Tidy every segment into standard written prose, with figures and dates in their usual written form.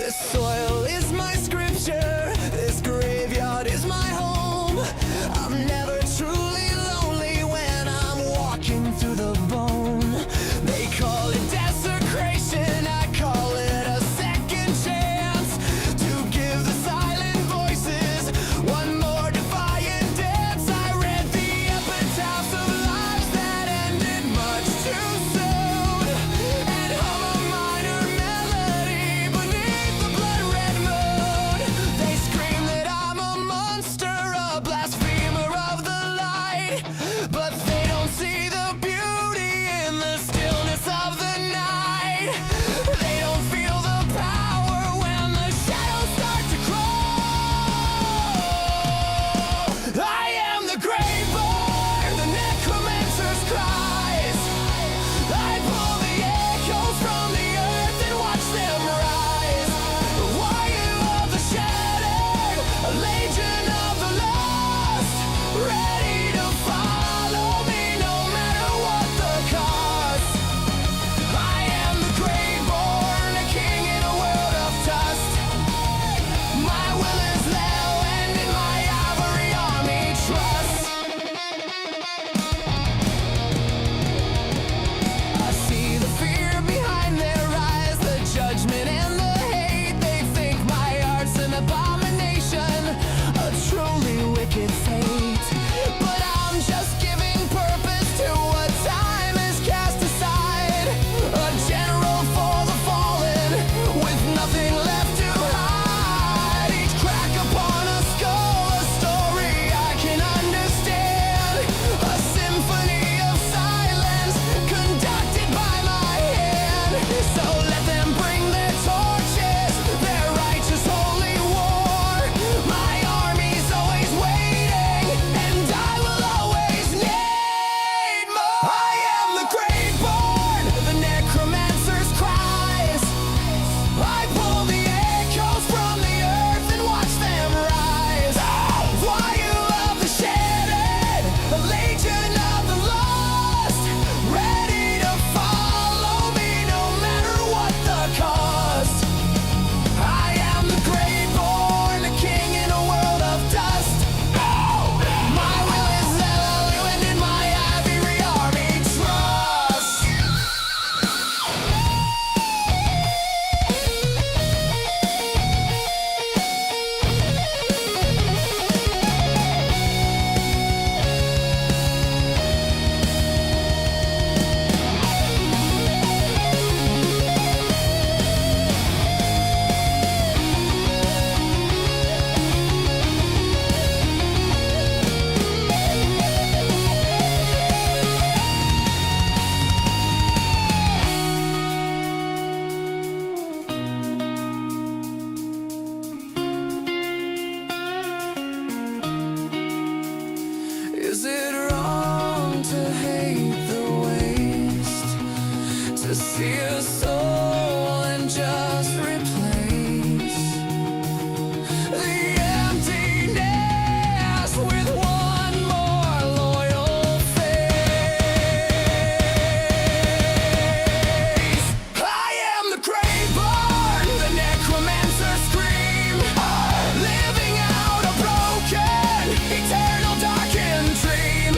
This soil is my scripture, this graveyard is my home. I'm never truly lonely when I'm walking through the bone. They call it desecration, I call it a second chance to give the silent voices one more defiant dance. I read the epitaphs of lives that ended much too soon, and hum a minor melody beneath the blood-red moon. They scream that I'm a monster, a blasphemer of the light, but they don't see the beauty in the stillness of the night. They don't feel the power when the shadows start to crawl. I am the Greyborn, the necromancer's cries. I pull the echoes from the earth and watch them rise. The warrior of the shattered, a legion of the lost, ready to follow me no matter what the cost. I am the Greyborn, a king in a world of dust. My will is low and in my ivory army trust. I see the fear behind their eyes, the judgment and the hate. They think my art's an abomination, a truly wicked fate. But I'm just giving purpose to what time has cast aside. A general for the fallen, with nothing left to hide. Each crack upon a skull, a story I can understand. A symphony of silence, conducted by my hand. So let them bring their torches, their righteous holy war. My army's always waiting, and I will always need more. I am the Greyborn, the necromancer's cries. I pull the echoes from the earth and watch them rise. Warrior of the shattered, a legion of the lost, ready to follow me no matter what the cost. I am the Greyborn, a king in a world of dust. My will is low and in my ivory army trust. Is it wrong to hate the waste? To see a soul and just replace the emptiness with one more loyal face? I am the Greyborn, the necromancer's scream, living out a broken, eternal darkened dream.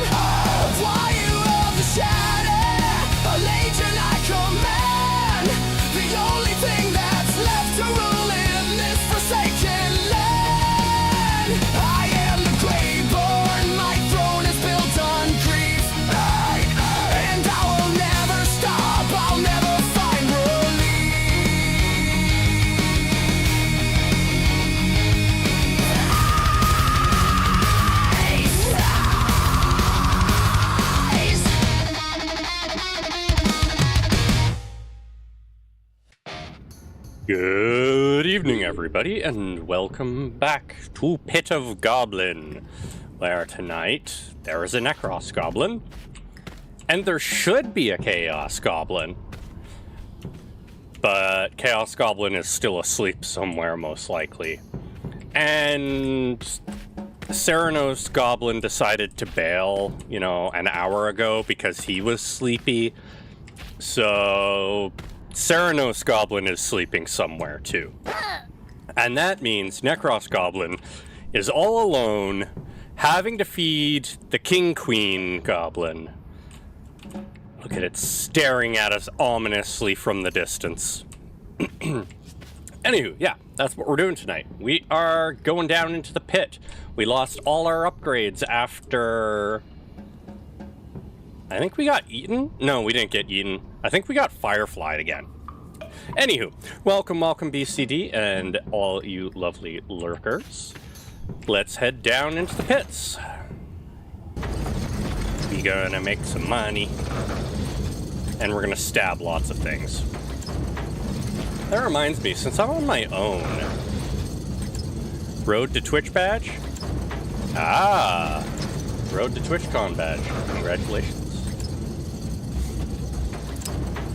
Why you of the shadow, a legion I command, the only thing that's left to rule in this forsaken land. I am the Greyborn, my throne is built on grief, and I will never stop, I'll never find Good evening, everybody, and welcome back to Pit of Goblin, where tonight there is a Necros Goblin, and there should be a Chaos Goblin, but Chaos Goblin is still asleep somewhere, most likely. And Ceranos Goblin decided to bail, an hour ago because he was sleepy. So Ceranos Goblin is sleeping somewhere, too. And that means Necros Goblin is all alone, having to feed the King Queen Goblin. Look at it staring at us ominously from the distance. Anywho, yeah, that's what we're doing tonight. We are going down into the pit. We lost all our upgrades after... I think we got eaten? No, we didn't get eaten. I think we got fireflied again. Anywho, welcome BCD and all you lovely lurkers. Let's head down into the pits. We're gonna make some money. And we're gonna stab lots of things. That reminds me, since I'm on my own... Road to Twitch badge? Ah! Road to TwitchCon badge. Congratulations.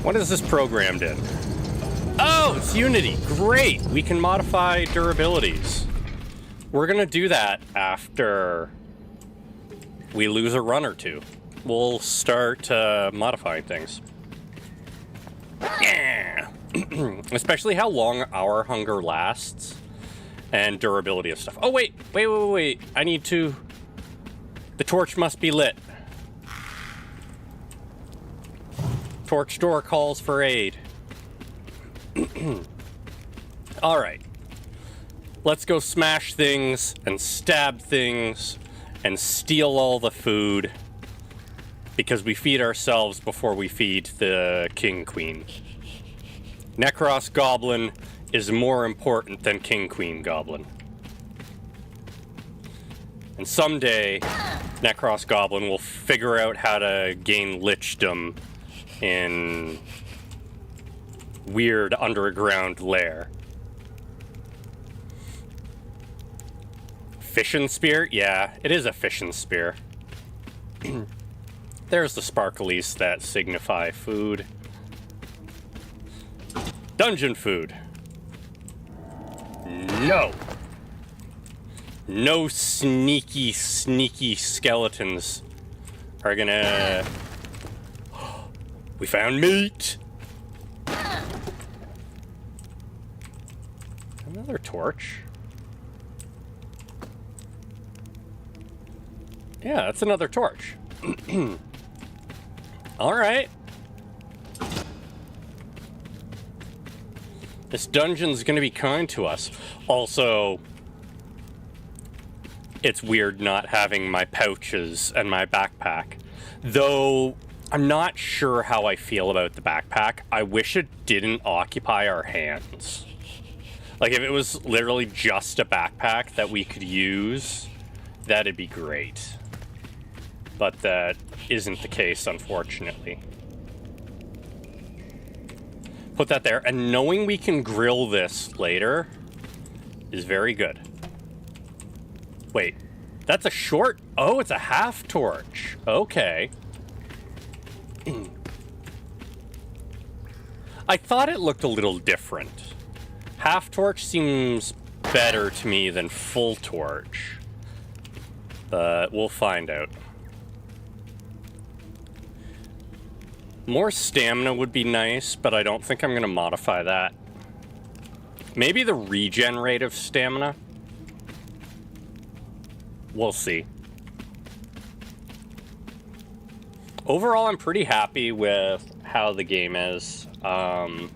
What is this programmed in? Oh, it's Unity. Great! We can modify durabilities. We're gonna do that after we lose a run or two. We'll start modifying things. Yeah! Especially how long our hunger lasts and durability of stuff. Oh, wait. I need to... The torch must be lit. Torch door calls for aid. Alright. Let's go smash things and stab things and steal all the food because we feed ourselves before we feed the King Queen. Necros Goblin is more important than King Queen Goblin. And someday, Necros Goblin will figure out how to gain lichdom in weird underground lair. Fission spear? Yeah, it is a fission spear. There's the sparklies that signify food. Dungeon food. No. No sneaky skeletons are gonna... We found meat! Another torch. Yeah, that's another torch. Alright. This dungeon's gonna be kind to us. Also, it's weird not having my pouches and my backpack. Though, I'm not sure how I feel about the backpack. I wish it didn't occupy our hands. Like, if it was literally just a backpack that we could use, that'd be great. But that isn't the case, unfortunately. Put that there, and knowing we can grill this later is very good. Wait, that's a short... Oh, it's a half torch. Okay. I thought it looked a little different. Half torch seems better to me than full torch. But we'll find out. More stamina would be nice, but I don't think I'm going to modify that. Maybe the regen rate of stamina? We'll see. Overall, I'm pretty happy with how the game is. And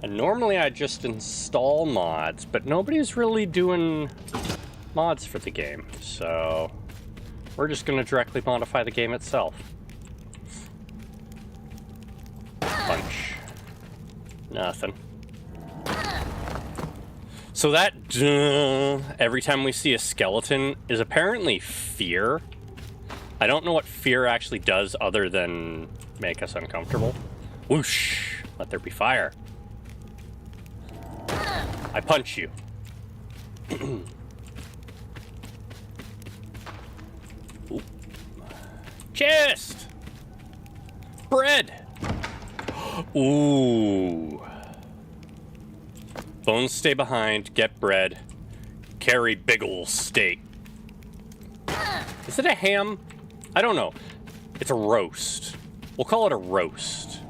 normally I just install mods, but nobody's really doing mods for the game. So we're just going to directly modify the game itself. Punch. Nothing. So that every time we see a skeleton is apparently fear. I don't know what fear actually does other than make us uncomfortable. Whoosh! Let there be fire. I punch you. Chest! Bread! Ooh. Bones stay behind, get bread, carry big ol' steak. Is it a ham? I don't know. It's a roast. We'll call it a roast.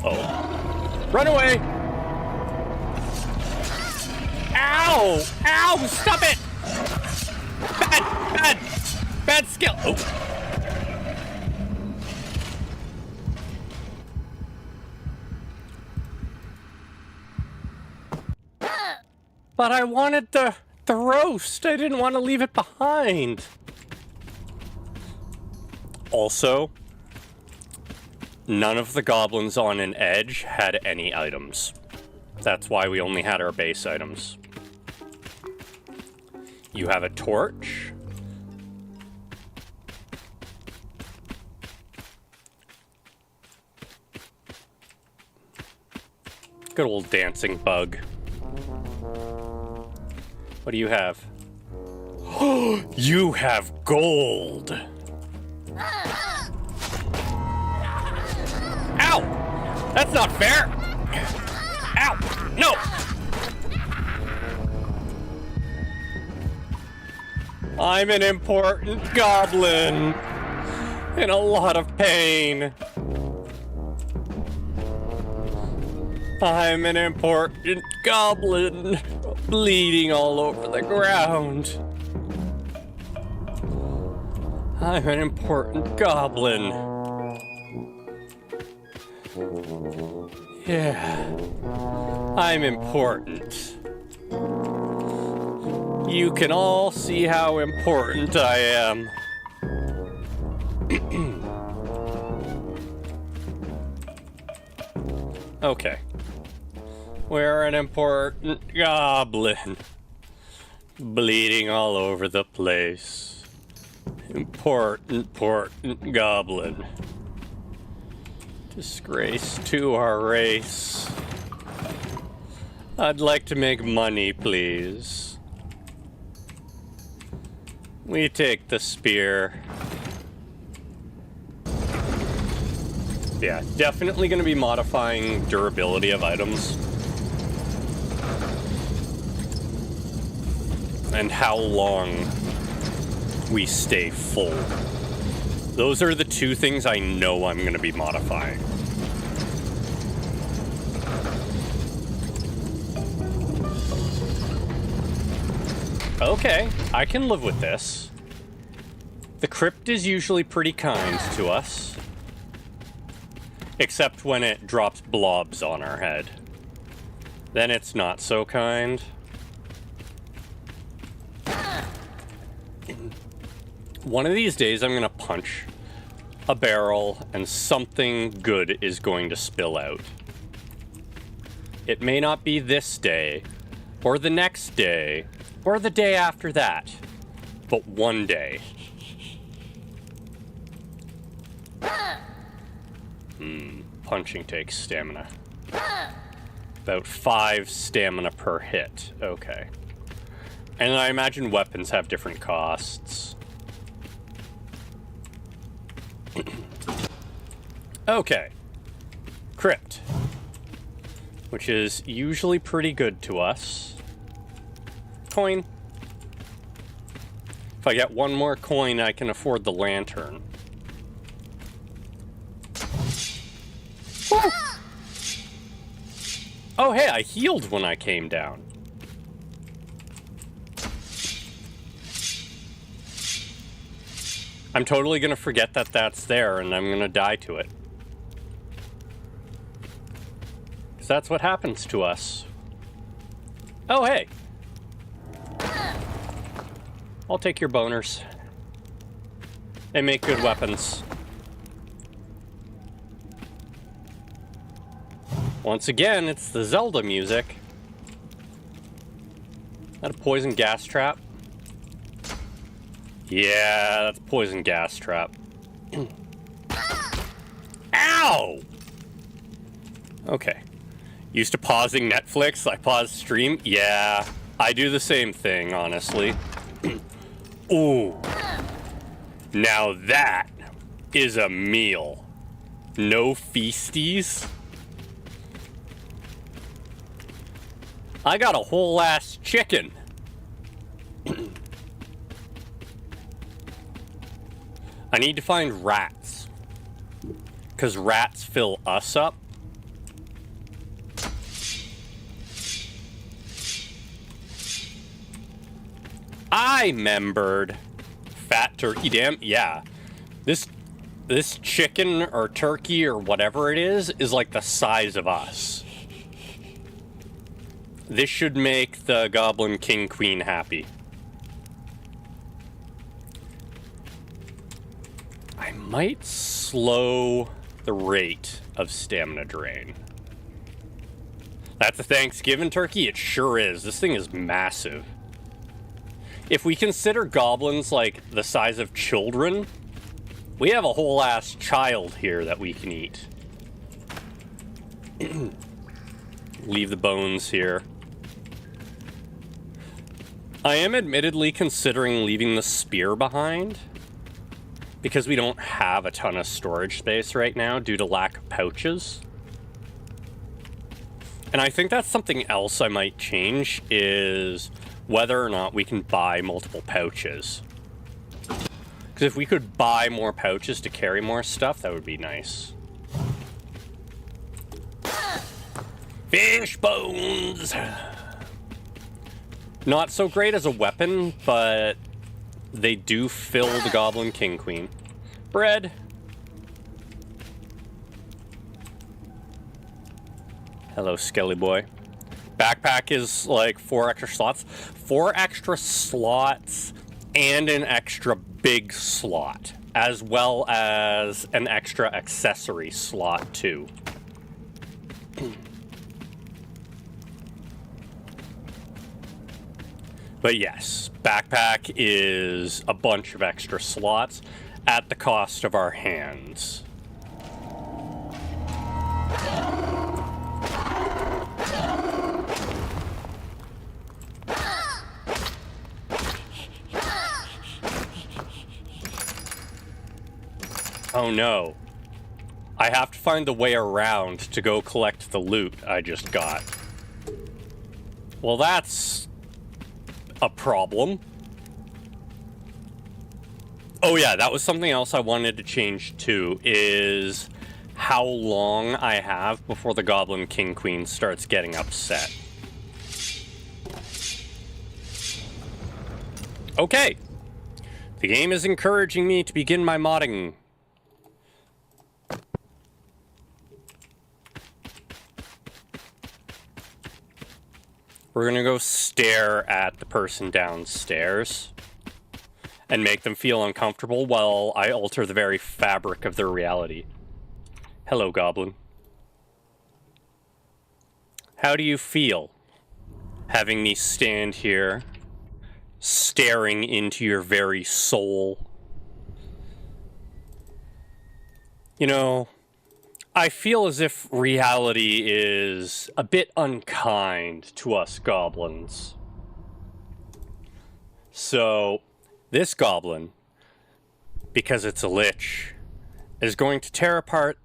Uh-oh. Run away! Ow! Ow! Stop it! Bad skill! Oh. But I wanted the roast. I didn't want to leave it behind. Also, none of the goblins on an edge had any items. That's why we only had our base items. You have a torch. Good old dancing bug. What do you have? You have gold! Ow! That's not fair! Ow! No! I'm an important goblin! In a lot of pain. I'm an important goblin, bleeding all over the ground. I'm an important goblin. Yeah, I'm important. You can all see how important I am. Okay. We're an important goblin. Bleeding all over the place. Important goblin. Disgrace to our race. I'd like to make money, please. We take the spear. Yeah, definitely going to be modifying durability of items. And how long we stay full. Those are the two things I know I'm going to be modifying. Okay, I can live with this. The crypt is usually pretty kind to us. Except when it drops blobs on our head. Then it's not so kind. One of these days, I'm going to punch a barrel and something good is going to spill out. It may not be this day, or the next day, or the day after that, but one day. Punching takes stamina. About 5 stamina per hit. Okay. And I imagine weapons have different costs. Okay. Crypt. Which is usually pretty good to us. Coin. If I get one more coin, I can afford the lantern. Woo! Oh, hey, I healed when I came down. I'm totally gonna forget that that's there, and I'm gonna die to it. Because that's what happens to us. Oh, hey. I'll take your boners. They make good weapons. Once again, it's the Zelda music. Is that a poison gas trap? Yeah, that's a poison gas trap. Ow! Okay. Used to pausing Netflix, I pause stream. Yeah, I do the same thing, honestly. Ooh. Now that is a meal. No feasties. I got a whole ass chicken. I need to find rats. Because rats fill us up. I remembered. Fat turkey dam. Yeah. This chicken or turkey or whatever it is like the size of us. This should make the Goblin King Queen happy. I might slow the rate of stamina drain. That's a Thanksgiving turkey? It sure is. This thing is massive. If we consider goblins like the size of children, we have a whole ass child here that we can eat. Leave the bones here. I am admittedly considering leaving the spear behind because we don't have a ton of storage space right now due to lack of pouches. And I think that's something else I might change, is whether or not we can buy multiple pouches. Because if we could buy more pouches to carry more stuff, that would be nice. Fish bones! Not so great as a weapon, but they do fill the Goblin King Queen. Bread. Hello, Skelly boy. Backpack is like 4 extra slots. 4 extra slots and an extra big slot, as well as an extra accessory slot too. But yes, backpack is a bunch of extra slots at the cost of our hands. Oh no. I have to find the way around to go collect the loot I just got. Well, that's a problem. Oh yeah, that was something else I wanted to change too, is how long I have before the Goblin King Queen starts getting upset. Okay. The game is encouraging me to begin my modding. We're gonna go stare at the person downstairs and make them feel uncomfortable while I alter the very fabric of their reality. Hello, Goblin. How do you feel having me stand here, staring into your very soul? You know, I feel as if reality is a bit unkind to us goblins. So, this goblin, because it's a lich, is going to tear apart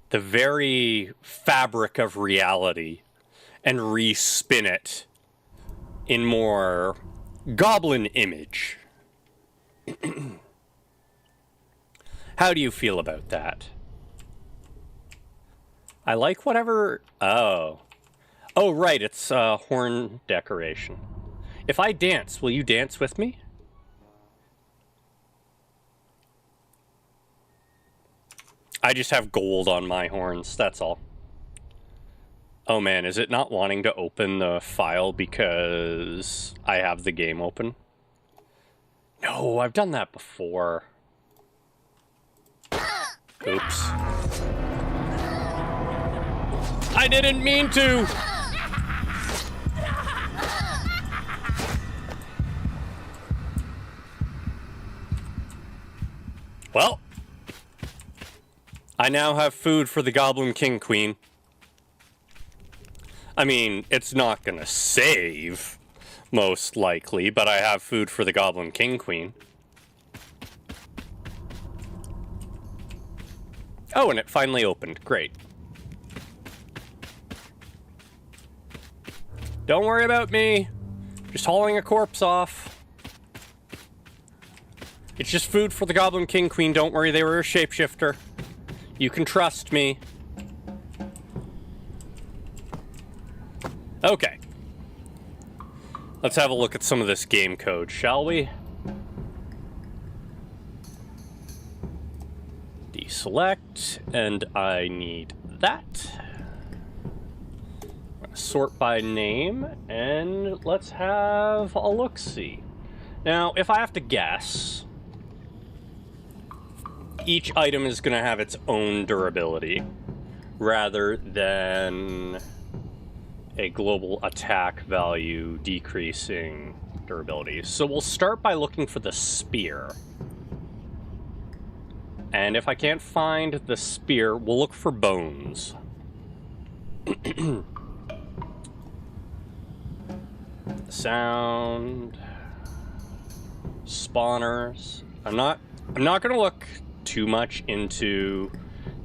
the very fabric of reality and respin it in more goblin image. How do you feel about that? I like whatever... Oh, right, it's horn decoration. If I dance, will you dance with me? I just have gold on my horns, that's all. Oh man, is it not wanting to open the file because I have the game open? No, I've done that before. Oops. I didn't mean to! Well, I now have food for the Goblin King Queen. I mean, it's not gonna save, most likely, but I have food for the Goblin King Queen. Oh, and it finally opened. Great. Don't worry about me. Just hauling a corpse off. It's just food for the Goblin King Queen. Don't worry, they were a shapeshifter. You can trust me. Okay. Let's have a look at some of this game code, shall we? Deselect, and I need that. Sort by name, and let's have a look-see. Now, if I have to guess, each item is going to have its own durability, rather than a global attack value decreasing durability. So we'll start by looking for the spear. And if I can't find the spear, we'll look for bones. Sound. Spawners. I'm not going to look too much into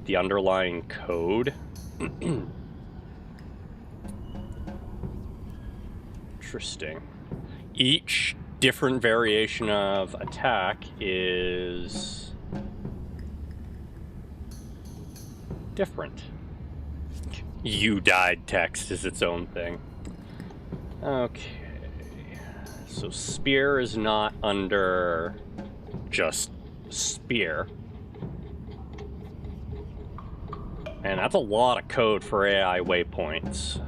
the underlying code. Interesting. Each different variation of attack is different. You died text is its own thing. Okay. So spear is not under just spear. And that's a lot of code for AI waypoints.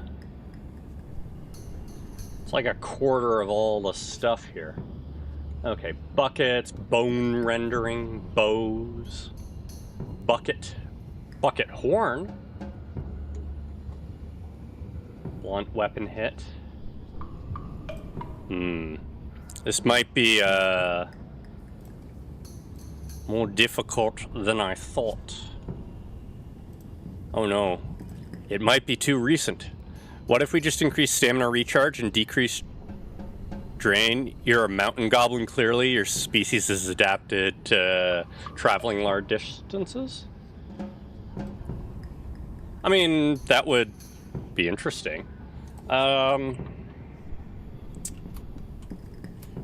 It's like a quarter of all the stuff here. Okay, buckets, bone rendering, bows, bucket horn, blunt weapon hit. This might be more difficult than I thought. Oh no, it might be too recent. What if we just increase stamina recharge and decrease drain? You're a mountain goblin, clearly. Your species is adapted to traveling large distances. I mean, that would be interesting.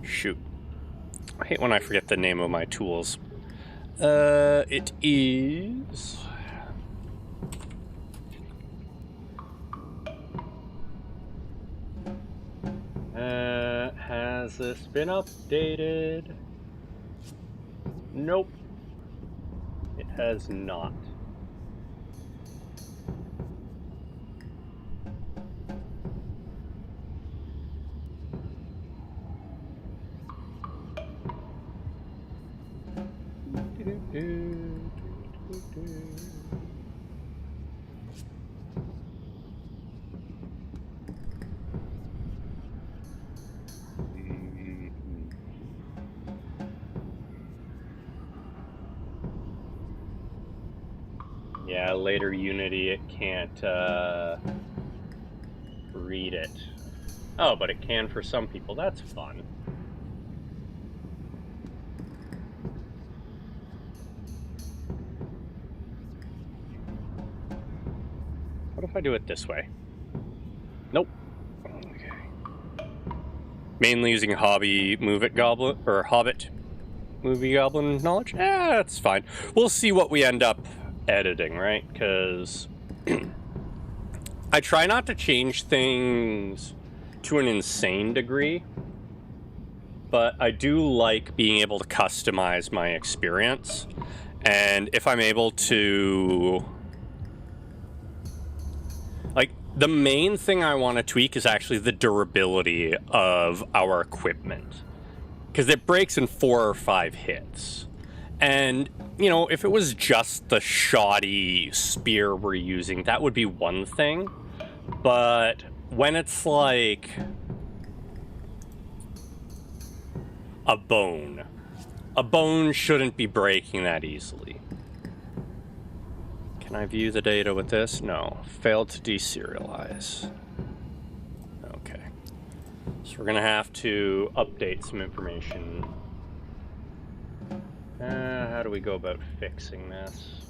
Shoot. I hate when I forget the name of my tools. It is... has this been updated? Nope. It has not. Yeah, later Unity, it can't read it. Oh, but it can for some people. That's fun. What if I do it this way? Nope. Okay. Mainly using hobby move-it goblin, or hobbit movie goblin knowledge? That's fine. We'll see what we end up editing, right? Because I try not to change things to an insane degree, but I do like being able to customize my experience. And if I'm able to... like, the main thing I want to tweak is actually the durability of our equipment. Because it breaks in 4 or 5 hits. And, you know, if it was just the shoddy spear we're using, that would be one thing. But when it's like a bone shouldn't be breaking that easily. Can I view the data with this? No. Failed to deserialize. Okay. So we're going to have to update some information. How do we go about fixing this?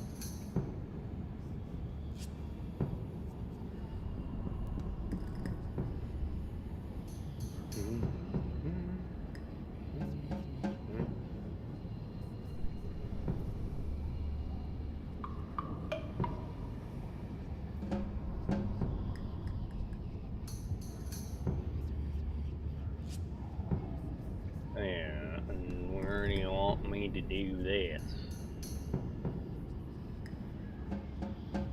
this.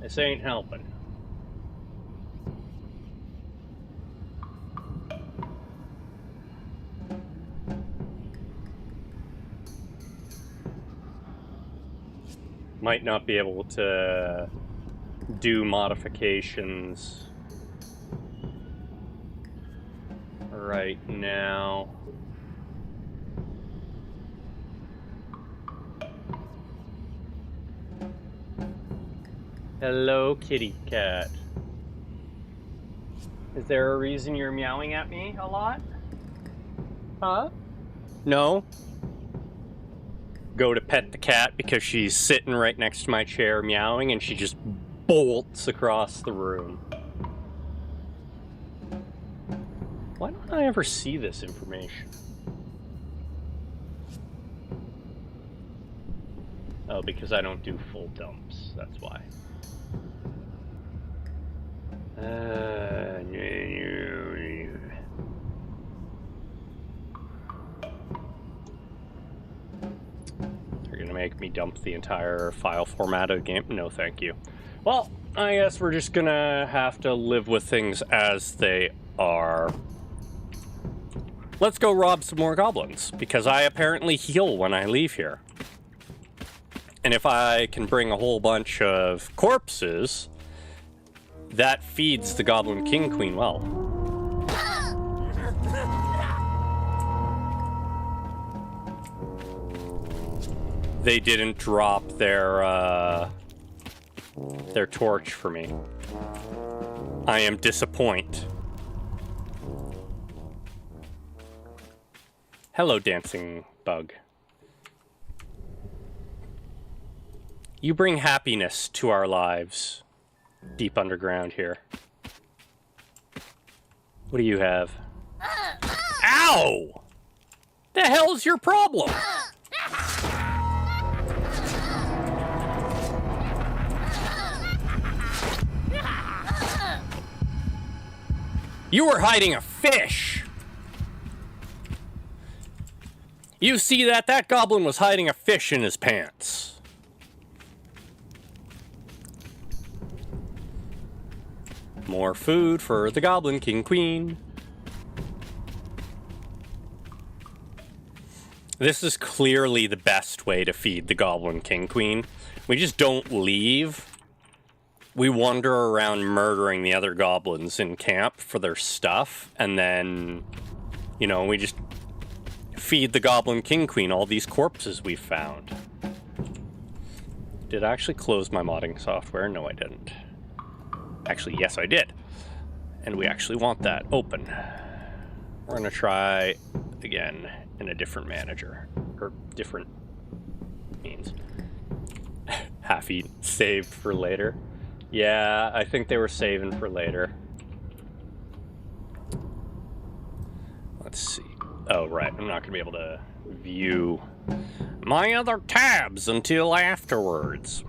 This ain't helping. Might not be able to do modifications right now. Hello, kitty cat. Is there a reason you're meowing at me a lot? Huh? No? Go to pet the cat because she's sitting right next to my chair meowing and she just bolts across the room. Why don't I ever see this information? Oh, because I don't do full dumps, that's why. They're gonna make me dump the entire file format of the game? No, thank you. Well, I guess we're just gonna have to live with things as they are. Let's go rob some more goblins, because I apparently heal when I leave here. And if I can bring a whole bunch of corpses, that feeds the Goblin King Queen well. They didn't drop their torch for me. I am disappointed. Hello, dancing bug. You bring happiness to our lives. Deep underground here. What do you have? Ow! The hell's your problem? You were hiding a fish! You see that? That goblin was hiding a fish in his pants. More food for the Goblin King Queen. This is clearly the best way to feed the Goblin King Queen. We just don't leave. We wander around murdering the other goblins in camp for their stuff, and then, you know, we just feed the Goblin King Queen all these corpses we found. Did I actually close my modding software? No, I didn't. Actually, yes, I did. And we actually want that open. We're gonna try again in a different manager, or different means. Half-eat, saved for later. Yeah, I think they were saving for later. Let's see. Oh, right, I'm not gonna be able to view my other tabs until afterwards.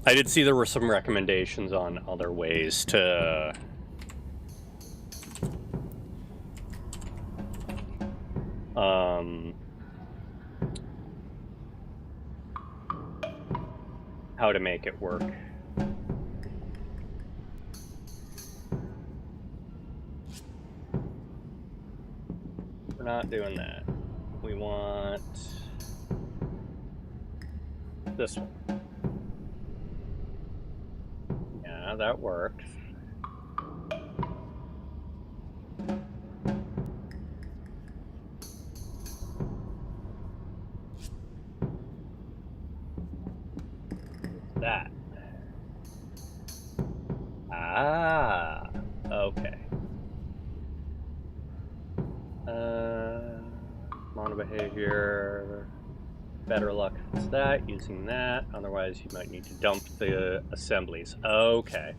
I did see there were some recommendations on other ways to how to make it work. We're not doing that. We want this one. Yeah, that works. That. Ah, okay. Mono behavior. Better luck if it's that, using that. Otherwise, you might need to dump the assemblies. Okay.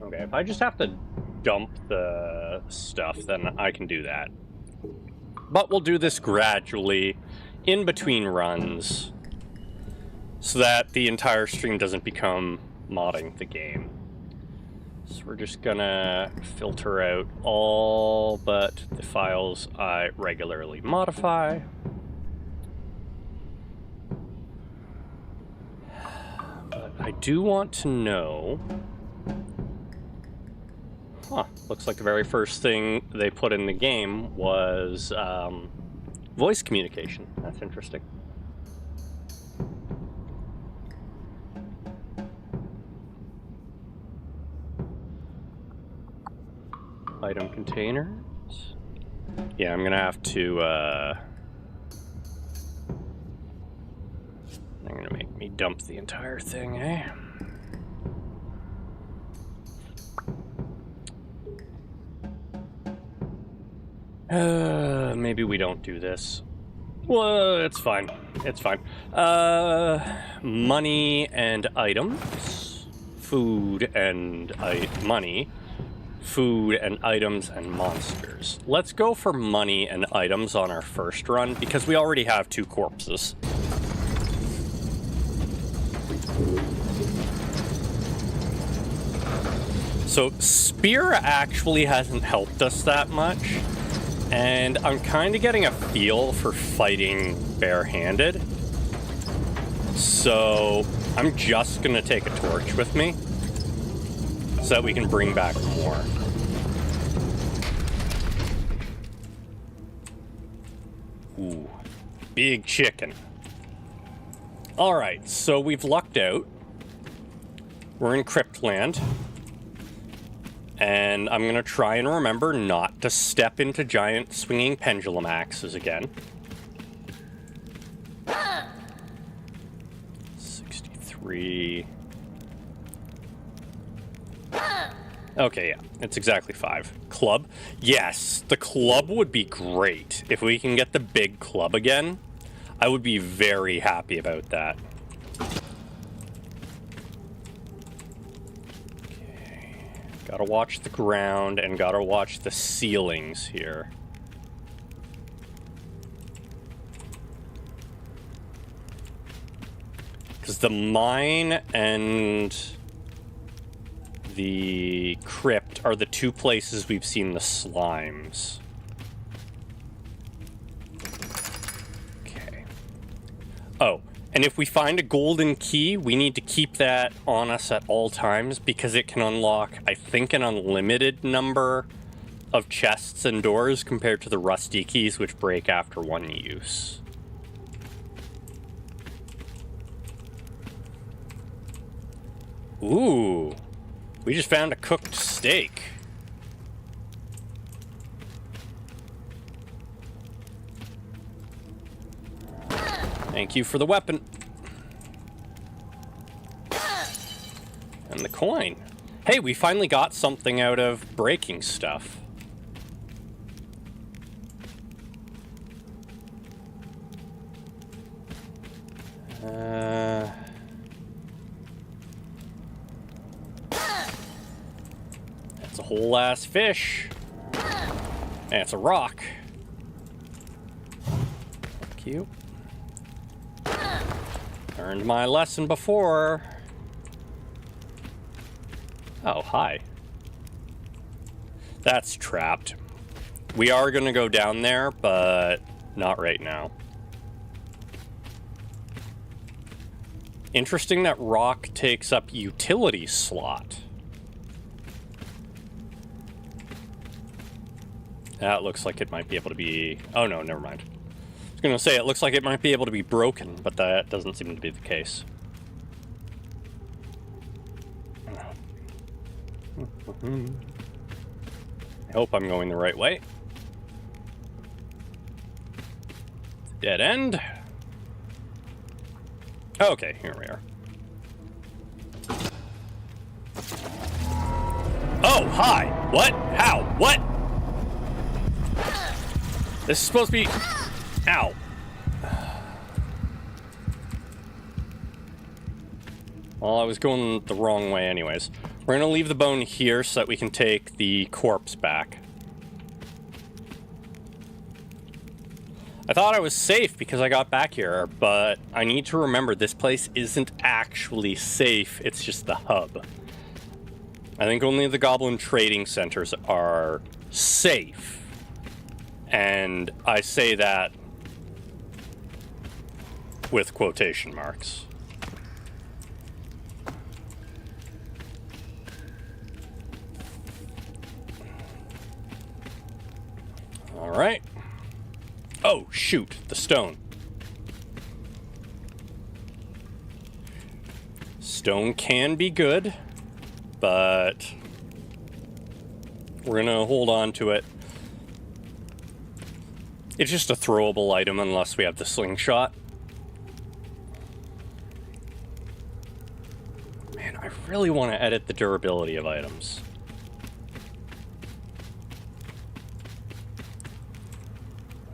Okay, if I just have to dump the stuff, then I can do that. But we'll do this gradually, in between runs, so that the entire stream doesn't become modding the game. So we're just gonna filter out all but the files I regularly modify. But I do want to know... Huh, looks like the very first thing they put in the game was voice communication. That's interesting. Item containers. Yeah, I'm gonna have to, they're gonna make me dump the entire thing, eh? Maybe we don't do this. Well, it's fine. It's fine. Money and items. Food and money. Food and items and monsters. Let's go for money and items on our first run because we already have 2 corpses. So spear actually hasn't helped us that much, and I'm kind of getting a feel for fighting barehanded. So I'm just gonna take a torch with me so that we can bring back more. Ooh, big chicken. All right, so we've lucked out. We're in Cryptland. And I'm gonna try and remember not to step into giant swinging pendulum axes again. 63. Okay, yeah, it's exactly 5. Club? Yes, the club would be great. If we can get the big club again, I would be very happy about that. Okay, gotta watch the ground and gotta watch the ceilings here. Because the mine and the crypt are the 2 places we've seen the slimes. Okay. Oh, and if we find a golden key, we need to keep that on us at all times because it can unlock, I think, an unlimited number of chests and doors compared to the rusty keys, which break after 1 use. Ooh. We just found a cooked steak. Thank you for the weapon. And the coin. Hey, we finally got something out of breaking stuff. That's a whole ass fish. And it's a rock. Thank you. Learned my lesson before. Oh, hi. That's trapped. We are gonna go down there, but not right now. Interesting that rock takes up utility slot. That looks like it might be able to be... Oh no, never mind. I was gonna say, it looks like it might be able to be broken, but that doesn't seem to be the case. I hope I'm going the right way. Dead end. Okay, here we are. Oh, hi! What? How? What? This is supposed to be... Ow. Well, I was going the wrong way anyways. We're gonna leave the bone here so that we can take the corpse back. I thought I was safe because I got back here, but I need to remember this place isn't actually safe, it's just the hub. I think only the Goblin trading centers are safe. And I say that with quotation marks. All right. Oh, shoot, the stone. Stone can be good, but we're gonna hold on to it. It's just a throwable item unless we have the slingshot. Man, I really want to edit the durability of items.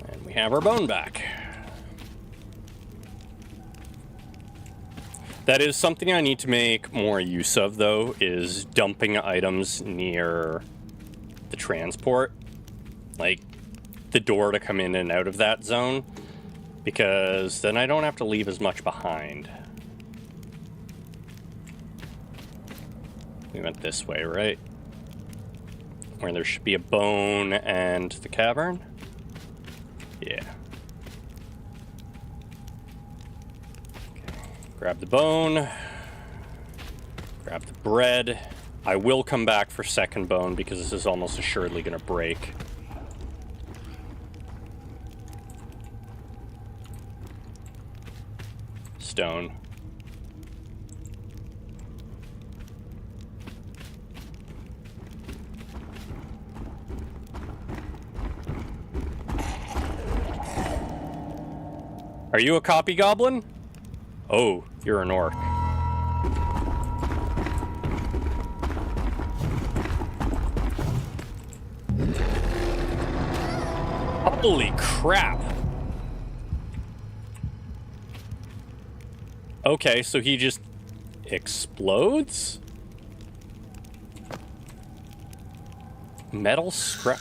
And we have our bone back. That is something I need to make more use of, though, is dumping items near the transport. Like, the door to come in and out of that zone. Because then I don't have to leave as much behind. We went this way, right? Where there should be a bone and the cavern? Yeah. Grab the bone, grab the bread. I will come back for second bone because this is almost assuredly going to break. Stone. Are you a copy goblin? Oh, you're an orc. Holy crap. Okay, so he just explodes? Metal scrap.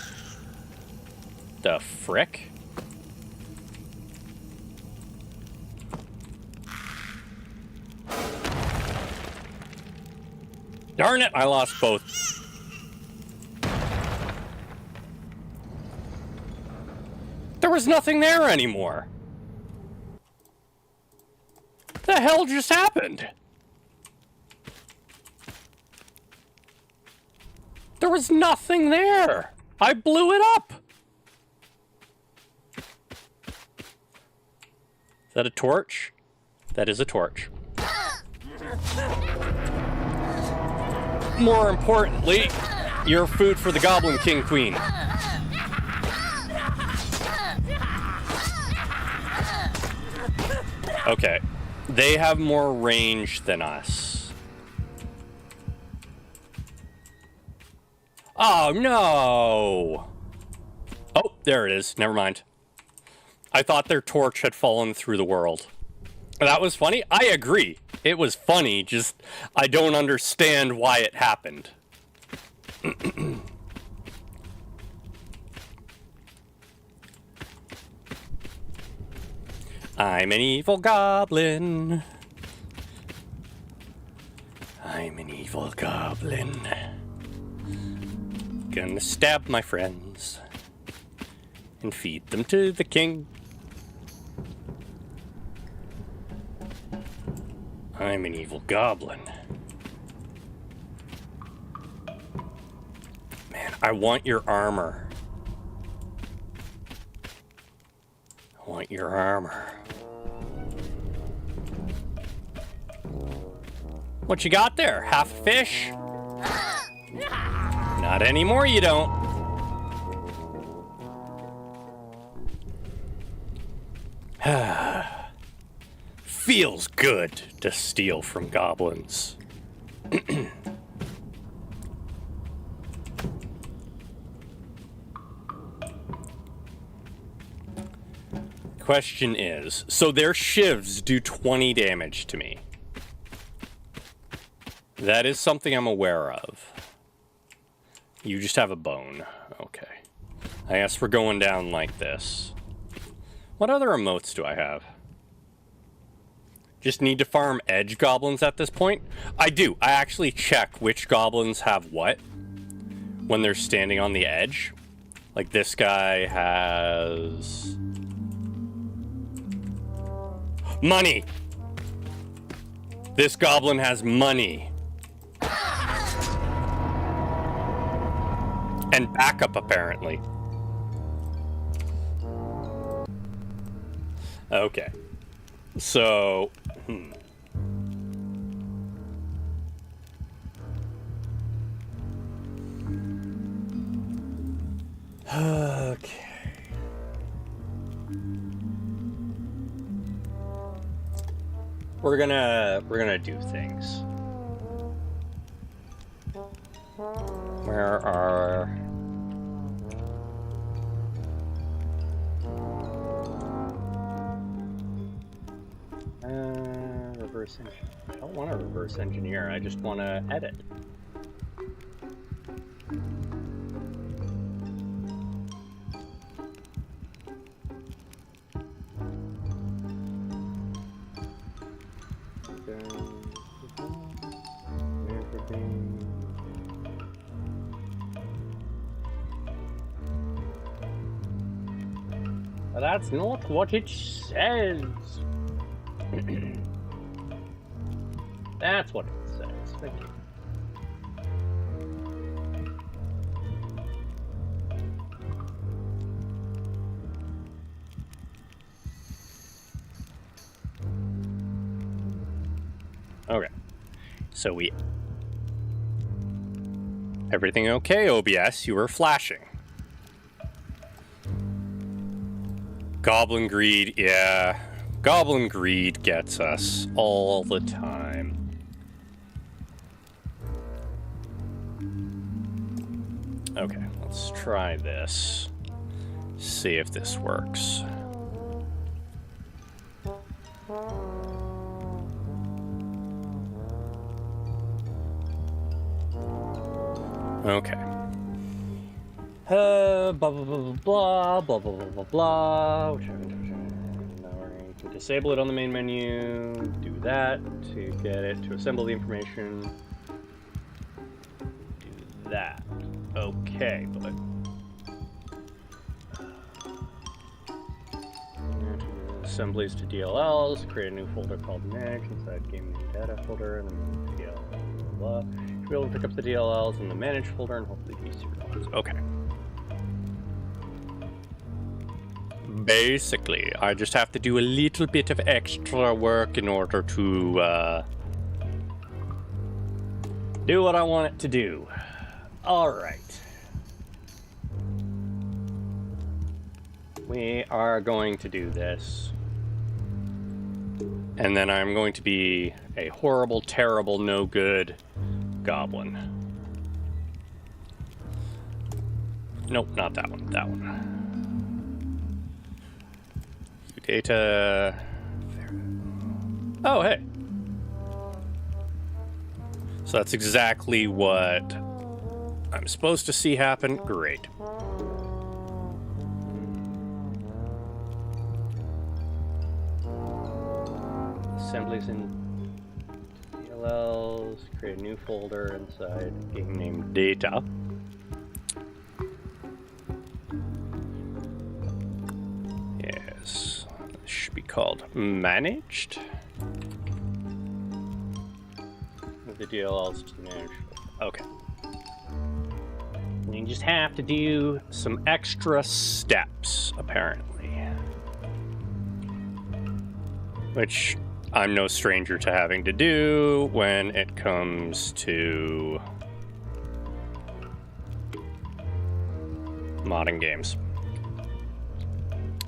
The frick? Darn it, I lost both. There was nothing there anymore. The hell just happened? There was nothing there. I blew it up. Is that a torch? That is a torch. More importantly, you're food for the Goblin King Queen. Okay. They have more range than us. Oh, no! Oh, there it is. Never mind. I thought their torch had fallen through the world. That was funny? I agree. It was funny, just I don't understand why it happened. I'm an evil goblin. I'm an evil goblin. Gonna stab my friends and feed them to the king. I'm an evil goblin. Man, I want your armor. I want your armor. What you got there? Half a fish? Not anymore, you don't. Feels good to steal from goblins. Question is, so their shivs do 20 damage to me. That is something I'm aware of. You just have a bone. Okay. I guess we're going down like this. What other emotes do I have? just need to farm edge goblins at this point. I do. I actually check which goblins have what when they're standing on the edge. Like this guy has money. This goblin has money. And backup, apparently. Okay. So, Okay. We're gonna do things. Where are reverse engineer? I don't want to reverse engineer. I just want to edit. That's not what it says. That's what it says. Thank you. Okay. So we... Everything okay, OBS? You were flashing. Goblin greed, yeah. Goblin greed gets us all the time. Okay, let's try this. See if this works. Okay. Blah blah blah blah blah blah blah blah blah. Now we're going to disable it on the main menu. Do that to get it to assemble the information. Do that. Okay, but assemblies to DLLs. Create a new folder called Manage inside Game Name Data folder, and then DLL. Blah. Be able to pick up the DLLs in the Manage folder and hopefully be serialized. Okay. Basically, I just have to do a little bit of extra work in order to do what I want it to do. All right. We are going to do this. And then I'm going to be a horrible, terrible, no good goblin. Nope, not that one. That one. Data. Oh, hey. So that's exactly what I'm supposed to see happen. Great. Assemblies in DLLs. Create a new folder inside game name data. Yes. This should be called managed. With the DLLs to manage. Okay. And you just have to do some extra steps, apparently. Which I'm no stranger to having to do when it comes to modding games.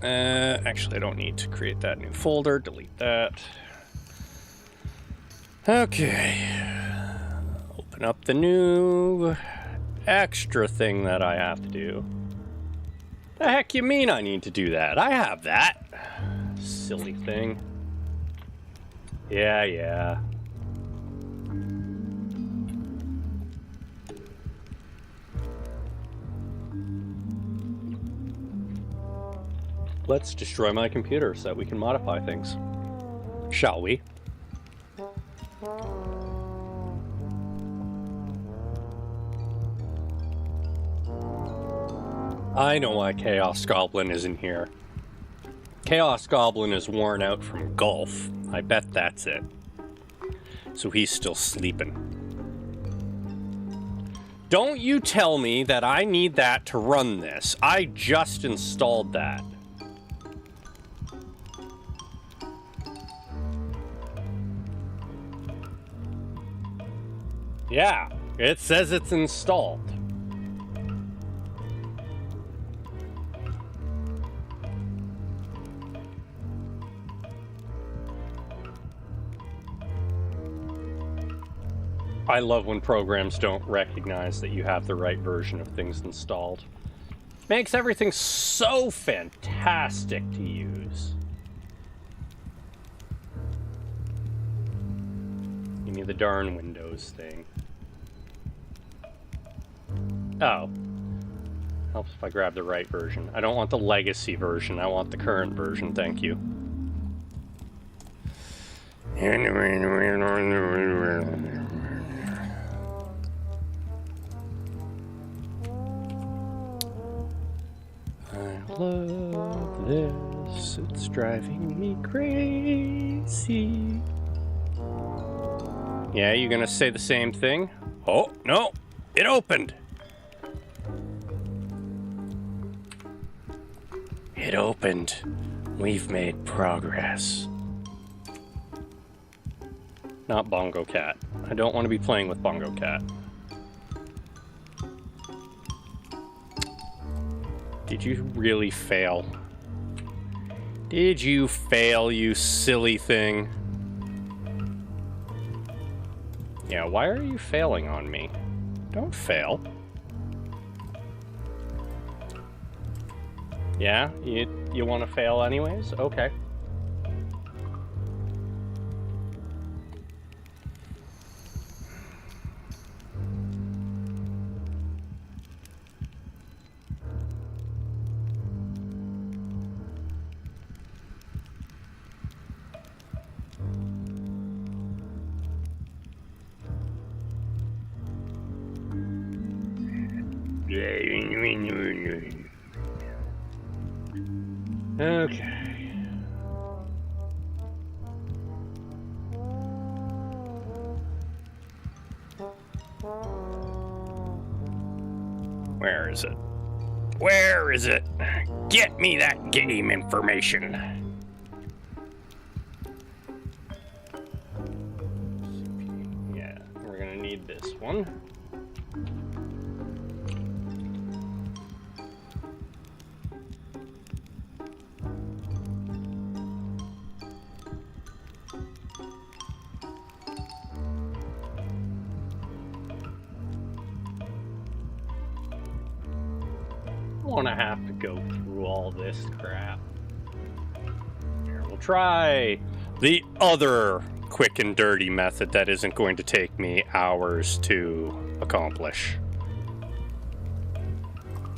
Actually, I don't need to create that new folder. Delete that. Okay. Open up the new extra thing that I have to do. The heck you mean I need to do that? I have that. Silly thing. Yeah. Let's destroy my computer so that we can modify things. Shall we? I know why Chaos Goblin isn't here. Chaos Goblin is worn out from golf. I bet that's it. So he's still sleeping. Don't you tell me that I need that to run this. I just installed that. Yeah, it says it's installed. I love when programs don't recognize that you have the right version of things installed. Makes everything so fantastic to use. Give me the darn Windows thing. Oh. Helps if I grab the right version. I don't want the legacy version, I want the current version, thank you. I love this, it's driving me crazy. Yeah, you gonna say the same thing? Oh, no, it opened. It opened. We've made progress. Not Bongo Cat. I don't want to be playing with Bongo Cat. Did you really fail? Did you fail, you silly thing? Yeah, why are you failing on me? Don't fail. Yeah, you want to fail anyways? Okay. Okay. Where is it? Where is it? Get me that game information. Yeah, we're gonna need this one. I want to have to go through all this crap. Here, we'll try the other quick and dirty method that isn't going to take me hours to accomplish.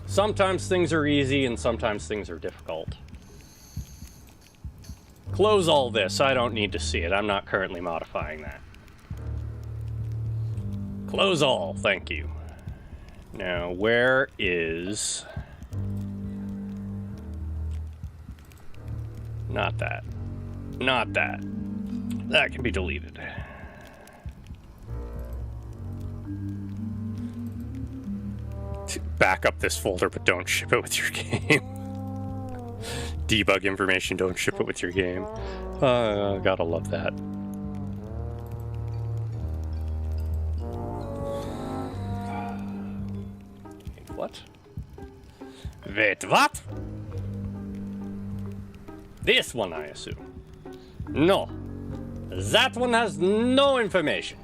Sometimes things are easy and sometimes things are difficult. Close all this. I don't need to see it. I'm not currently modifying that. Close all. Thank you. Now, where is... Not that. Not that. That can be deleted. Back up this folder, but don't ship it with your game. Debug information, don't ship it with your game. Gotta love that. What? Wait, what? This one, I assume. No. That one has no information.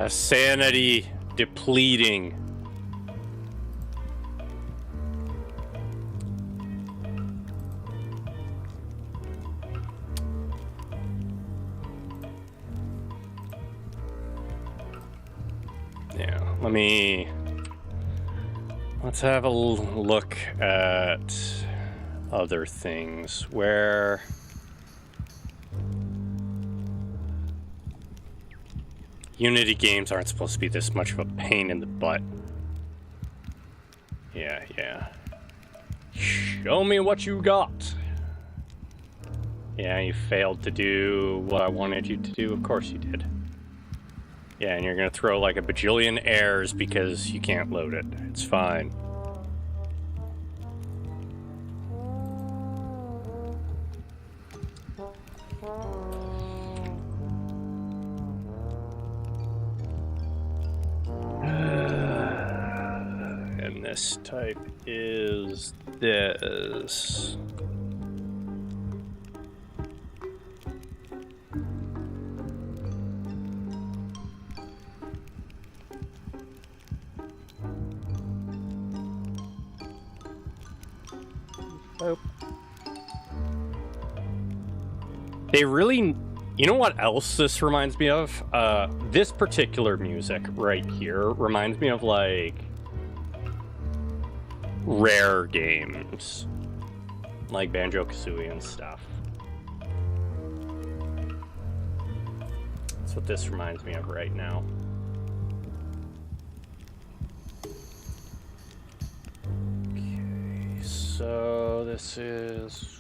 Sanity depleting. Yeah, let me Let's have a look at other things where Unity games aren't supposed to be this much of a pain in the butt. Yeah. Show me what you got. Yeah, you failed to do what I wanted you to do. Of course you did. Yeah, and you're gonna throw like a bajillion errors because you can't load it. It's fine. And this type is this. Oh. They really, you know what else this reminds me of? This particular music right here reminds me of like Rare games, like Banjo-Kazooie and stuff. That's what this reminds me of right now. Okay, so this is...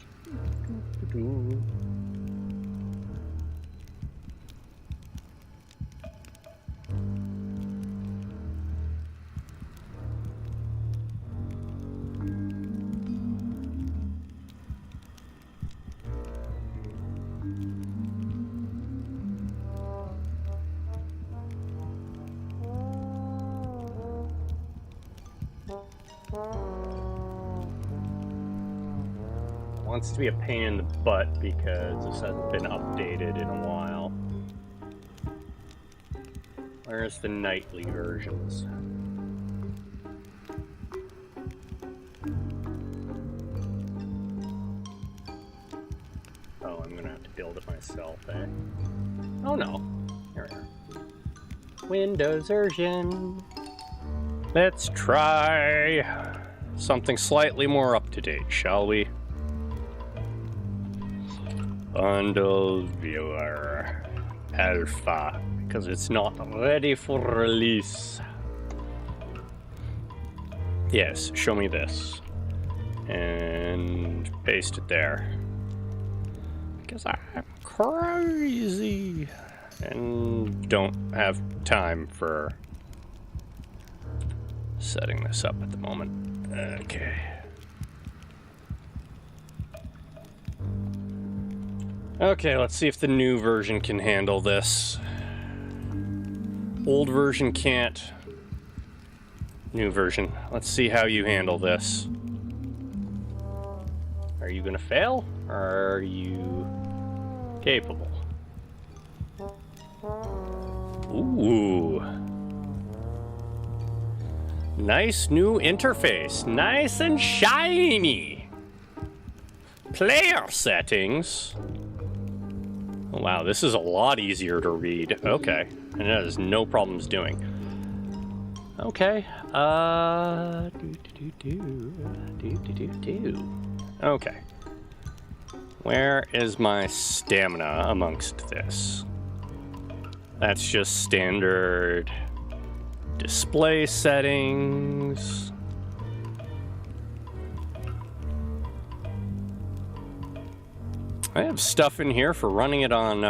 wants to be a pain in the butt because this hasn't been updated in a while. Where's the nightly versions? Oh, I'm gonna have to build it myself, eh? Oh no. Here we are. Windows version. Let's try something slightly more up to date, shall we? Bundle Viewer Alpha, because it's not ready for release. Yes, show me this. And paste it there. Because I'm crazy and don't have time for setting this up at the moment. Okay. Okay, let's see if the new version can handle this. Old version can't. New version. Let's see how you handle this. Are you gonna fail? Or are you capable? Ooh. Nice new interface. Nice and shiny. Player settings. Oh, wow, this is a lot easier to read. Okay, and it has no problems doing. Okay, Okay. Where is my stamina amongst this? That's just standard display settings. I have stuff in here for running it on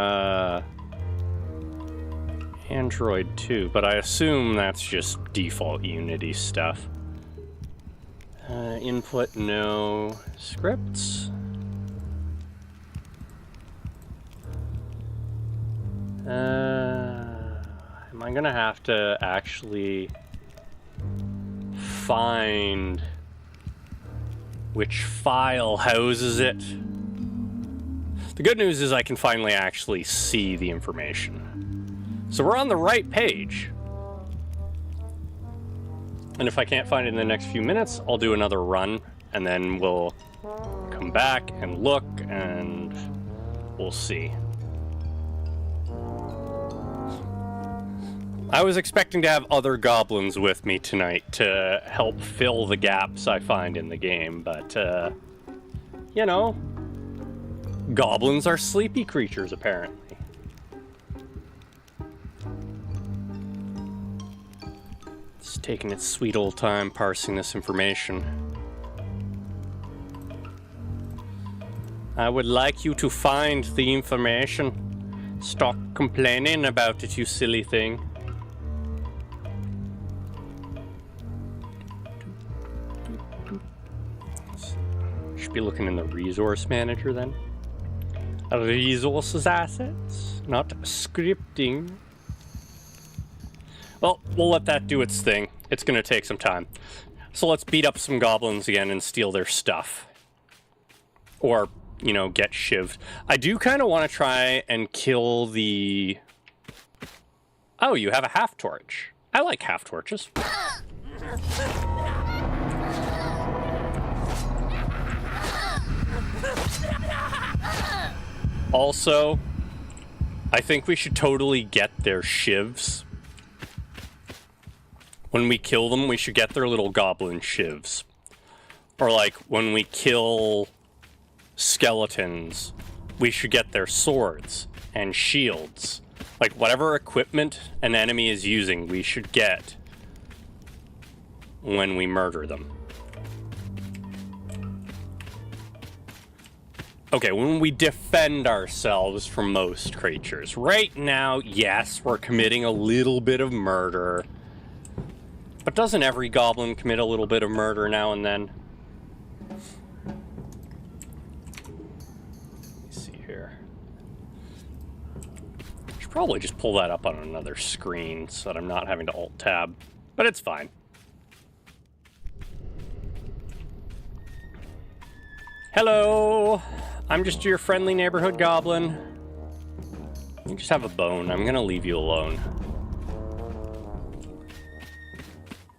Android too, but I assume that's just default Unity stuff. Input, no. Scripts. Am I gonna have to actually find which file houses it? The good news is I can finally actually see the information. So we're on the right page. And if I can't find it in the next few minutes, I'll do another run, and then we'll come back and look, and we'll see. I was expecting to have other goblins with me tonight to help fill the gaps I find in the game, but, you know, goblins are sleepy creatures, apparently. It's taking its sweet old time parsing this information. I would like you to find the information. Stop complaining about it, you silly thing. Should be looking in the resource manager then. Resources assets, not scripting. Well, we'll let that do its thing. It's gonna take some time. So let's beat up some goblins again and steal their stuff. Or, you know, get shivved. I do kind of want to try and kill the... Oh, you have a half torch. I like half torches. Also, I think we should totally get their shivs. When we kill them, we should get their little goblin shivs. Or like, when we kill skeletons, we should get their swords and shields. Like, whatever equipment an enemy is using, we should get when we murder them. Okay, when we defend ourselves from most creatures. Right now, yes, we're committing a little bit of murder. But doesn't every goblin commit a little bit of murder now and then? Let's see here. Should probably just pull that up on another screen so that I'm not having to Alt-Tab. But it's fine. Hello! I'm just your friendly neighborhood goblin. You just have a bone. I'm gonna leave you alone.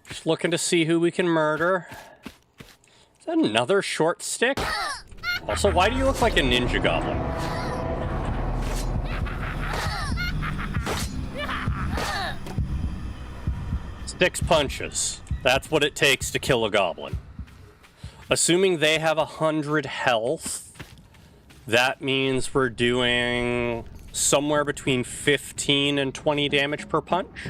Just looking to see who we can murder. Is that another short stick? Also, why do you look like a ninja goblin? Six punches. That's what it takes to kill a goblin. Assuming they have 100 health, that means we're doing somewhere between 15 and 20 damage per punch.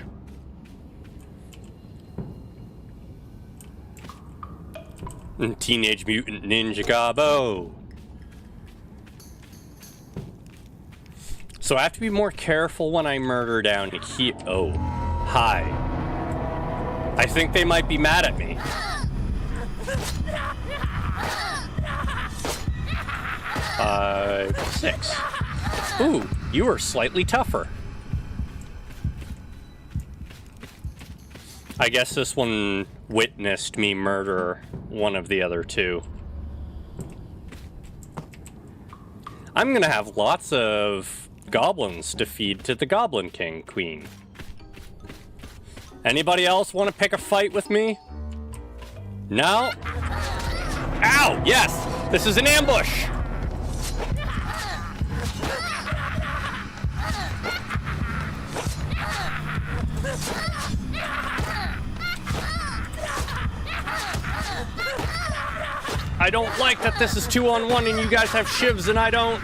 Teenage Mutant Ninja Gobbo. So I have to be more careful when I murder down here. Oh, hi. I think they might be mad at me. 5, 6. Ooh, you are slightly tougher. I guess this one witnessed me murder one of the other two. I'm gonna have lots of goblins to feed to the Goblin King Queen. Anybody else want to pick a fight with me? No? Ow! Yes! This is an ambush! I don't like that this is 2-on-1 and you guys have shivs and I don't.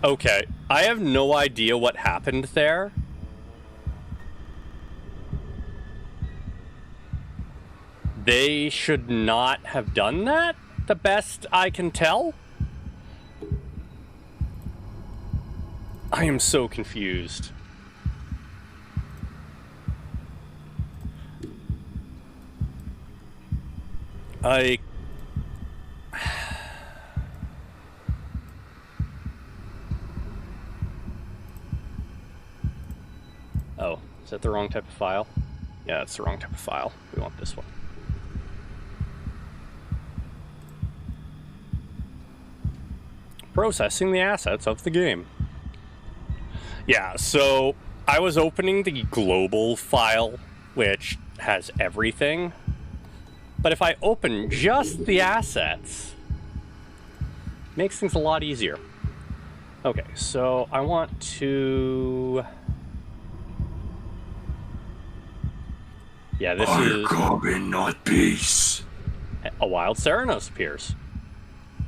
Okay, I have no idea what happened there. They should not have done that, the best I can tell. I am so confused. Oh, is that the wrong type of file? Yeah, it's the wrong type of file. We want this one. Processing the assets of the game. Yeah, so I was opening the global file, which has everything, But if I open just the assets, makes things a lot easier. Okay, so I want to... Yeah, this is... Goblin, not peace. A wild Ceranos appears.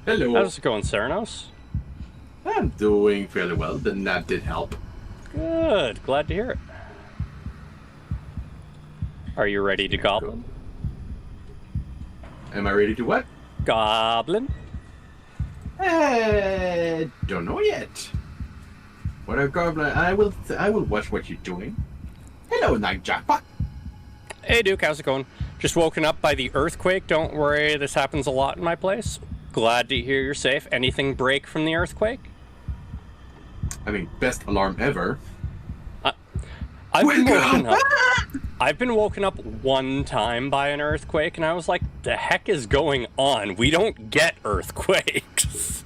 Hello. How's it going, Ceranos? I'm doing fairly well, then that did help. Good, glad to hear it. Are you ready to goblin? Am I ready to what? Goblin? Don't know yet. What a goblin! I will watch what you're doing. Hello, Night Jackpot. Hey Duke, how's it going? Just woken up by the earthquake. Don't worry, this happens a lot in my place. Glad to hear you're safe. Anything break from the earthquake? I mean, best alarm ever. I've been woken up one time by an earthquake, and I was like, the heck is going on? We don't get earthquakes.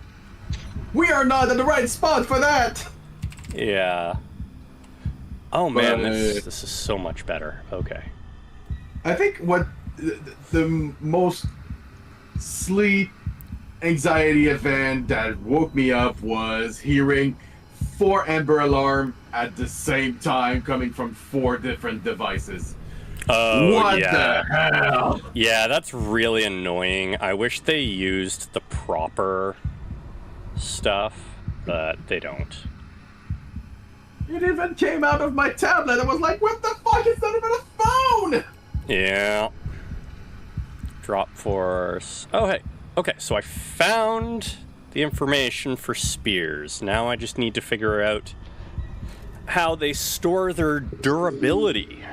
We are not in the right spot for that! Yeah. Oh man, this is so much better. Okay. I think what the most sleep anxiety event that woke me up was hearing 4 Ember Alarm at the same time coming from 4 different devices. Oh, what yeah. the hell? Yeah, that's really annoying. I wish they used the proper stuff, but they don't. It even came out of my tablet. I was like, what the fuck? It's not even a phone! Yeah. Drop force. Oh, hey. Okay, so I found the information for spears. Now I just need to figure out how they store their durability.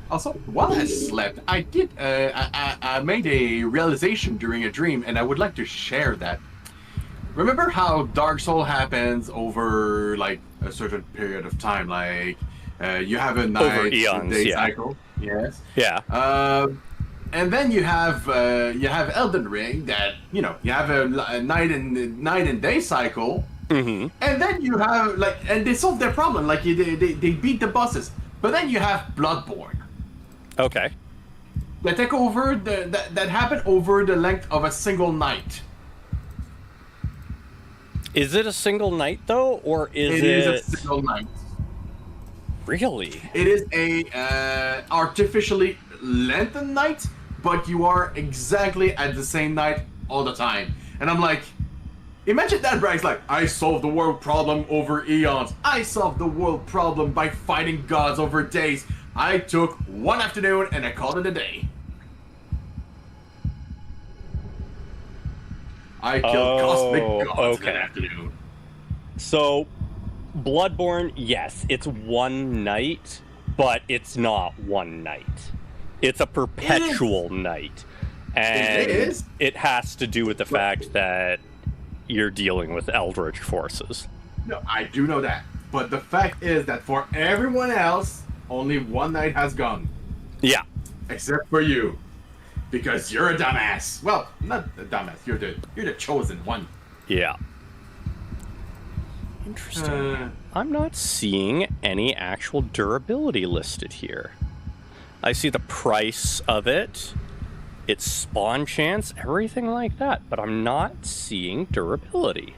Also, while I slept, I did, I made a realization during a dream, and I would like to share that. Remember how Dark Soul happens over, like, a certain period of time? Like, you have a night-day cycle. Yes. Yeah. And then you have Elden Ring that, you know, you have a night and day cycle. Mm-hmm. And then you have, like, and they solve their problem. Like, they beat the bosses. But then you have Bloodborne. Okay. That take over that happen over the length of a single night. Is it a single night though, or is it? It is a single night. Really? It is a artificially lengthened night, but you are exactly at the same night all the time. And I'm like, imagine that, Bragg's like, I solved the world problem over eons. I solved the world problem by fighting gods over days. I took one afternoon and I called it a day. I killed cosmic gods in an afternoon. So, Bloodborne, yes, it's one night, but it's not one night. It's a perpetual night. And it has to do with the fact that you're dealing with eldritch forces. No, I do know that. But the fact is that for everyone else, only one night has gone. Yeah. Except for you. Because you're a dumbass. Well, not a dumbass. You're the chosen one. Yeah. Interesting. I'm not seeing any actual durability listed here. I see the price of it, its spawn chance, everything like that, but I'm not seeing durability.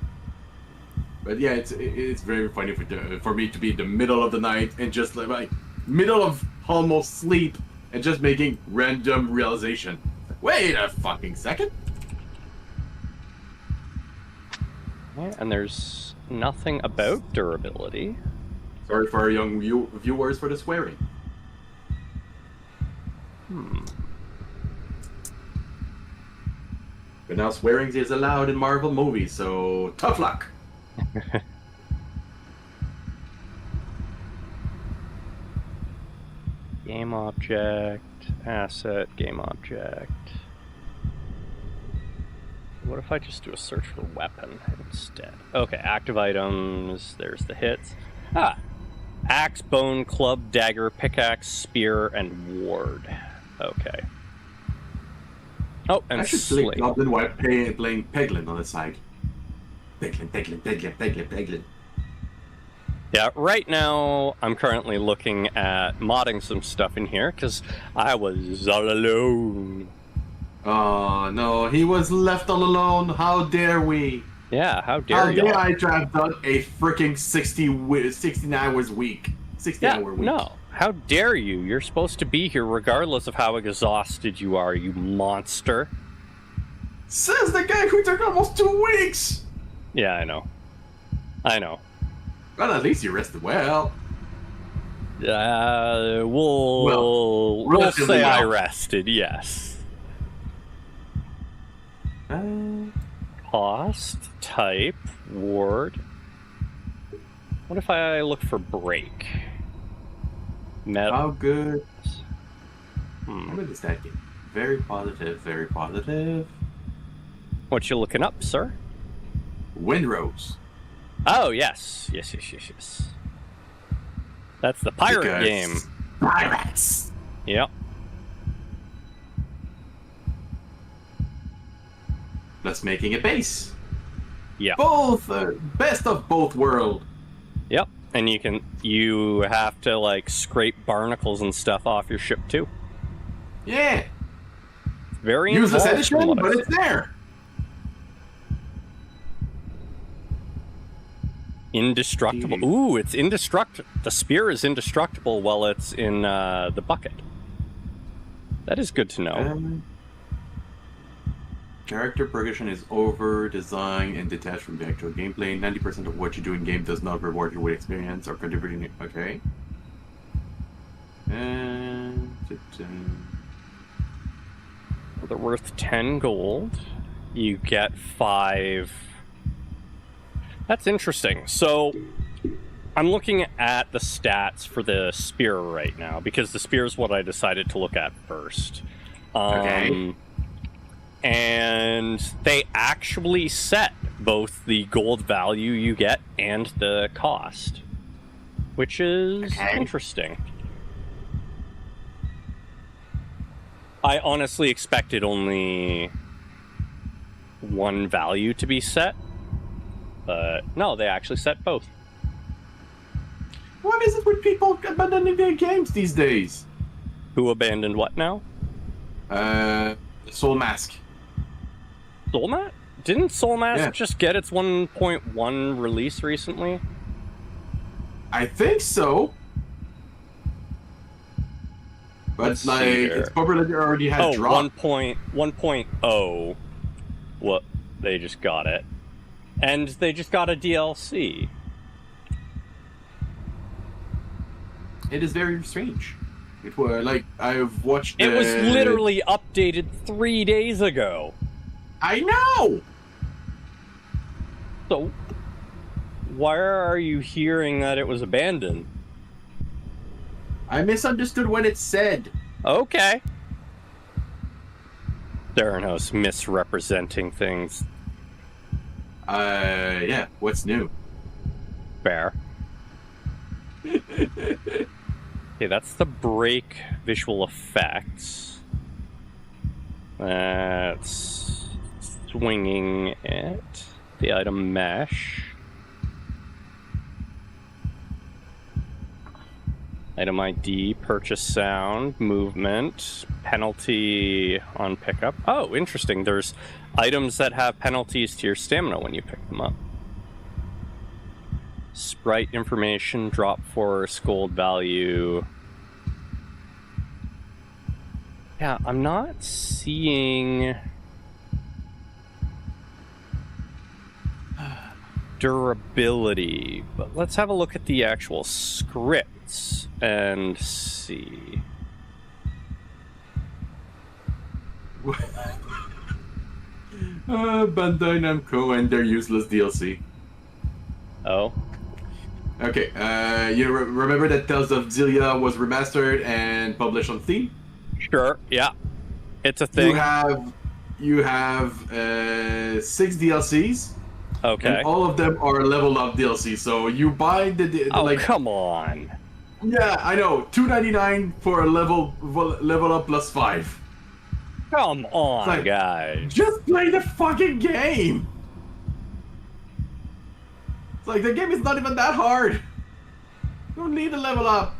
But yeah, it's very funny for me to be in the middle of the night and just like middle of almost sleep and just making random realization. Wait a fucking second. Yeah, and there's nothing about durability. Sorry for our young viewers for the swearing. But now swearing is allowed in Marvel movies, so tough luck. Game object, asset, game object. What if I just do a search for weapon instead? Okay, active items, there's the hits. Axe, bone, club, dagger, pickaxe, spear, and ward. Okay. Oh, and I should sling. play Goblin while playing Peglin on the side. Peglin. Yeah, right now I'm currently looking at modding some stuff in here because I was all alone. Oh no, he was left all alone. How dare we? Yeah, how dare How you? dare I have done a freaking 16 hours week? 60 Yeah, hour week. no. How dare you? You're supposed to be here regardless of how exhausted you are, you monster. Says the guy who took almost 2 weeks. Yeah, I know. I know. Well, at least you rested well. We'll relatively say I well. rested, yes. Cost, type, ward. What if I look for break? Metal. How good? How good is that game? Very positive, very positive. What you looking up, sir? Windrose. Oh, yes. Yes. That's the pirate Because game. Pirates! Yep. Let's making a base. Yeah. Both, best of both worlds. Yep. And you have to, like, scrape barnacles and stuff off your ship, too. Yeah. Very Useless involved from edition, what I've but seen. it's there. Indestructible. Ooh, it's indestructible. The spear is indestructible while it's in the bucket. That is good to know. Character progression is over designed and detached from the actual gameplay. 90% of what you do in game does not reward you with experience or contributing. Okay. And They're worth 10 gold. You get 5. That's interesting. So, I'm looking at the stats for the spear right now, because the spear is what I decided to look at first. Okay. And they actually set both the gold value you get and the cost, which is interesting. I honestly expected only one value to be set, but no, they actually set both. What is it with people abandoning their games these days? Who abandoned what now? Soul Mask. Soulmat? Didn't Soulmask just get its 1.1 release recently? I think so. But Let's see like, here. it's probably already had dropped. 1.0. What? They just got it. And they just got a DLC. It is very strange. It was like I've watched. It was literally updated 3 days ago. I know. So, why are you hearing that it was abandoned? I misunderstood what it said. Okay. Theranos misrepresenting things. Yeah. What's new? Fair. Okay, that's the break visual effects. That's swinging it. The item mesh. Item ID, purchase sound, movement, penalty on pickup. Oh, interesting. There's items that have penalties to your stamina when you pick them up. Sprite information, drop force, gold value. Yeah, I'm not seeing durability, but let's have a look at the actual scripts and see. Bandai Namco and their useless DLC. Oh. Okay, you remember that Tales of Xillia was remastered and published on Steam? Sure, yeah. It's a thing. You have 6 DLCs. Okay. And all of them are level up DLC. So you buy the Oh, like. come on. Yeah, I know. $2.99 for a level up plus 5. Come on, like, guys. Just play the fucking game. It's like the game is not even that hard. Don't need to level up.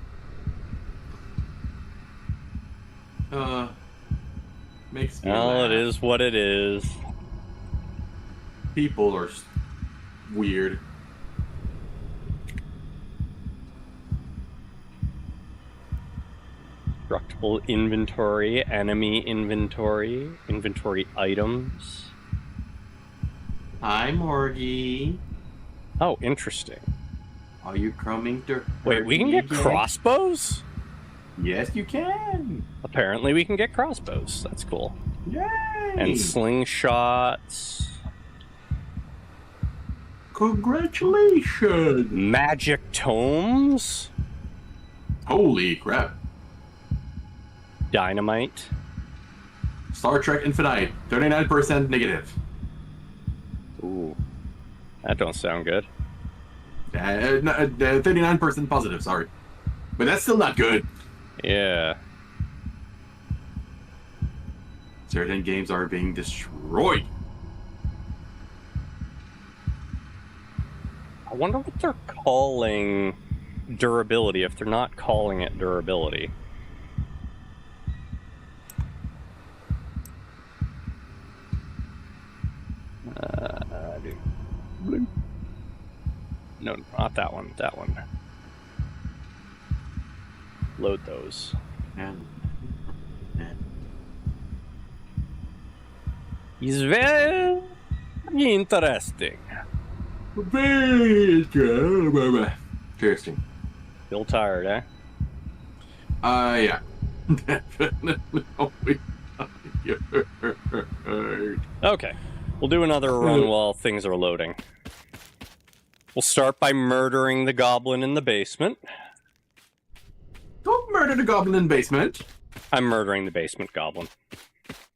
Makes me Well, laugh. it is what it is. People are weird. Destructible inventory, enemy inventory, inventory items. Hi, Morgie. Oh, interesting. Are you coming to Wait, hurt we can me get again? crossbows? Yes, you can. Apparently we can get crossbows. That's cool. Yay! And slingshots. Congratulations! Magic tomes. Holy crap. Dynamite. Star Trek Infinite, 39% negative. Ooh. That don't sound good. 39% positive, sorry. But that's still not good. Yeah. Certain games are being destroyed. I wonder what they're calling durability if they're not calling it durability. Dude. No, not that one. That one. Load those. He's very interesting. Interesting. Feel tired, eh? Yeah. Definitely. Okay. We'll do another run while things are loading. We'll start by murdering the goblin in the basement. Don't murder the goblin in the basement. I'm murdering the basement goblin.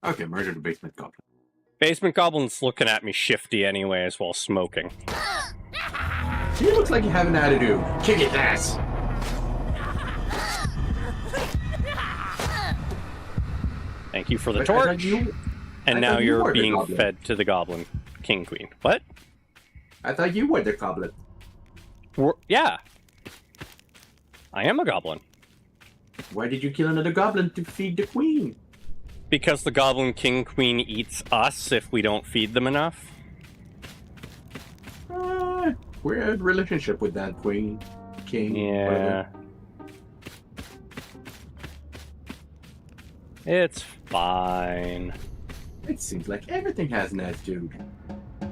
Okay, murder the basement goblin. Basement goblin's looking at me shifty anyways while smoking. He looks like you have an attitude. Kick his ass. Thank you for the Wait, I thought torch. you- And I now thought you you're were the being goblin. fed to the goblin king queen. What? I thought you were the goblin. Yeah. I am a goblin. Why did you kill another goblin to feed the queen? Because the goblin king queen eats us if we don't feed them enough. Weird relationship with that queen, king. Yeah. Whatever. It's fine. It seems like everything has an attitude.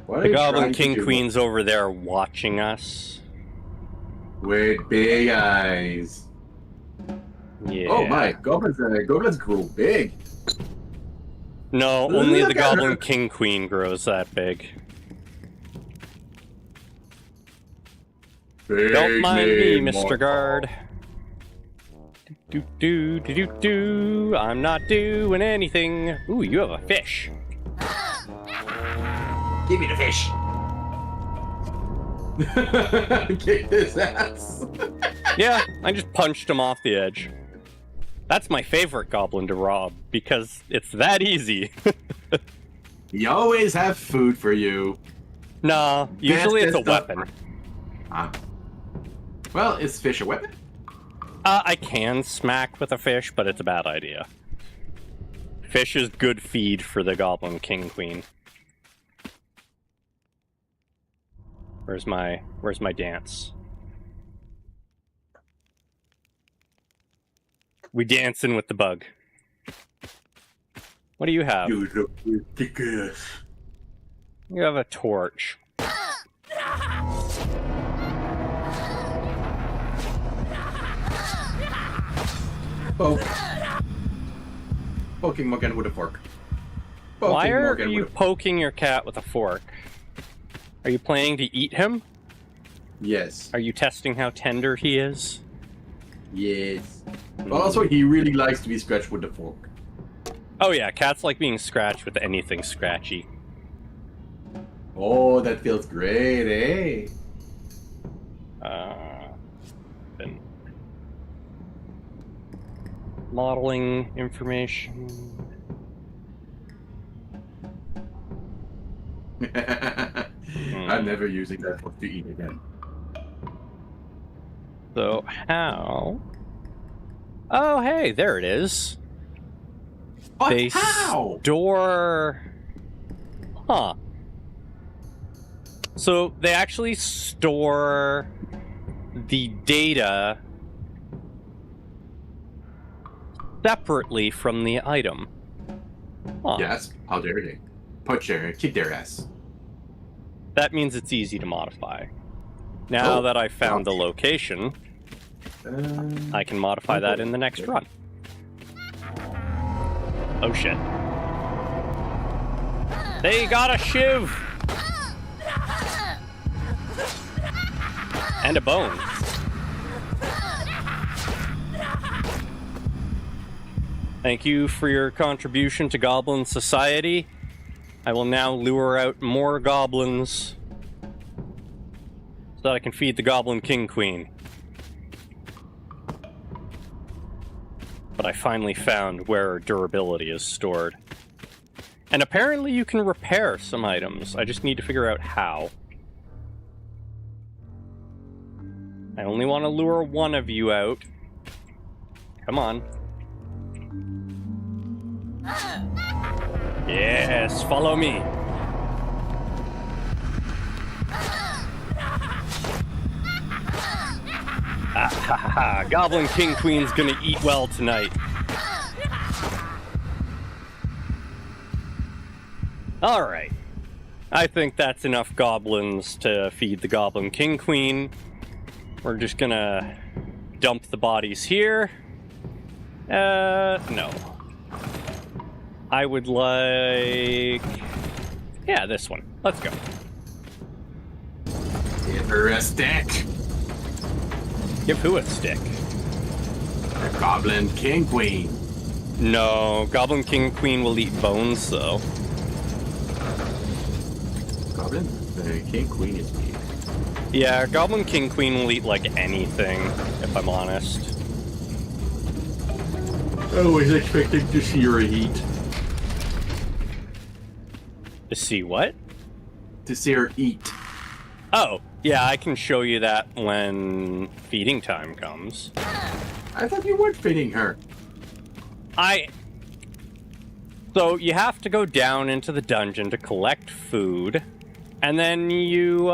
What are The you goblin trying to king do? queen's over there watching us. With big eyes. Yeah. Oh my, goblins grow big. No, only Look the at goblin her. king queen grows that big. Don't mind me, Mr. Guard. Do. I'm not doing anything. Ooh, you have a fish. Give me the fish. Kick this ass. Yeah, I just punched him off the edge. That's my favorite goblin to rob, because it's that easy. We always have food for you. Nah, usually it's a That's not- weapon. Well, is fish a weapon? I can smack with a fish, but it's a bad idea. Fish is good feed for the goblin king queen. Where's my dance? We dancing with the bug. What do you have? You look ridiculous. You have a torch. Poke. Poking Morgan with a fork. Why Poking are Morgan you with a- poking your cat with a fork? Are you planning to eat him? Yes. Are you testing how tender he is? Yes. But also, he really likes to be scratched with the fork. Oh yeah, cats like being scratched with anything scratchy. Oh, that feels great, eh? Been modeling information. I'm never using that fork to eat again. So how? Oh, hey, there it is. But They how? store... Huh. So they actually store the data separately from the item. Huh. Yes. How dare they? Punch their, kick their ass. That means it's easy to modify. Now that I found the location, I can modify that in the next run. Oh shit. They got a shiv! And a bone. Thank you for your contribution to Goblin Society. I will now lure out more goblins so that I can feed the Goblin King Queen. But I finally found where durability is stored. And apparently you can repair some items. I just need to figure out how. I only want to lure one of you out. Come on. Yes, follow me. Ah, ha, ha, ha. Goblin King Queen's gonna eat well tonight. Alright. I think that's enough goblins to feed the Goblin King Queen. We're just gonna dump the bodies here. No. I would like... Yeah, this one. Let's go. Give her a stick. Give who a stick? The Goblin King Queen. No, Goblin King Queen will eat bones, though. Goblin? The King Queen is meat. Yeah, Goblin King Queen will eat, like, anything, if I'm honest. I was expecting to see her eat. To see what? To see her eat. Oh, yeah, I can show you that when feeding time comes. I thought you weren't feeding her. So you have to go down into the dungeon to collect food, and then you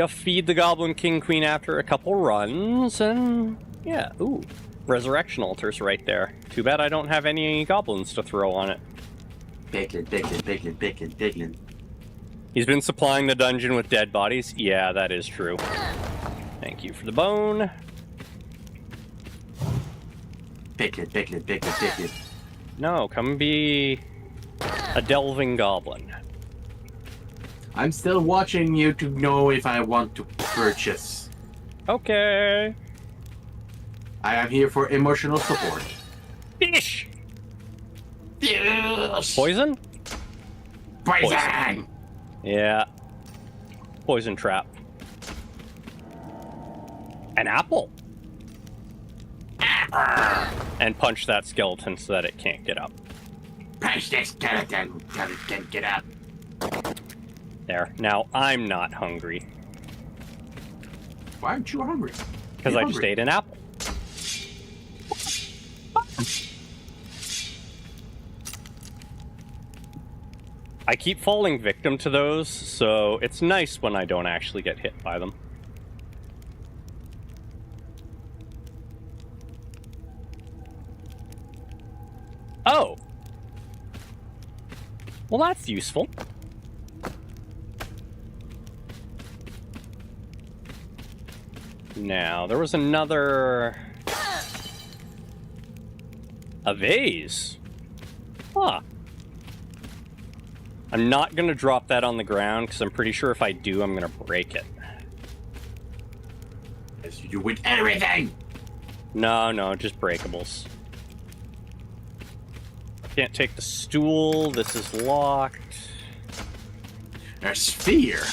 feed the Goblin King Queen after a couple runs, and yeah, ooh, resurrection altar's right there. Too bad I don't have any goblins to throw on it. Bacon. He's been supplying the dungeon with dead bodies. Yeah, that is true. Thank you for the bone. Bacon. No, come be a delving goblin. I'm still watching you to know if I want to purchase. Okay. I am here for emotional support. Fish! Yes. Poison? Poison! Yeah. Poison trap. An apple. And punch that skeleton so that it can't get up. Punch this skeleton till it can get up. There. Now I'm not hungry. Why aren't you hungry? Because I just ate an apple. I keep falling victim to those, so it's nice when I don't actually get hit by them. Oh! Well, that's useful. Now, there was another... A vase. Huh. I'm not going to drop that on the ground, because I'm pretty sure if I do, I'm going to break it. As you do with everything! No, just breakables. Can't take the stool. This is locked. A sphere!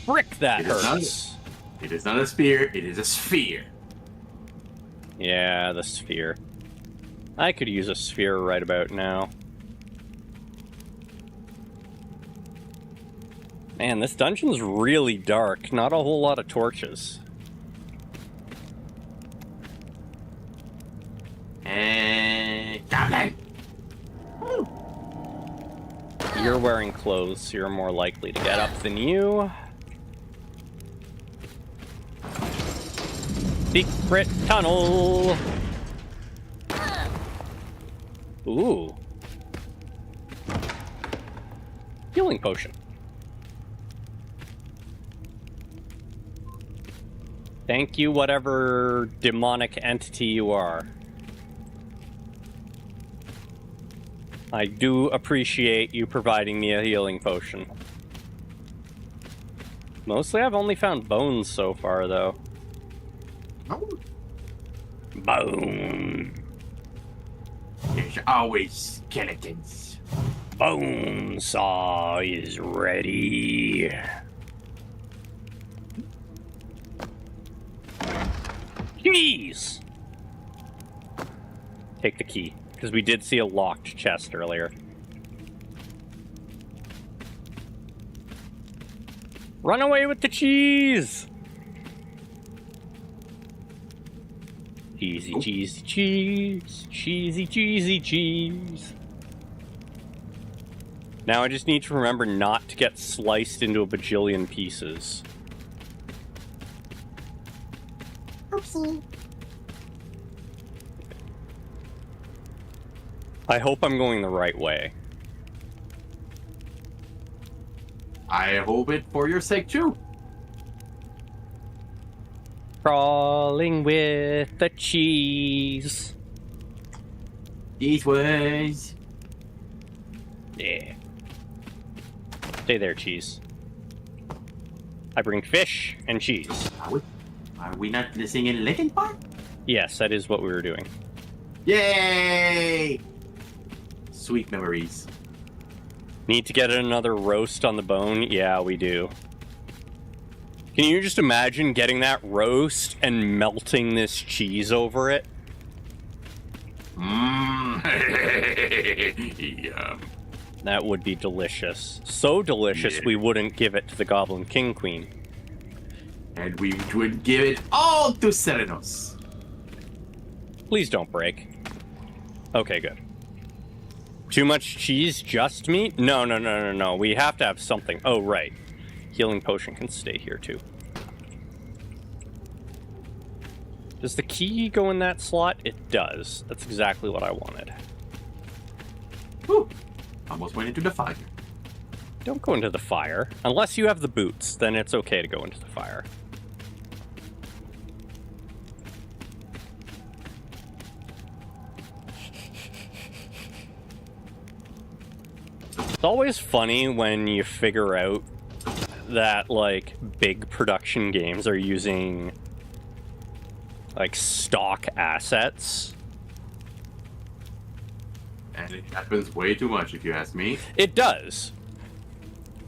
Frick, that It is hurts. It is not a spear, it is a sphere. Yeah, the sphere. I could use a sphere right about now. Man, this dungeon's really dark. Not a whole lot of torches. Goblin! You're wearing clothes, so you're more likely to get up than you. Secret tunnel! Ooh. Healing potion. Thank you, whatever demonic entity you are. I do appreciate you providing me a healing potion. Mostly I've only found bones so far, though. Oh, Bone. there's always skeletons. Bone saw is ready. Keys! Take the key, because we did see a locked chest earlier. Run away with the cheese! Cheesy, cheesy, cheese. Cheesy, cheesy, cheese. Now I just need to remember not to get sliced into a bajillion pieces. Oopsie. I hope I'm going the right way. I hope it for your sake too. Crawling with the cheese. These was. Yeah. Stay there, cheese. I bring fish and cheese. Are we not listening in Linkin Park? Yes, that is what we were doing. Yay! Sweet memories. Need to get another roast on the bone? Yeah, we do. Can you just imagine getting that roast and melting this cheese over it? Mmm. Yum. That would be delicious. So delicious, Yeah. we wouldn't give it to the Goblin King Queen. And we would give it all to Serenos. Please don't break. Okay, good. Too much cheese, just meat? No, no, no, no, no. We have to have something. Oh, right. Healing potion can stay here, too. Does the key go in that slot? It does. That's exactly what I wanted. Whew. Almost went into the fire. Don't go into the fire. Unless you have the boots, then it's okay to go into the fire. It's always funny when you figure out that, like, big production games are using, like, stock assets. And it happens way too much, if you ask me. It does.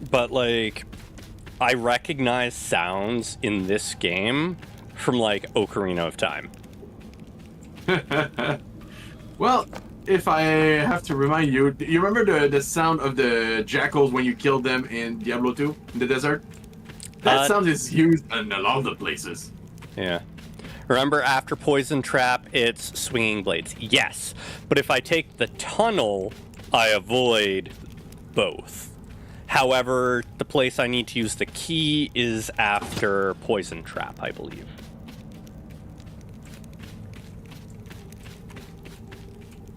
But, like, I recognize sounds in this game from, like, Ocarina of Time. Well, if I have to remind you, you remember the sound of the jackals when you killed them in Diablo 2 in the desert? That sound is used in a lot of the places. Yeah. Remember, after Poison Trap, it's swinging blades. Yes. But if I take the tunnel, I avoid both. However, the place I need to use the key is after Poison Trap, I believe.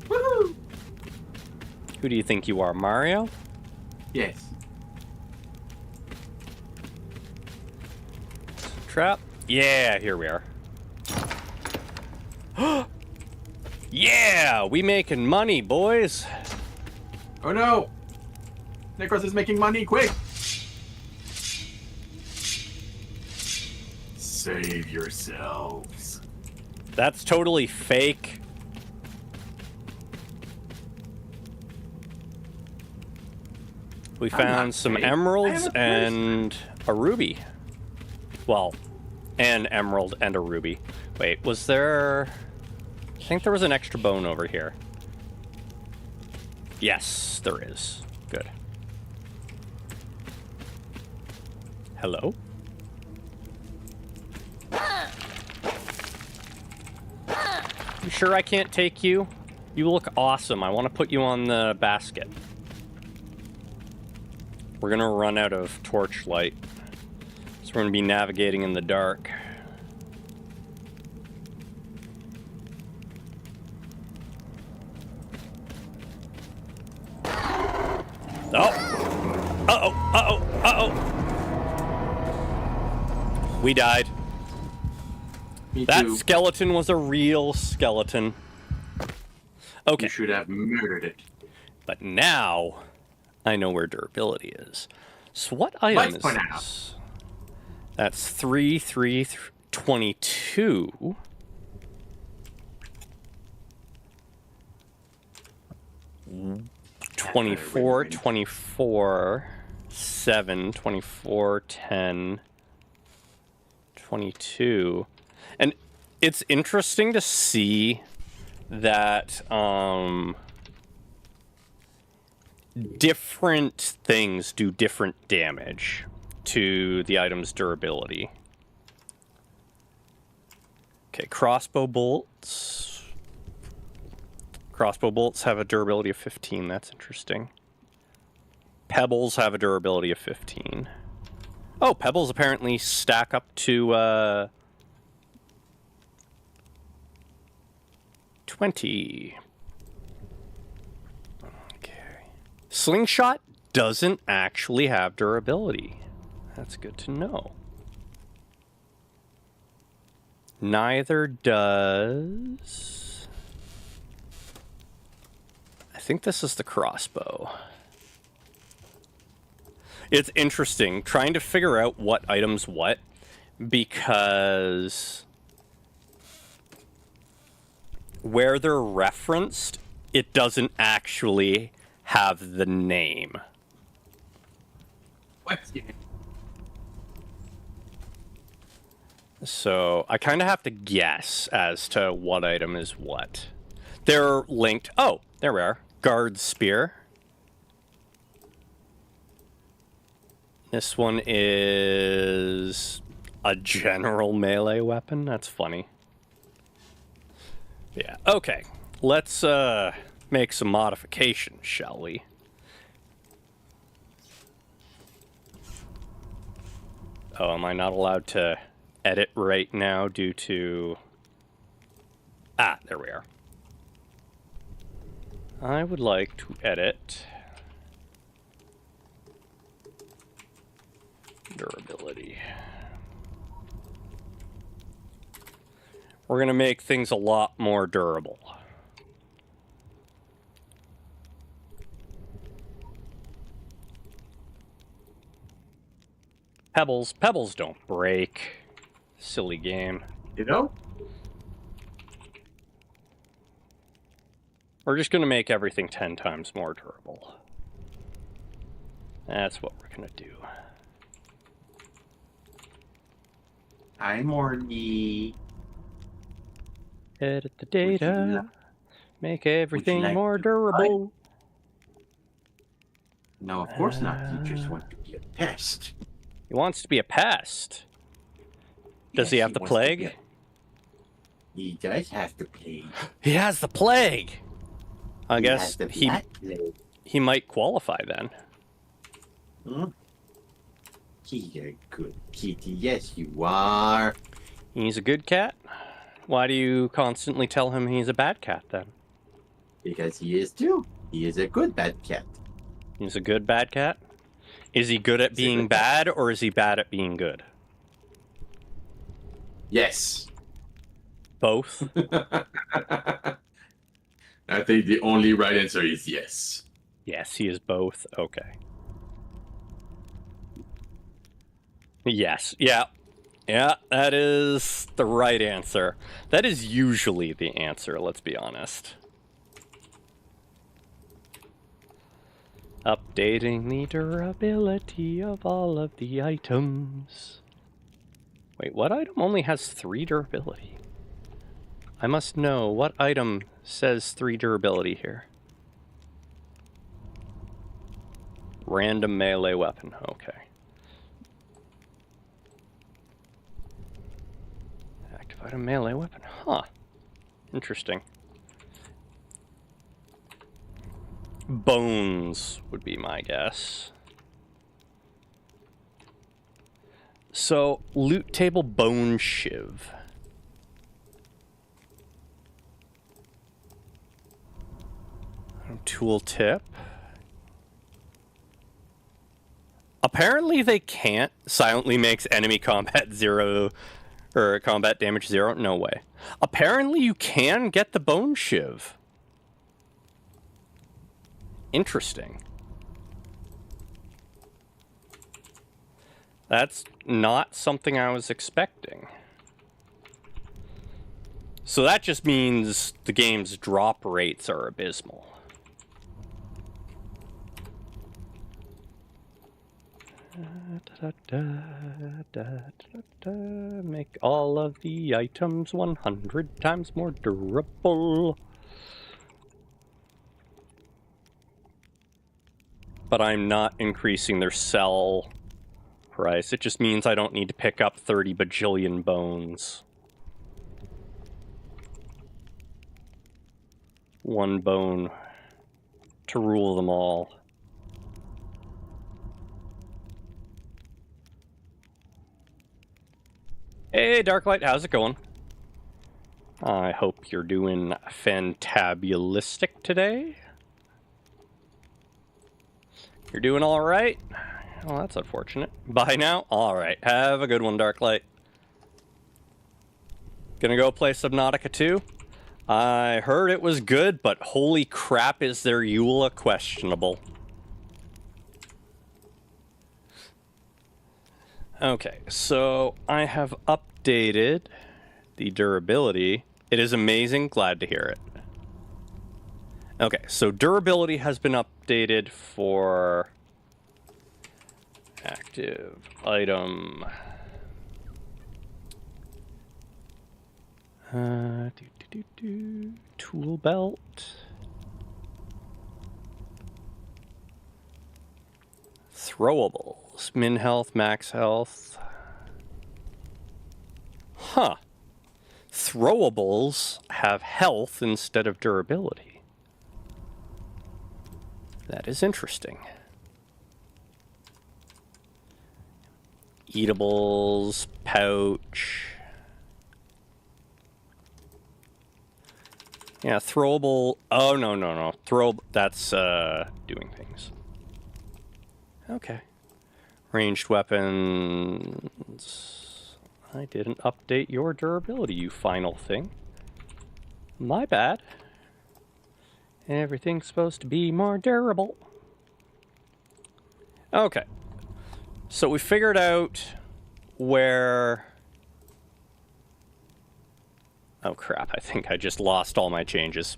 Woohoo! Who do you think you are, Mario? Yes. Trap? Yeah, here we are. Yeah, we making money, boys. Oh no! Necros is making money, quick! Save yourselves. That's totally fake. We I'm found not some fake. I emeralds have a and a ruby. Well, an emerald and a ruby. Wait, was there... I think there was an extra bone over here. Yes, there is. Good. Hello? You sure I can't take you? You look awesome. I want to put you on the basket. We're gonna run out of torchlight. So we're gonna be navigating in the dark. Oh! Uh-oh! Uh-oh! Uh-oh! We died. Me That too. skeleton was a real skeleton. Okay. You should have murdered it. But now, I know where durability is. So what item Let's is point out. this? That's 22. Really 24, good. 24, 7, 24, 10, 22. And it's interesting to see that different things do different damage to the item's durability. Okay, crossbow bolts. Crossbow bolts have a durability of 15. That's interesting. Pebbles have a durability of 15. Oh, pebbles apparently stack up to 20. Okay. Slingshot doesn't actually have durability. That's good to know. Neither does... I think this is the crossbow. It's interesting trying to figure out what item's what, because where they're referenced, it doesn't actually have the name. What? So I kind of have to guess as to what item is what. They're linked. Oh, there we are. Guard spear. This one is a general melee weapon. That's funny. Yeah, okay. Let's make some modifications, shall we? Oh, am I not allowed to edit right now due to... Ah, there we are. I would like to edit durability. We're going to make things a lot more durable. Pebbles don't break. Silly game. You know? We're just going to make everything 10 times more durable. That's what we're going to do. I'm horny. Edit the data. Make everything like more to durable. No, of course not. You just want to be a pest. He wants to be a pest. Does Yes, he have the wants to be plague? He does have the plague. He has the plague. I He has guess the he black plague. he might qualify then. Hmm? He's a good kitty. Yes, you are. He's a good cat. Why do you constantly tell him he's a bad cat then? Because he is too. He is a good bad cat. He's a good bad cat? Is he good at He's a being good cat. bad, or is he bad at being good? Yes. Both? I think the only right answer is yes. Yes, he is both. Okay. Yes. Yeah. Yeah, that is the right answer. That is usually the answer, let's be honest. Updating the durability of all of the items. Wait, what item only has 3 durability? I must know what item says 3 durability here. Random melee weapon, okay. a melee weapon. Huh. Interesting. Bones would be my guess. So, loot table bone shiv. Tool tip. Apparently they can't. Silently makes enemy combat 0 or combat damage 0. No way. Apparently you can get the bone shiv. Interesting. That's not something I was expecting. So that just means the game's drop rates are abysmal. Make all of the items 100 times more durable. But I'm not increasing their sell price. It just means I don't need to pick up 30 bajillion bones. One bone to rule them all. Hey, Darklight, how's it going? I hope you're doing fantabulistic today. You're doing all right? Well, that's unfortunate. Bye now? All right, have a good one, Darklight. Gonna go play Subnautica 2? I heard it was good, but holy crap, is their EULA questionable. Okay, so I have updated the durability. It is amazing, glad to hear it. Okay, so durability has been updated for active item. Tool belt. Throwables. Min health, max health. Huh. Throwables have health instead of durability. That is interesting. Eatables, pouch. Yeah, throwable. Oh, no. That's doing things. Okay. Ranged weapons. I didn't update your durability, you final thing. My bad. Everything's supposed to be more durable. Okay. So we figured out where... Oh crap, I think I just lost all my changes.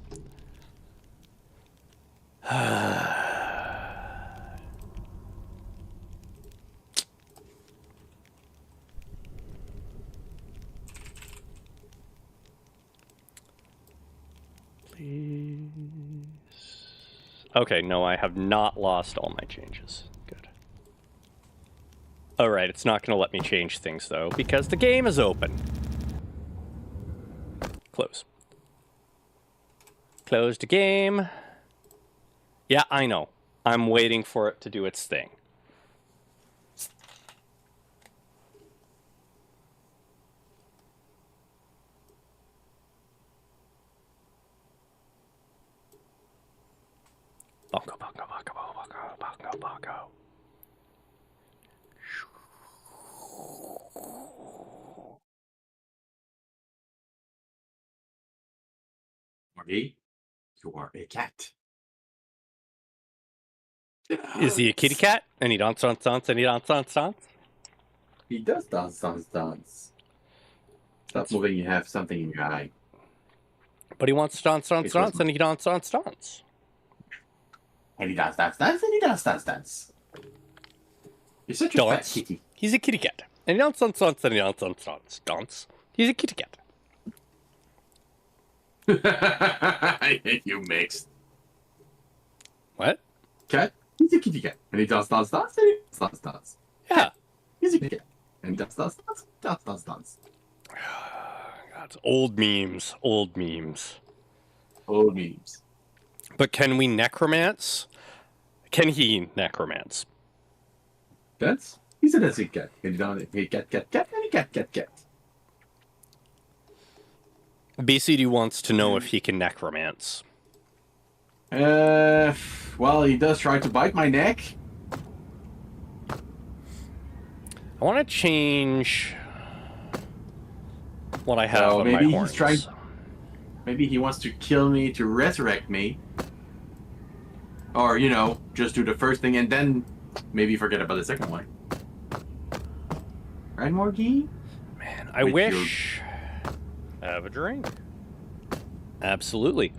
Please. Okay, no, I have not lost all my changes. Good. Alright, it's not going to let me change things, though, because the game is open. Close. Closed the game. Yeah, I know. I'm waiting for it to do its thing. Bongo, bongo, bongo, bongo, bongo, bongo. Marty, you are a cat. Is he a kitty cat? And he dance, and he dance. He does dance. Stop moving, you have something in your eye. But he wants to dance, and he dance. And he dance, and he dance. You're such a fat kitty. He's a kitty cat. And he dance, and he dance. He's a kitty cat. You mixed. What? Cat? He's a kitty cat. And he dance, and he dance. Yeah. He's a kitty cat. And he dance. God, It's old memes. Old memes. Old memes. But can we necromance? Can he necromance? That's he said that's a cat. He down he cat and he cat. BCD wants to know if he can necromance. Well, he does try to bite my neck. I want to change what I have So on my maybe horns. he's trying. Maybe he wants to kill me to resurrect me. Or, you know, just do the first thing and then maybe forget about the second one. Right, Morgie? Man, I With wish... Have a drink. Absolutely.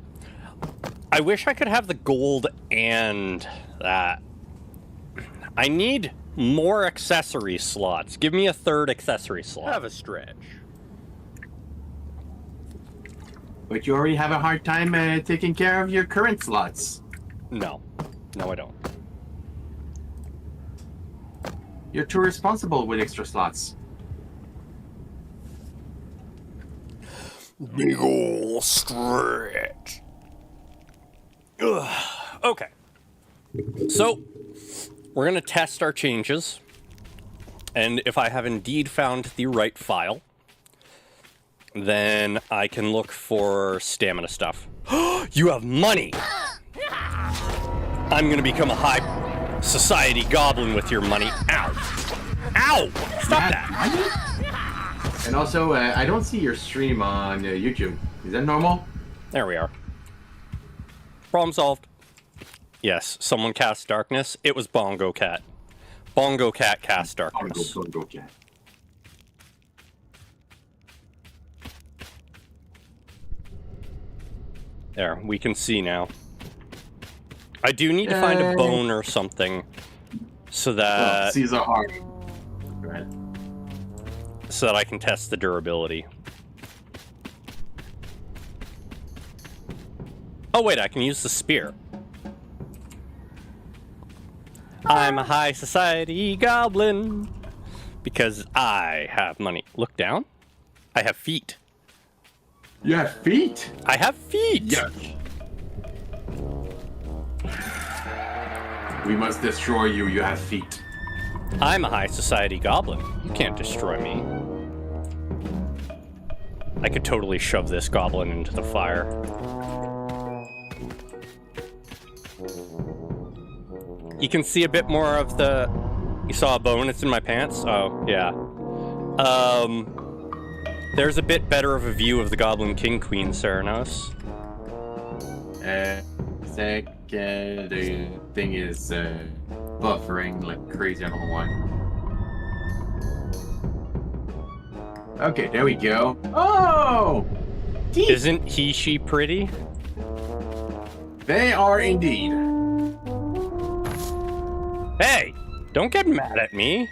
I wish I could have the gold and that. I need more accessory slots. Give me a third accessory slot. Have a stretch. But you already have a hard time taking care of your current slots. No. No, I don't. You're too responsible with extra slots. Big ol' stretch. Ugh. Okay. So, we're going to test our changes. And if I have indeed found the right file, then I can look for stamina stuff. You have money! I'm going to become a high society goblin with your money. Ow! Ow! Stop that! And also, I don't see your stream on YouTube. Is that normal? There we are. Problem solved. Yes, someone cast darkness. It was Bongo Cat. Bongo Cat cast darkness. Bongo Cat. There, we can see now. I do need to find a bone or something so that Caesar Hart. Go ahead. so that I can test the durability. Oh wait, I can use the spear. I'm a high society goblin because I have money. Look down. I have feet. You have feet? I have feet. Yes. We must destroy you. You have feet. I'm a high society goblin. You can't destroy me. I could totally shove this goblin into the fire. You can see a bit more of the... You saw a bone? It's in my pants? Oh, yeah. There's a bit better of a view of the Goblin King Queen, Ceranos. The thing is buffering like crazy. I don't know why. Okay, there we go. Oh! Teeth. Isn't she pretty? They are indeed. Hey! Don't get mad at me.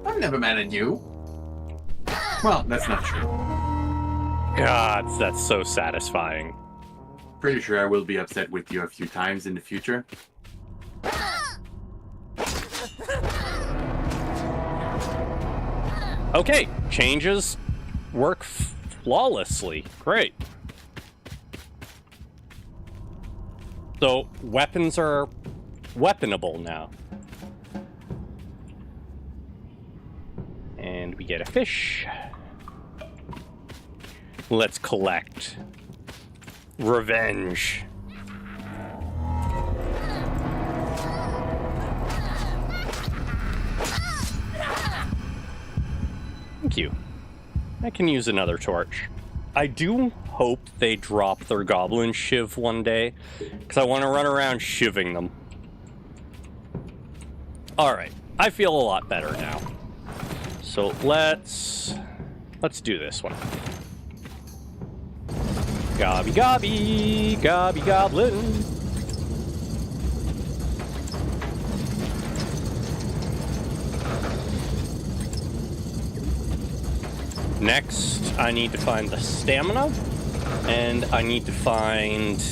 I'm never mad at you. Well, that's not true. God, that's so satisfying. Pretty sure I will be upset with you a few times in the future. Okay, changes work flawlessly. Great. So, weapons are weaponable now. And we get a fish. Let's collect. Revenge. Thank you. I can use another torch. I do hope they drop their goblin shiv one day, because I want to run around shivving them. Alright, I feel a lot better now. So let's do this one. Gobby gobby, gobby goblin. Next, I need to find the stamina, and I need to find,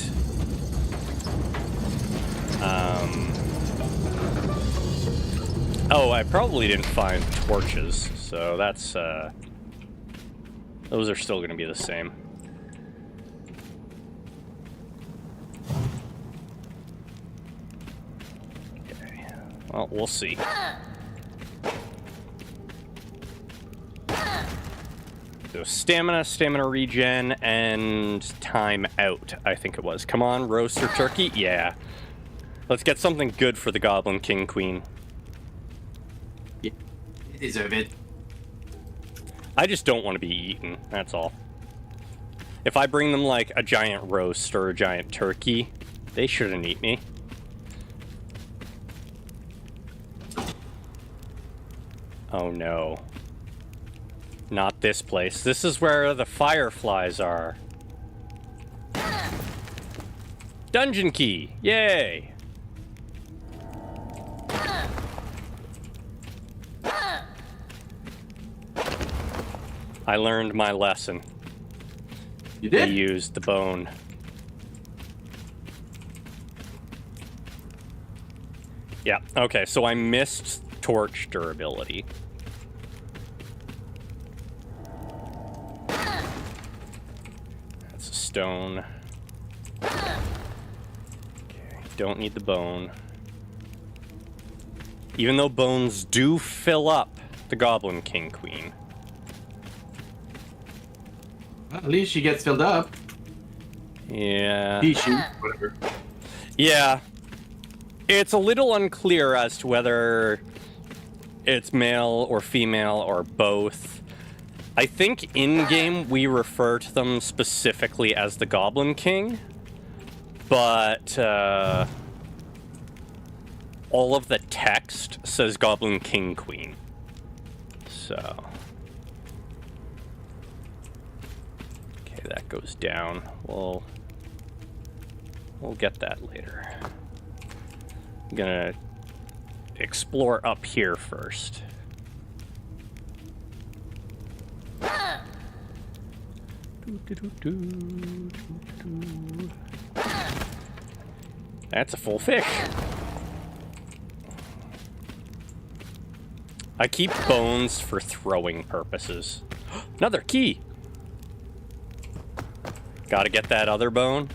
oh, I probably didn't find torches, so that's, Those are still going to be the same. Okay. Well, we'll see. So stamina regen, and time out, I think it was. Come on, roast or turkey? Yeah. Let's get something good for the Goblin King Queen. Yeah, you deserve it. I just don't want to be eaten, that's all. If I bring them like a giant roast or a giant turkey, they shouldn't eat me. Oh no. Not this place. This is where the fireflies are. Dungeon key! Yay! I learned my lesson. You I did? used the bone. Yeah, okay, so I missed torch durability. That's a stone. Okay, don't need the bone. Even though bones do fill up the Goblin King Queen. Well, at least she gets filled up. Yeah. He, she, whatever. Yeah. It's a little unclear as to whether it's male or female or both. I think in-game we refer to them specifically as the Goblin King, but all of the text says Goblin King Queen. So... okay, that goes down. We'll get that later. I'm gonna explore up here first. That's a full fish. I keep bones for throwing purposes. Another key. Gotta get that other bone.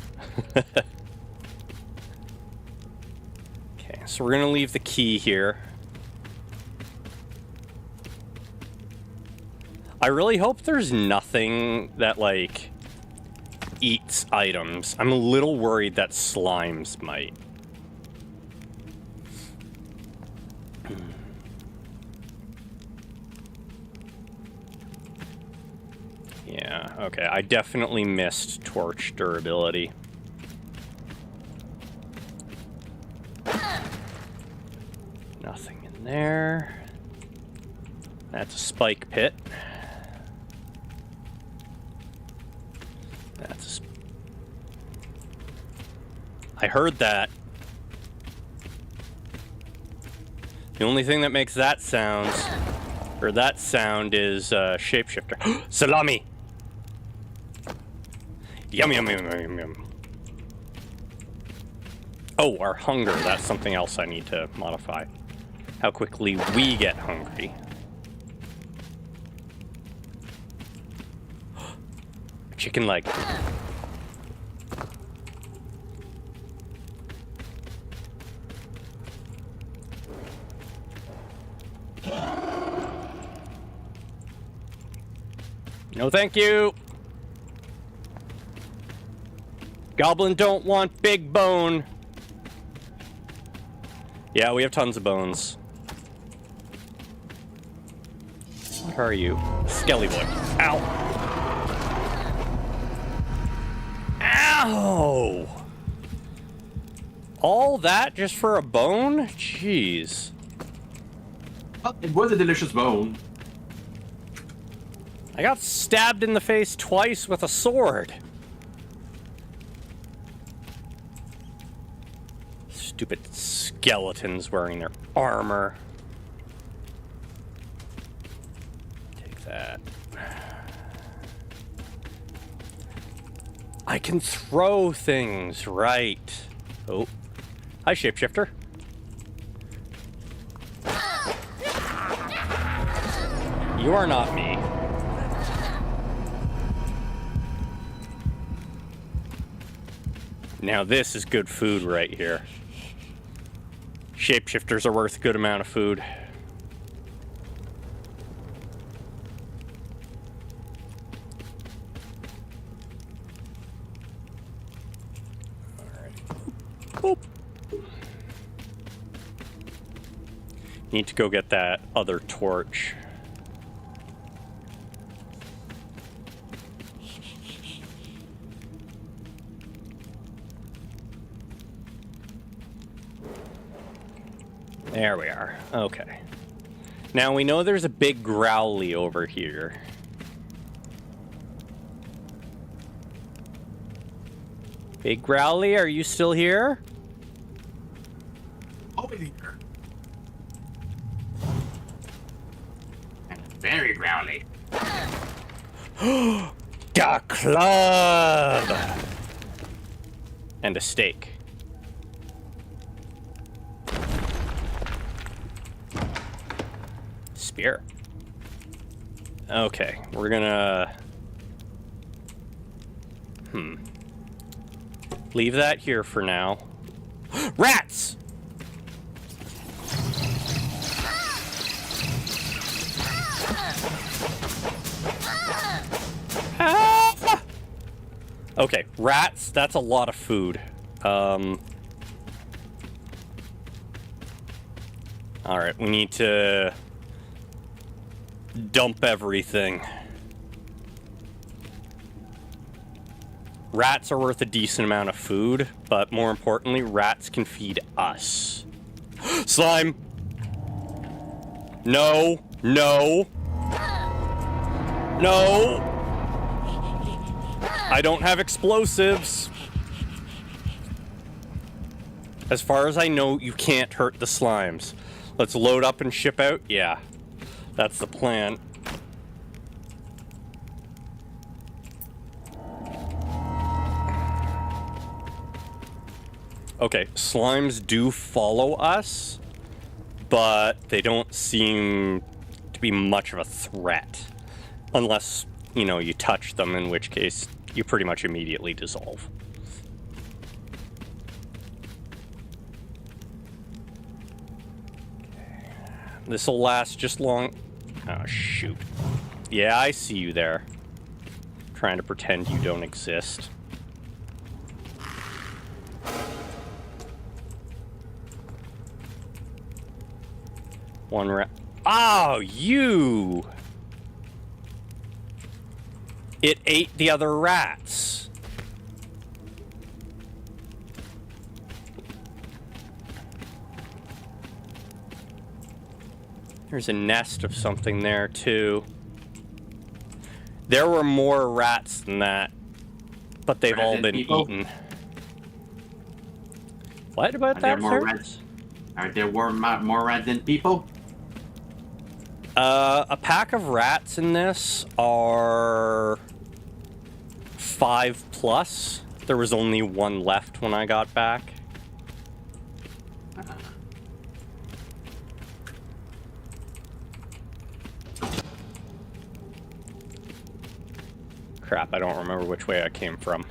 Okay, so we're gonna leave the key here. I really hope there's nothing that, like, eats items. I'm a little worried that slimes might. Yeah, okay, I definitely missed torch durability. Nothing in there. That's a spike pit. That's a I heard that. The only thing that makes that sound is shapeshifter. Salami! Yum, yum, yum, yum, yum. Oh, our hunger. That's something else I need to modify. How quickly we get hungry. Chicken leg. No, thank you. Goblin don't want big bone. Yeah, we have tons of bones. What are you? Skelly boy. Ow. Ow! All that just for a bone? Jeez. Well, it was a delicious bone. I got stabbed in the face twice with a sword. Stupid skeletons wearing their armor. Take that. I can throw things, right. Oh. Hi, shapeshifter. You are not me. Now this is good food right here. Shapeshifters are worth a good amount of food. Boop. Need to go get that other torch. There we are. Okay. Now we know there's a big growly over here. Big growly, are you still here? Over here. And very growly. The club! And a steak. Spear. Okay, we're gonna... Leave that here for now. Rats! Ah! Okay, rats, that's a lot of food. Alright, we need to dump everything. Rats are worth a decent amount of food, but more importantly, rats can feed us. Slime! No! No! No! I don't have explosives! As far as I know, you can't hurt the slimes. Let's load up and ship out? Yeah. That's the plan. Okay, slimes do follow us, but they don't seem to be much of a threat. Unless, you know, you touch them, in which case you pretty much immediately dissolve. This'll last just long... Oh, shoot. Yeah, I see you there. Trying to pretend you don't exist. One rat. Oh, you! It ate the other rats. There's a nest of something there, too. There were more rats than that, but they've all been eaten. What about that, sir? Are there more rats than people? A pack of rats in this are 5+. There was only one left when I got back. Crap, I don't remember which way I came from.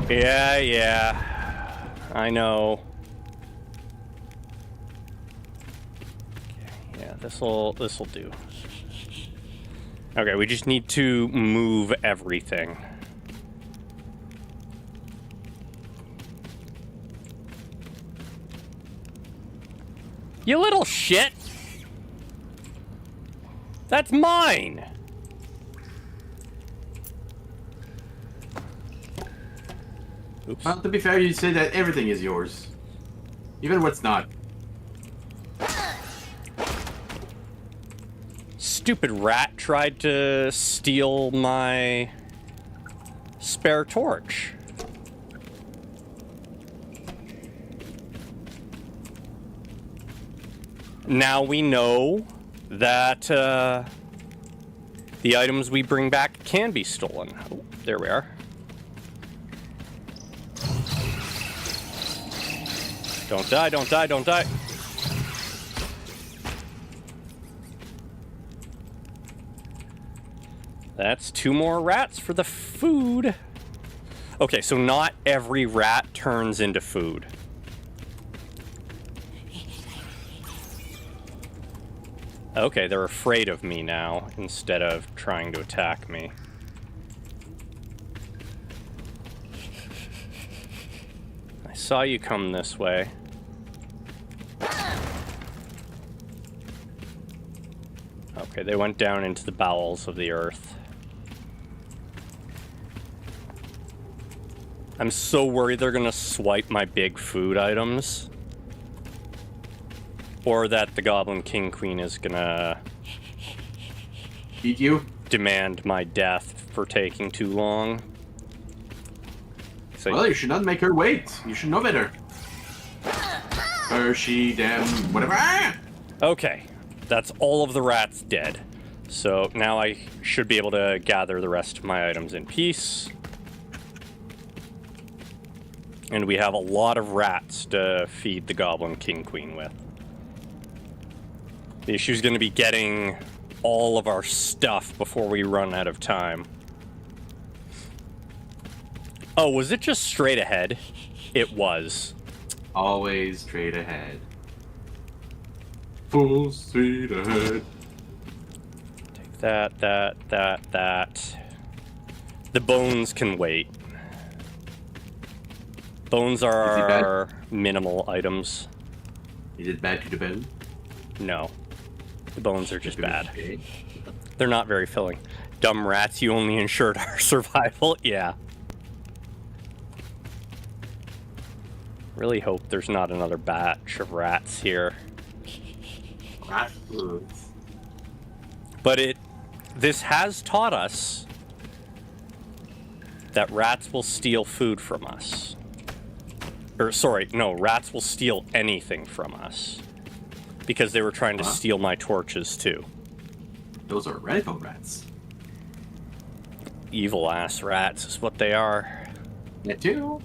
Yeah, I know. Okay, yeah, this'll do. Okay, we just need to move everything. You little shit! That's mine! Oops. Well, to be fair, you say that everything is yours. Even what's not. Stupid rat tried to steal my spare torch. Now we know that the items we bring back can be stolen. Oh, there we are. Don't die, don't die, don't die. That's 2 more rats for the food. Okay, so not every rat turns into food. Okay, they're afraid of me now instead of trying to attack me. I saw you come this way. Okay, they went down into the bowels of the earth. I'm so worried they're gonna swipe my big food items. Or that the Goblin King Queen is gonna... Eat you? Demand my death for taking too long. So, Well, you should not make her wait. You should know better. Or she, them, whatever. okay, that's all of the rats dead. So now I should be able to gather the rest of my items in peace. And we have a lot of rats to feed the Goblin King Queen with. The issue is going to be getting all of our stuff before we run out of time. Oh, was it just straight ahead? It was. Always straight ahead. Full speed ahead. Take that. The bones can wait. Bones are our minimal items. Is it bad to the bone? No. The bones are just bad. Okay. They're not very filling. Dumb rats, you only ensured our survival? Yeah. Really hope there's not another batch of rats here. But this has taught us that rats will steal food from us. Or, sorry, no, rats will steal anything from us. Because they were trying to steal my torches, too. Those are radical rats. Evil-ass rats is what they are. Yeah, too.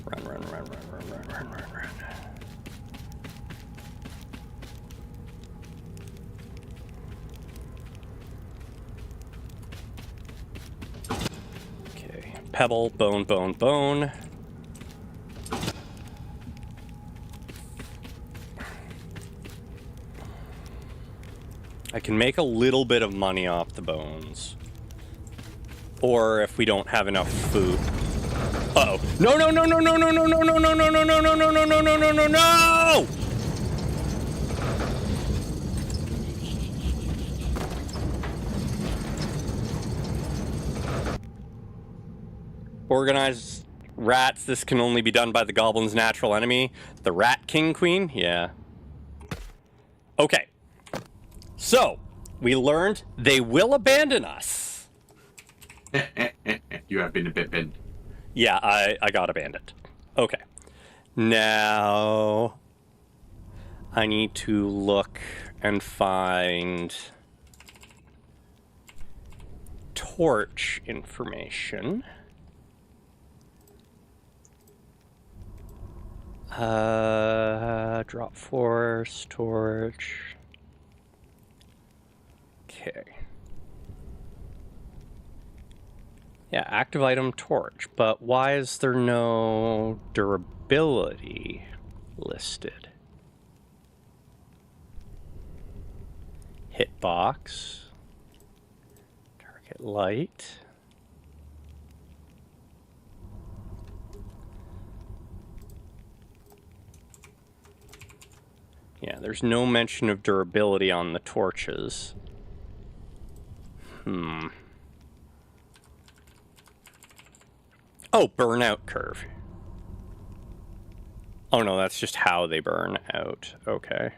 Run. Okay, pebble, bone. I can make a little bit of money off the bones. Or if we don't have enough food. Uh-oh. No! Organized rats, this can only be done by the Goblin's natural enemy. The Rat King Queen? Yeah. Okay. So, we learned they will abandon us. You have been abandoned. Yeah, I got abandoned. Okay. Now, I need to look and find torch information. Drop force, torch. Okay. Yeah, active item torch, but why is there no durability listed? Hitbox. Target light. Yeah, there's no mention of durability on the torches. Oh, burnout curve. Oh no, that's just how they burn out. Okay.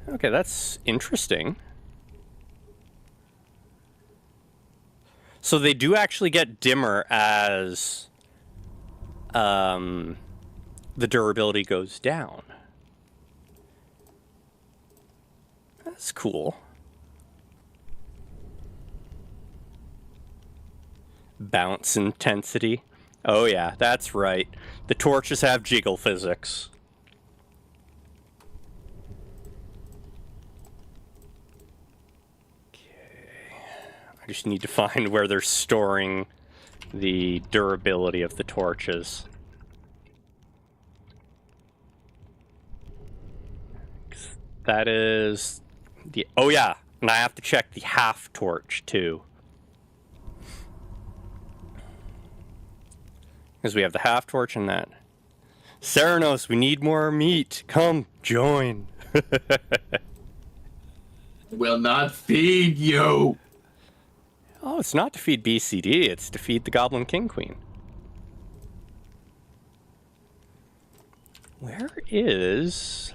Okay, that's interesting. So they do actually get dimmer as the durability goes down. That's cool. Bounce intensity. Oh yeah, that's right. The torches have jiggle physics. just need to find where they're storing the durability of the torches. That is the... Oh yeah, and I have to check the half torch too. Because we have the half torch and that. Ceranos, we need more meat. Come, join. Will not feed you. Oh, it's not to feed BCD, it's to feed the Goblin King Queen. Where is...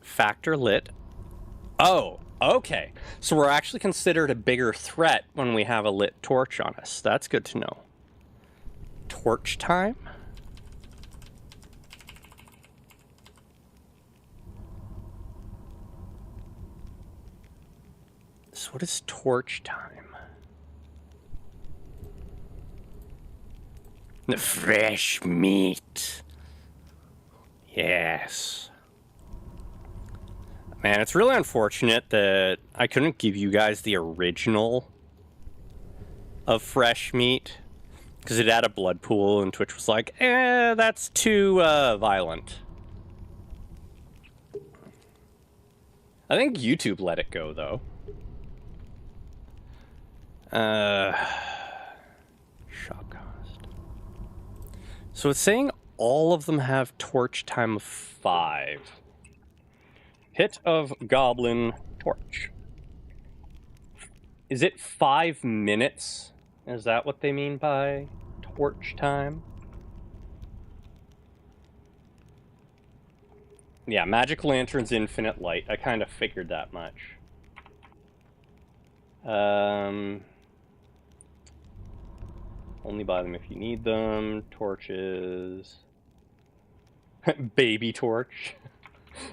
Factor lit. Oh, okay. So we're actually considered a bigger threat when we have a lit torch on us. That's good to know. Torch time? So what is torch time? The fresh meat. Yes. Man, it's really unfortunate that I couldn't give you guys the original of fresh meat. Because it had a blood pool and Twitch was like, that's too violent. I think YouTube let it go, though. Shot cost. So it's saying all of them have torch time of 5. Pit of Goblin torch. Is it 5 minutes? Is that what they mean by torch time? Yeah, magic lanterns, infinite light. I kind of figured that much. Only buy them if you need them. Torches. Baby torch.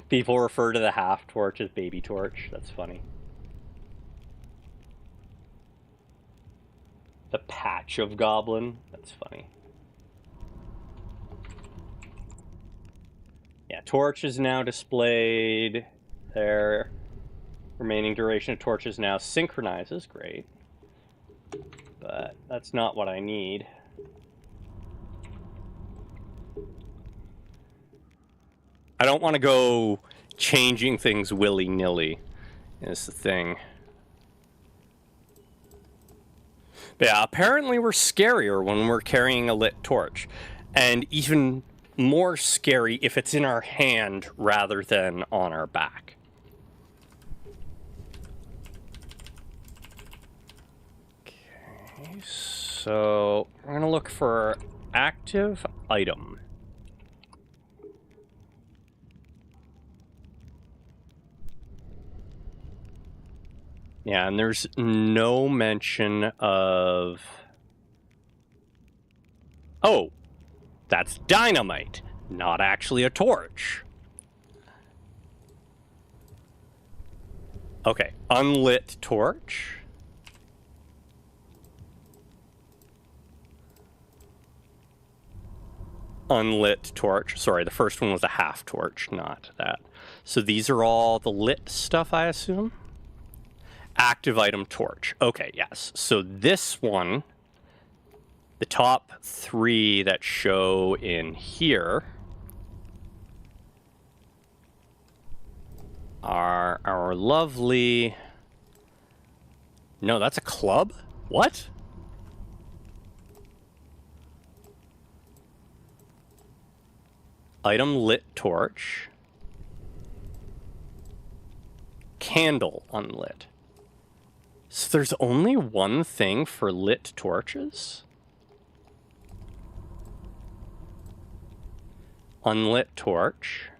People refer to the half torch as baby torch. That's funny. The patch of goblin. That's funny. Yeah, torch is now displayed. Their remaining duration of torches now synchronizes. Great. But that's not what I need. I don't want to go changing things willy-nilly, is the thing. But yeah, apparently we're scarier when we're carrying a lit torch. And even more scary if it's in our hand rather than on our back. Okay, so we're going to look for active item. Yeah, and there's no mention of... Oh, that's dynamite, not actually a torch. Okay, unlit torch. Unlit torch. Sorry, the first one was a half torch, not that. So these are all the lit stuff, I assume? Active item torch. Okay, yes. So this one, the top 3 that show in here are our lovely... No, that's a club? What? Item lit torch. Candle unlit. So there's only one thing for lit torches? Unlit torch.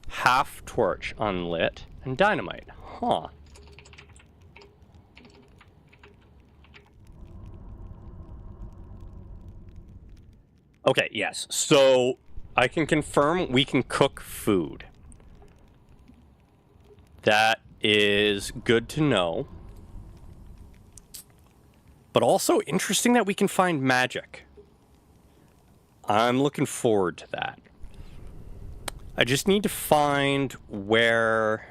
Half torch unlit. And dynamite. Huh. Okay, yes. So I can confirm we can cook food. That is good to know. But also interesting that we can find magic. I'm looking forward to that. I just need to find where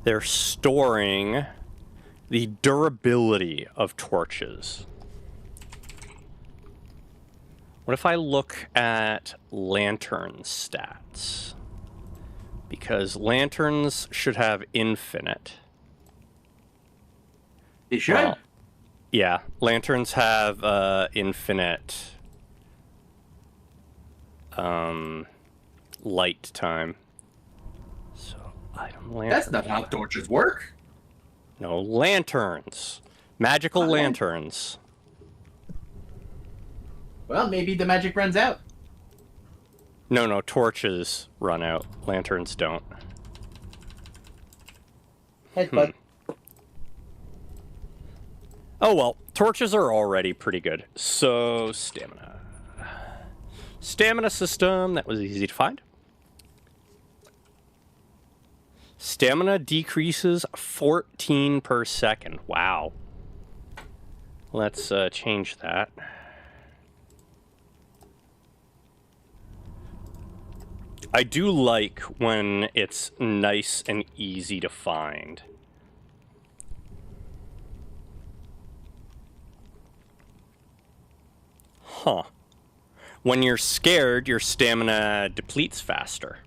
they're storing the durability of torches. What if I look at lantern stats? Because lanterns should have infinite. They should. Well, yeah, lanterns have infinite light time. So, item lantern. That's not how torches work. No, lanterns. Magical lanterns. Well, maybe the magic runs out. No, torches run out. Lanterns don't. Headbutt. Oh well, torches are already pretty good. So, stamina. Stamina system, that was easy to find. Stamina decreases 14 per second. Wow. Let's change that. I do like when it's nice and easy to find. Huh. When you're scared, your stamina depletes faster.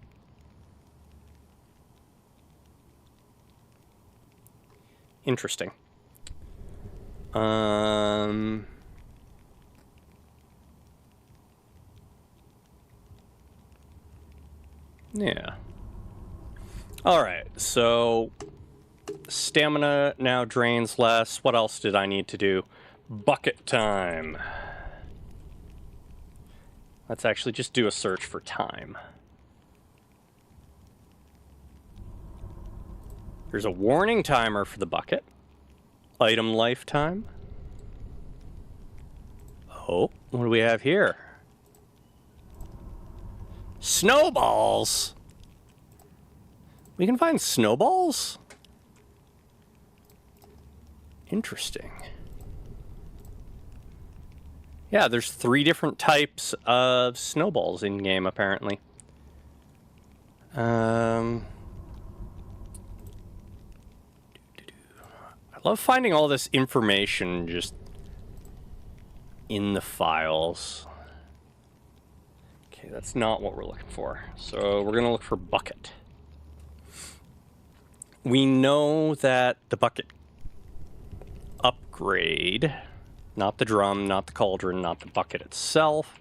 Interesting. Yeah. Alright, so stamina now drains less. What else did I need to do? Bucket time. Let's actually just do a search for time. There's a warning timer for the bucket. Item lifetime. Oh, what do we have here? Snowballs! We can find snowballs? Interesting. Yeah, there's 3 different types of snowballs in game, apparently. I love finding all this information just in the files. Okay, that's not what we're looking for. So we're going to look for bucket. We know that the bucket upgrade, not the drum, not the cauldron, not the bucket itself.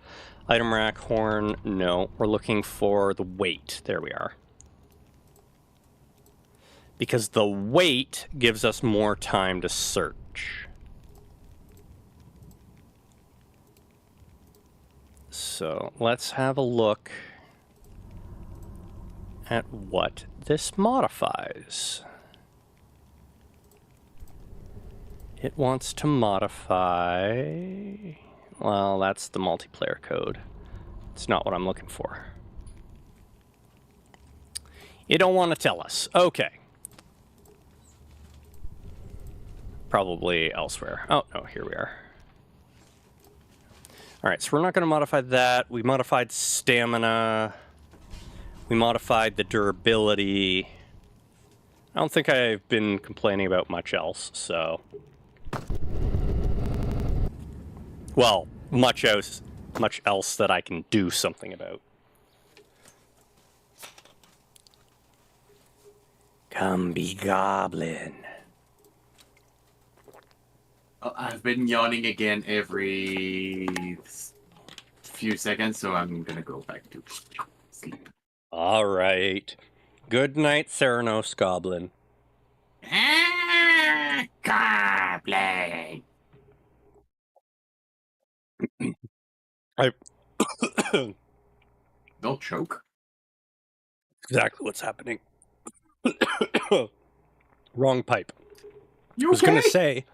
Item rack, horn, no. We're looking for the weight. There we are. Because the weight gives us more time to search. So let's have a look at what this modifies. It wants to modify... Well, that's the multiplayer code. It's not what I'm looking for. You don't want to tell us. Okay. Probably elsewhere. Oh, no, here we are. Alright, so we're not going to modify that. We modified stamina. We modified the durability. I don't think I've been complaining about much else, so... Well, much else that I can do something about. Come be goblin. I've been yawning again every few seconds, so I'm gonna go back to sleep. All right. Good night, Theranos Goblin. Goblin! Don't choke. Exactly what's happening. Wrong pipe. You I was okay? gonna say,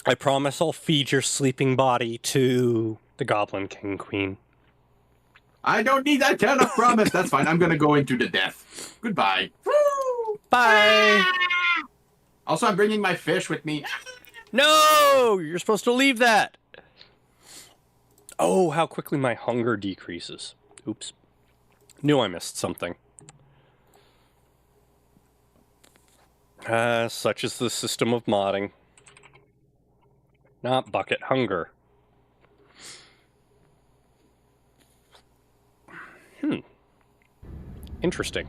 I promise I'll feed your sleeping body to the Goblin King Queen. I don't need that kind of promise. That's fine. I'm gonna go into the death. Goodbye. Woo! Bye! Also, I'm bringing my fish with me. No! You're supposed to leave that! Oh, how quickly my hunger decreases. Oops. Knew I missed something. Such is the system of modding. Not bucket hunger. Interesting.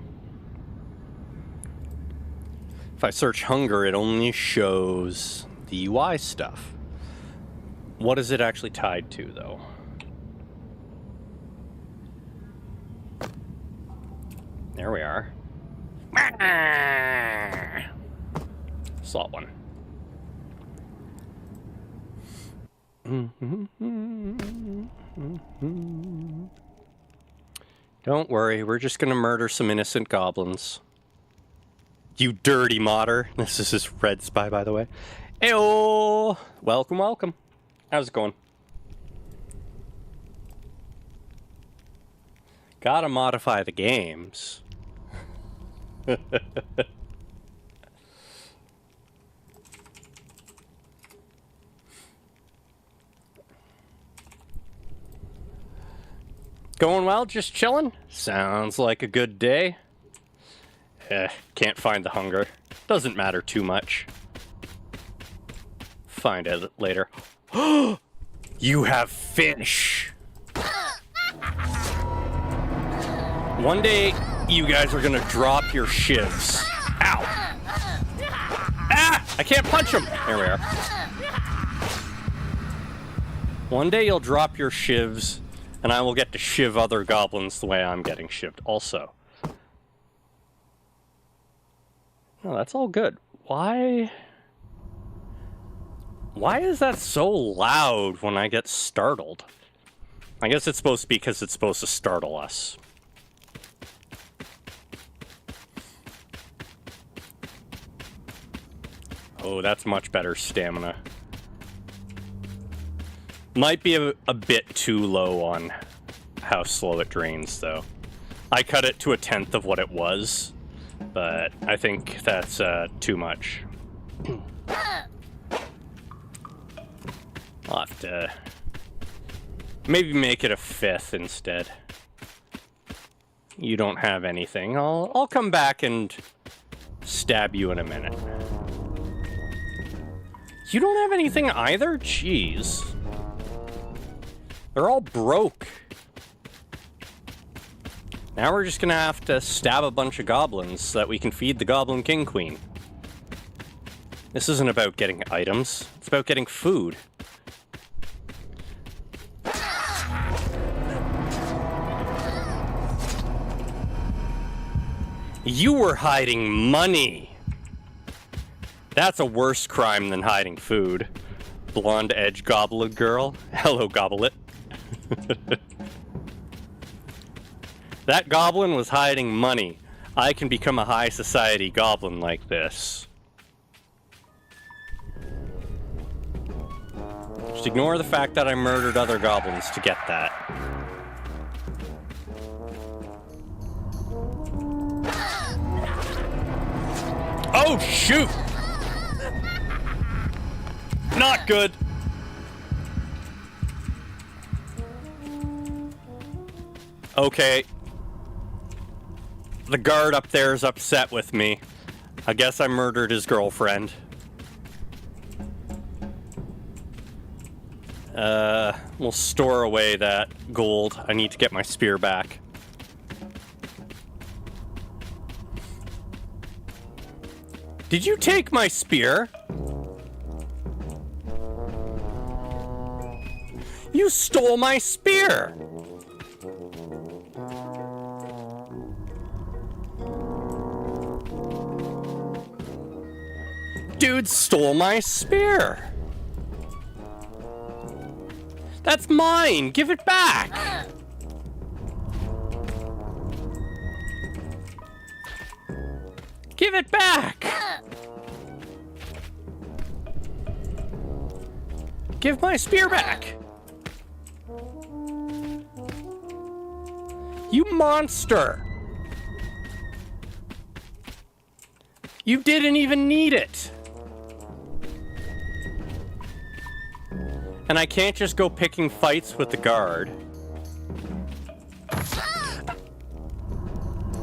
If I search hunger, it only shows the UI stuff. What is it actually tied to, though? There we are. Slot one. Don't worry, we're just gonna murder some innocent goblins. You dirty modder. This is his red spy, by the way. Ayo! Welcome, welcome. How's it going? Gotta modify the games. Going well? Just chilling? Sounds like a good day. Can't find the hunger. Doesn't matter too much. Find it later. You have fish! One day, you guys are gonna drop your shivs. Ow! Ah! I can't punch him! There we are. One day you'll drop your shivs, and I will get to shiv other goblins the way I'm getting shivved also. No, that's all good. Why is that so loud when I get startled? I guess it's supposed to be because it's supposed to startle us. Oh, that's much better stamina. Might be a bit too low on how slow it drains, though. I cut it to 1/10 of what it was, but I think that's too much. I'll have to maybe make it 1/5 instead. You don't have anything. I'll come back and stab you in a minute. You don't have anything either? Jeez. They're all broke. Now we're just gonna have to stab a bunch of goblins so that we can feed the Goblin King Queen. This isn't about getting items. It's about getting food. You were hiding money. That's a worse crime than hiding food. Blonde edge goblet girl. Hello, goblet. That goblin was hiding money. I can become a high society goblin like this. Just ignore the fact that I murdered other goblins to get that. Oh, shoot! Not good. Okay. The guard up there is upset with me. I guess I murdered his girlfriend. We'll store away that gold. I need to get my spear back. Did you take my spear? You stole my spear! Dude stole my spear! That's mine! Give it back! Give it back! Give my spear back! You monster! You didn't even need it! And I can't just go picking fights with the guard.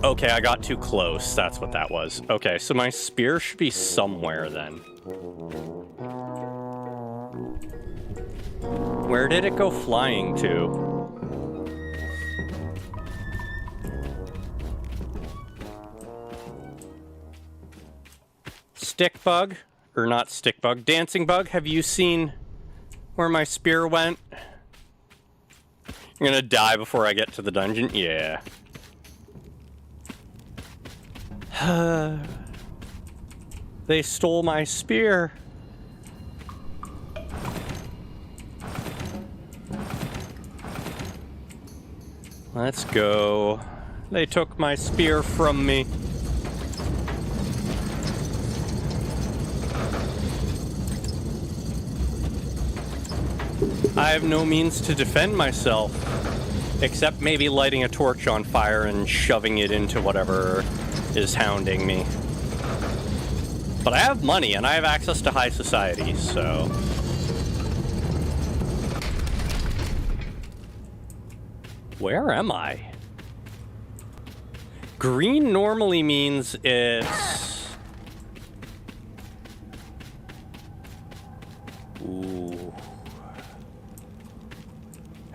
Okay, I got too close. That's what that was. Okay, so my spear should be somewhere then. Where did it go flying to? Stick bug? Or not stick bug. Dancing bug, have you seen where my spear went? I'm gonna die before I get to the dungeon? Yeah. They stole my spear. Let's go. They took my spear from me. I have no means to defend myself, except maybe lighting a torch on fire and shoving it into whatever is hounding me. But I have money and I have access to high society, so... Where am I? Green normally means it's... Ooh.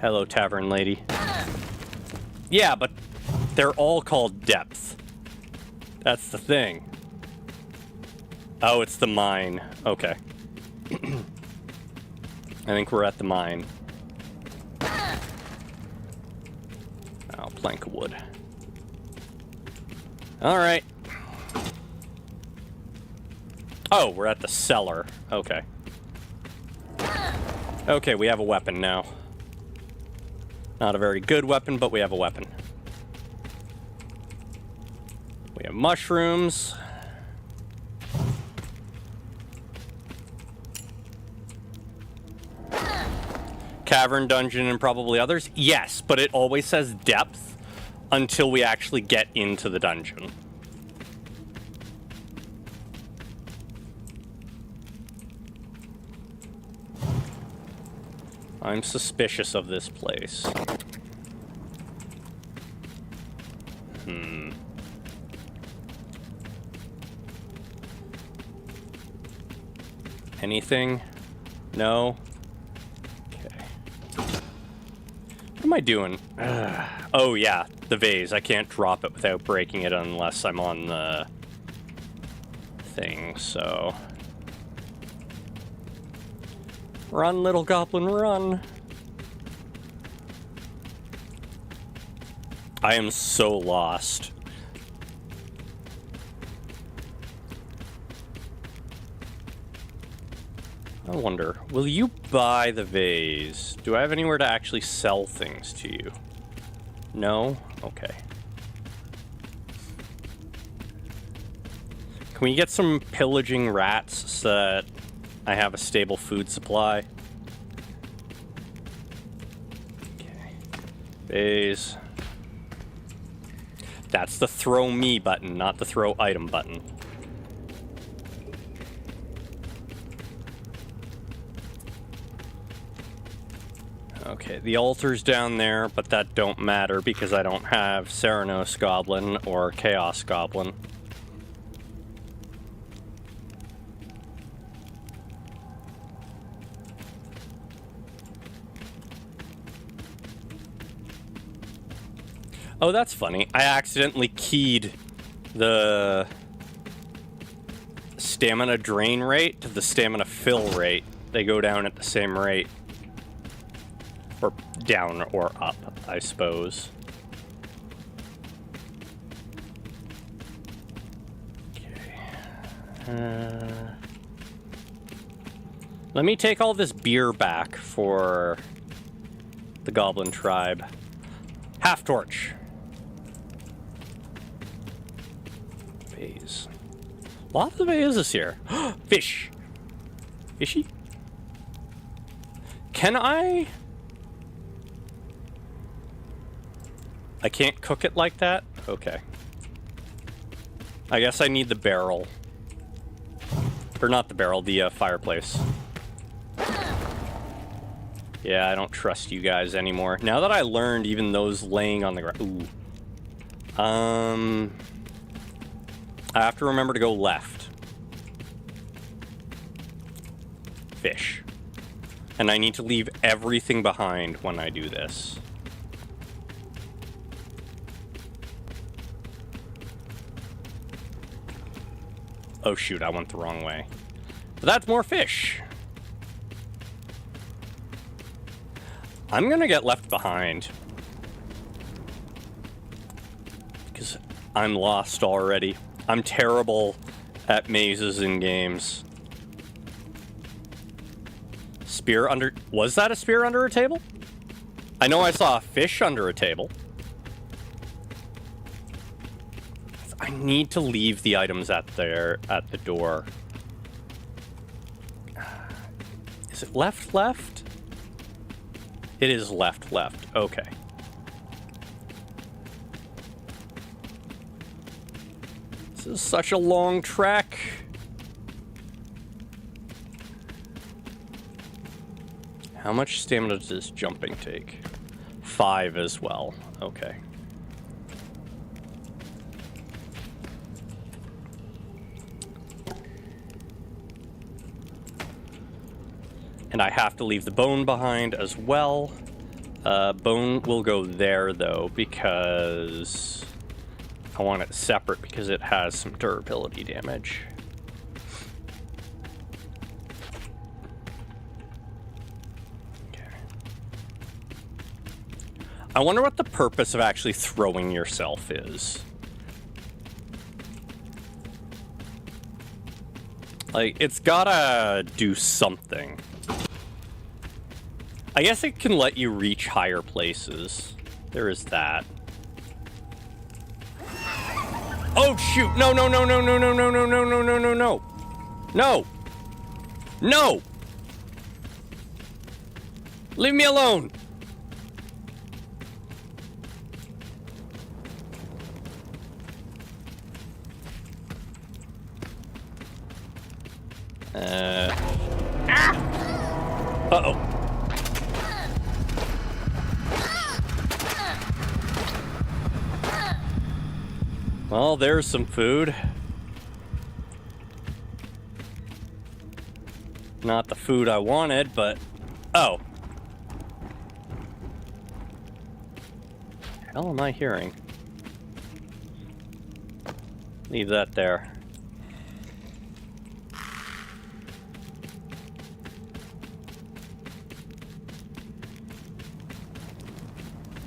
Hello, tavern lady. Yeah, but they're all called depth. That's the thing. Oh, it's the mine. Okay. I think we're at the mine. Oh, plank of wood. Alright. Oh, we're at the cellar. Okay. Okay, we have a weapon now. Not a very good weapon, but we have a weapon. We have mushrooms. Cavern, dungeon, and probably others? Yes, but it always says depth until we actually get into the dungeon. I'm suspicious of this place. Anything? No? Okay. What am I doing? Oh, yeah, the vase. I can't drop it without breaking it unless I'm on the thing, so... Run, little goblin, run! I am so lost. I wonder, will you buy the vase? Do I have anywhere to actually sell things to you? No? Okay. Can we get some pillaging rats so that I have a stable food supply? Okay. Vase. That's the throw me button, not the throw item button. Okay, the altar's down there, but that don't matter because I don't have Ceranos Goblin or Chaos Goblin. Oh, that's funny. I accidentally keyed the stamina drain rate to the stamina fill rate. They go down at the same rate. Or down or up, I suppose. Okay. Let me take all this beer back for the Goblin tribe. Half torch. Vase. Lots of vases here. Fish. Fishy? Can I can't cook it like that? Okay. I guess I need the barrel. Or not the barrel, the fireplace. Yeah, I don't trust you guys anymore. Now that I learned even those laying on the ground... Ooh. I have to remember to go left. Fish. And I need to leave everything behind when I do this. Oh shoot, I went the wrong way. But that's more fish. I'm gonna get left behind. Because I'm lost already. I'm terrible at mazes in games. Spear under... Was that a spear under a table? I know I saw a fish under a table. I need to leave the items at the door. Is it left, left? It is left, left. Okay. This is such a long trek. How much stamina does jumping take? 5 as well. Okay. And I have to leave the bone behind as well. Bone will go there, though, because I want it separate because it has some durability damage. Okay. I wonder what the purpose of actually throwing yourself is. Like, it's gotta do something. I guess it can let you reach higher places. There is that. Oh shoot! No, no, no, no, no, no, no, no, no, no, no, no, no. No! No! Leave me alone! Uh-oh. Well, there's some food. Not the food I wanted, but... Oh. What the hell am I hearing? Leave that there.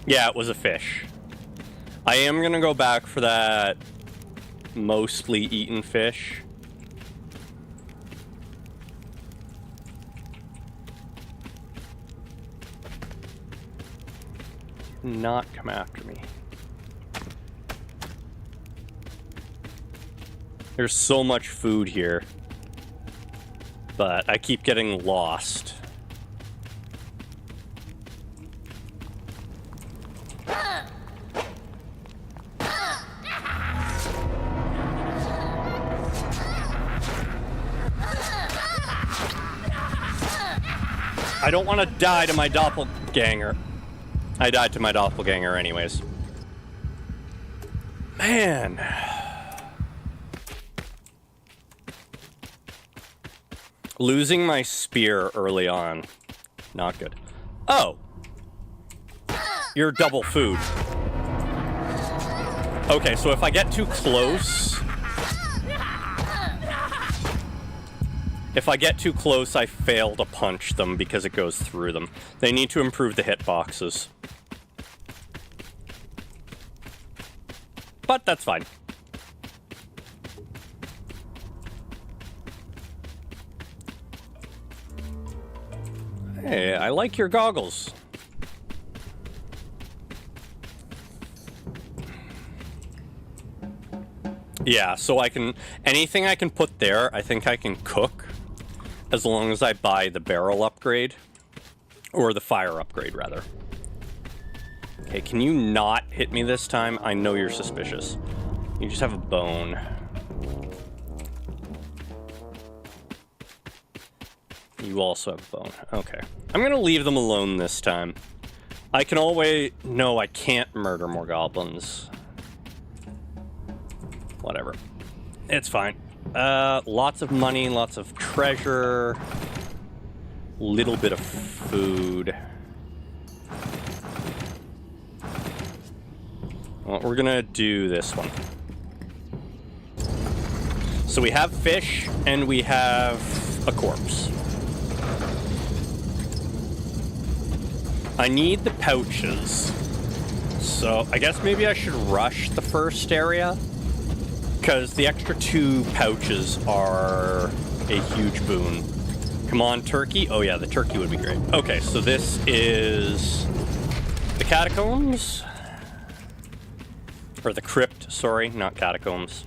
Yeah, it was a fish. I am gonna go back for that mostly eaten fish. Not come after me. There's so much food here, but I keep getting lost. I don't want to die to my doppelganger. I died to my doppelganger anyways. Man. Losing my spear early on. Not good. Oh. You're double food. Okay, so if I get too close... If I get too close, I fail to punch them because it goes through them. They need to improve the hitboxes. But that's fine. Hey, I like your goggles. Yeah, so I can... Anything I can put there, I think I can cook. As long as I buy the barrel upgrade. Or the fire upgrade, rather. Okay, can you not hit me this time? I know you're suspicious. You just have a bone. You also have a bone. Okay. I'm gonna leave them alone this time. I can always... No, I can't murder more goblins. Whatever. It's fine. Lots of money, lots of treasure. Little bit of food. Well, we're gonna do this one. So we have fish, and we have a corpse. I need the pouches. So I guess maybe I should rush the first area, because the extra 2 pouches are a huge boon. Come on, turkey. Oh yeah, the turkey would be great. Okay, so this is the catacombs. Or the crypt, sorry, not catacombs.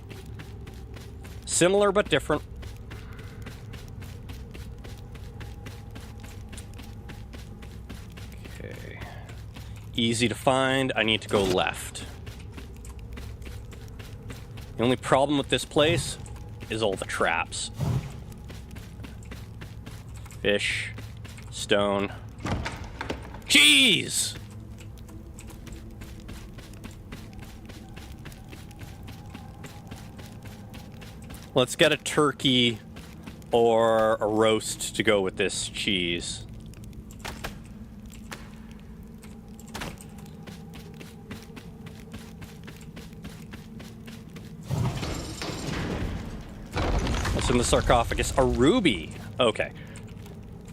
Similar but different. Okay. Easy to find. I need to go left. The only problem with this place is all the traps. Fish. Stone. Cheese! Let's get a turkey or a roast to go with this cheese. What's in the sarcophagus? A ruby. Okay.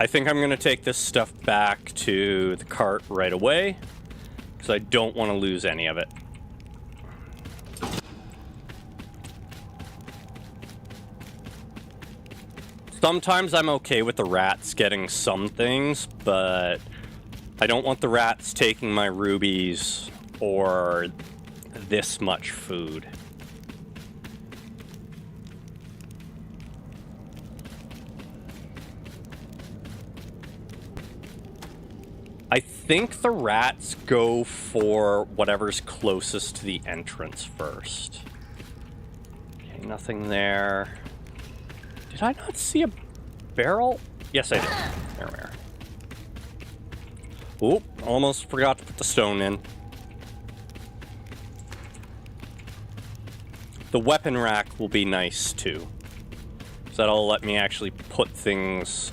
I think I'm going to take this stuff back to the cart right away, because I don't want to lose any of it. Sometimes I'm okay with the rats getting some things, but I don't want the rats taking my rubies or this much food. I think the rats go for whatever's closest to the entrance first. Okay, nothing there. Did I not see a barrel? Yes, I did. There we are. Oop, almost forgot to put the stone in. The weapon rack will be nice, too. So that'll let me actually put things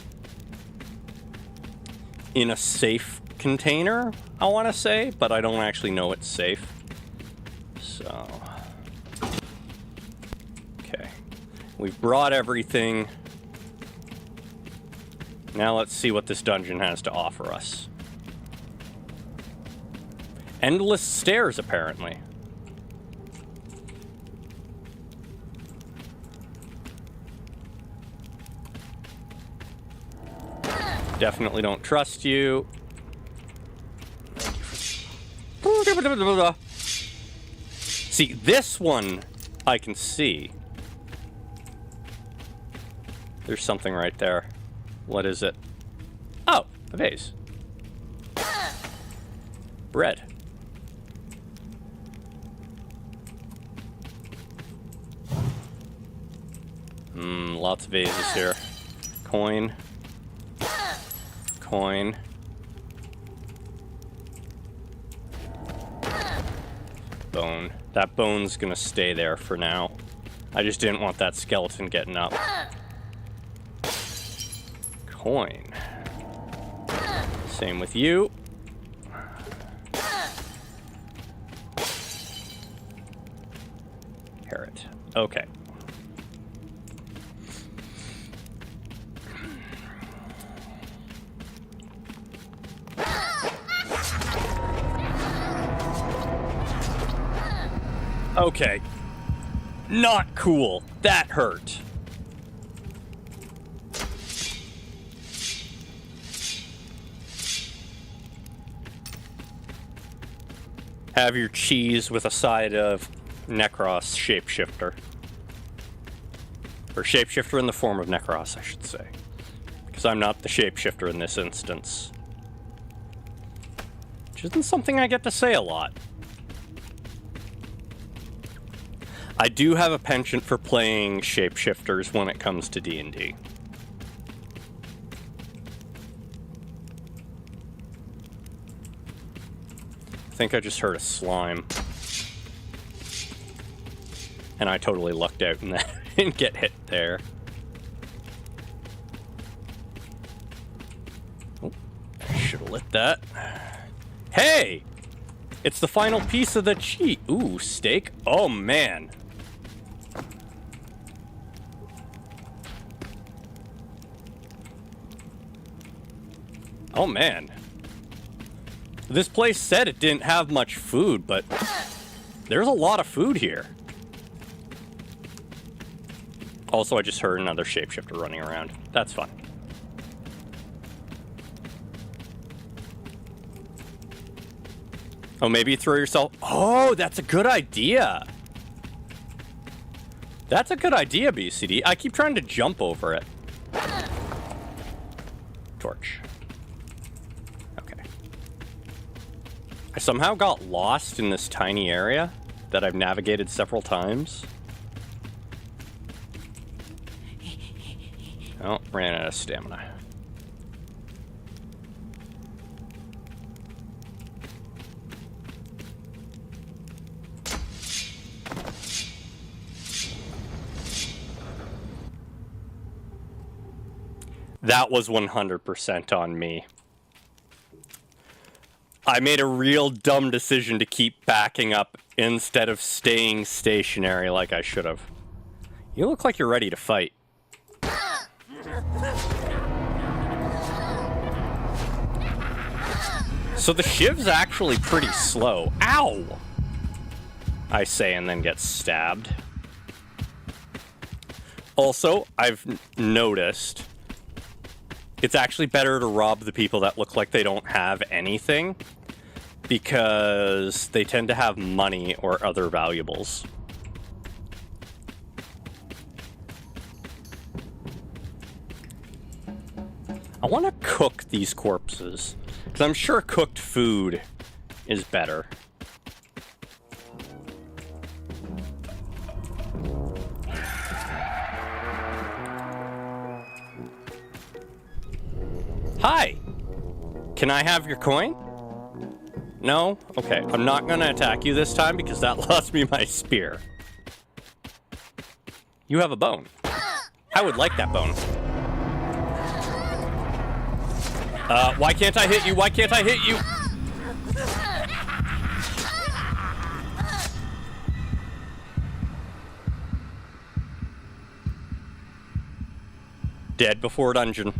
in a safe container, I want to say, but I don't actually know it's safe. So... We've brought everything. Now let's see what this dungeon has to offer us. Endless stairs, apparently. Definitely don't trust you. See, this one I can see. There's something right there. What is it? Oh, a vase. Bread. Lots of vases here. Coin. Coin. Bone. That bone's gonna stay there for now. I just didn't want that skeleton getting up. Coin. Same with you. Carrot. Okay. Okay. Not cool. That hurt. Have your cheese with a side of Necros shapeshifter. Or shapeshifter in the form of Necros, I should say. Because I'm not the shapeshifter in this instance. Which isn't something I get to say a lot. I do have a penchant for playing shapeshifters when it comes to D&D. think I just heard a slime. And I totally lucked out and didn't get hit there. Oh, I should have lit that. Hey! It's the final piece of the cheat. Ooh, steak. Oh, man. Oh, man. This place said it didn't have much food, but there's a lot of food here. Also, I just heard another shapeshifter running around. That's fun. Oh, maybe you throw yourself... Oh, that's a good idea. That's a good idea, BCD. I keep trying to jump over it. Torch. Okay. I somehow got lost in this tiny area that I've navigated several times. Oh, ran out of stamina. That was 100% on me. I made a real dumb decision to keep backing up instead of staying stationary like I should have. You look like you're ready to fight. So the shiv's actually pretty slow. Ow! I say and then get stabbed. Also, I've noticed it's actually better to rob the people that look like they don't have anything because they tend to have money or other valuables. I want to cook these corpses because I'm sure cooked food is better. Hi! Can I have your coin? No? Okay, I'm not gonna attack you this time because that lost me my spear. You have a bone. I would like that bone. Why can't I hit you? Why can't I hit you? Dead before dungeon.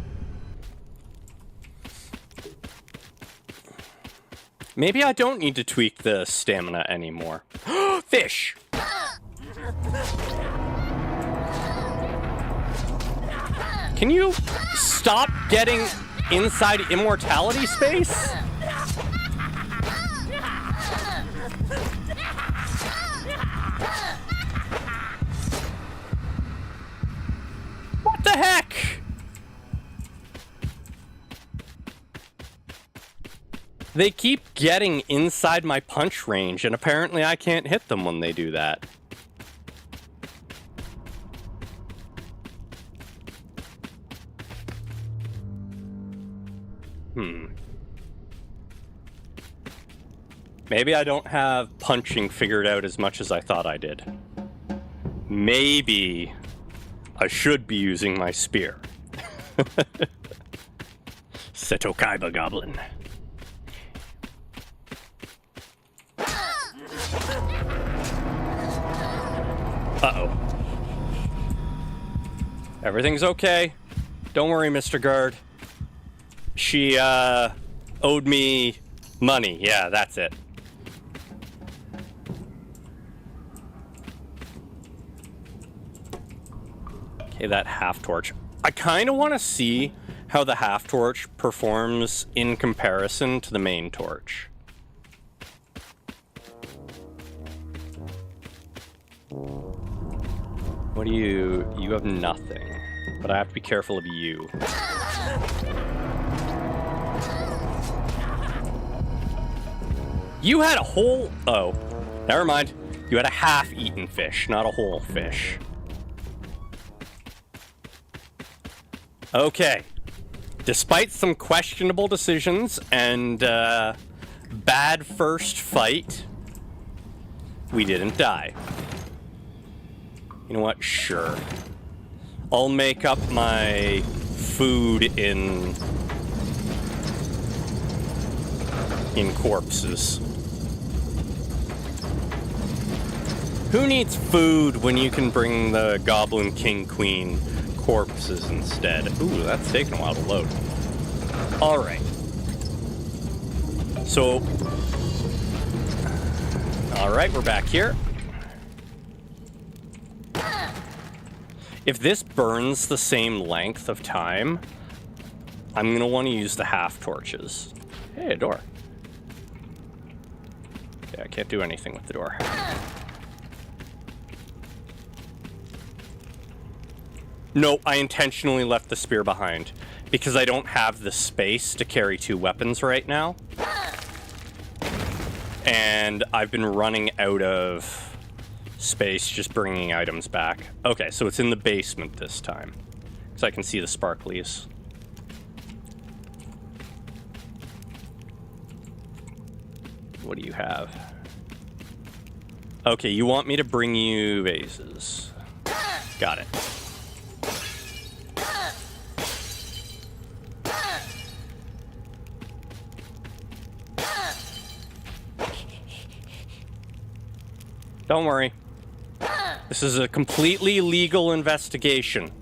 Maybe I don't need to tweak the stamina anymore. Fish! Can you stop getting inside immortality space? What the heck? They keep getting inside my punch range, and apparently I can't hit them when they do that. Maybe I don't have punching figured out as much as I thought I did. Maybe I should be using my spear. Seto Kaiba Goblin. Uh-oh. Everything's okay. Don't worry, Mr. Guard. She, owed me money. Yeah, that's it. Okay, that half-torch. I kind of want to see how the half-torch performs in comparison to the main torch. What do you... You have nothing. But I have to be careful of you. You had a whole... Oh. Never mind. You had a half-eaten fish, not a whole fish. Okay. Despite some questionable decisions and Bad first fight. We didn't die. You know what? Sure. I'll make up my food in corpses. Who needs food when you can bring the Goblin King Queen corpses instead? Ooh, that's taking a while to load. Alright. So... Alright, we're back here. If this burns the same length of time, I'm going to want to use the half torches. Hey, a door. Yeah, I can't do anything with the door. No, I intentionally left the spear behind because I don't have the space to carry 2 weapons right now. And I've been running out of space just bringing items back. Okay, so it's in the basement this time. So I can see the sparklies. What do you have? Okay, you want me to bring you vases. Got it. Don't worry. This is a completely legal investigation.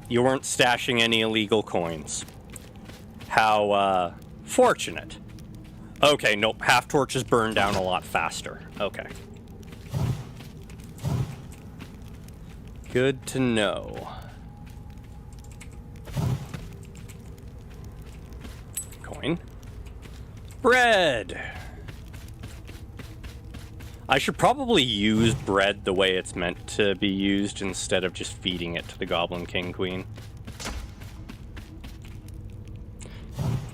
You weren't stashing any illegal coins. How, fortunate. Okay, nope, half torches burn down a lot faster. Okay. Good to know. Coin. Bread! I should probably use bread the way it's meant to be used instead of just feeding it to the Goblin King Queen.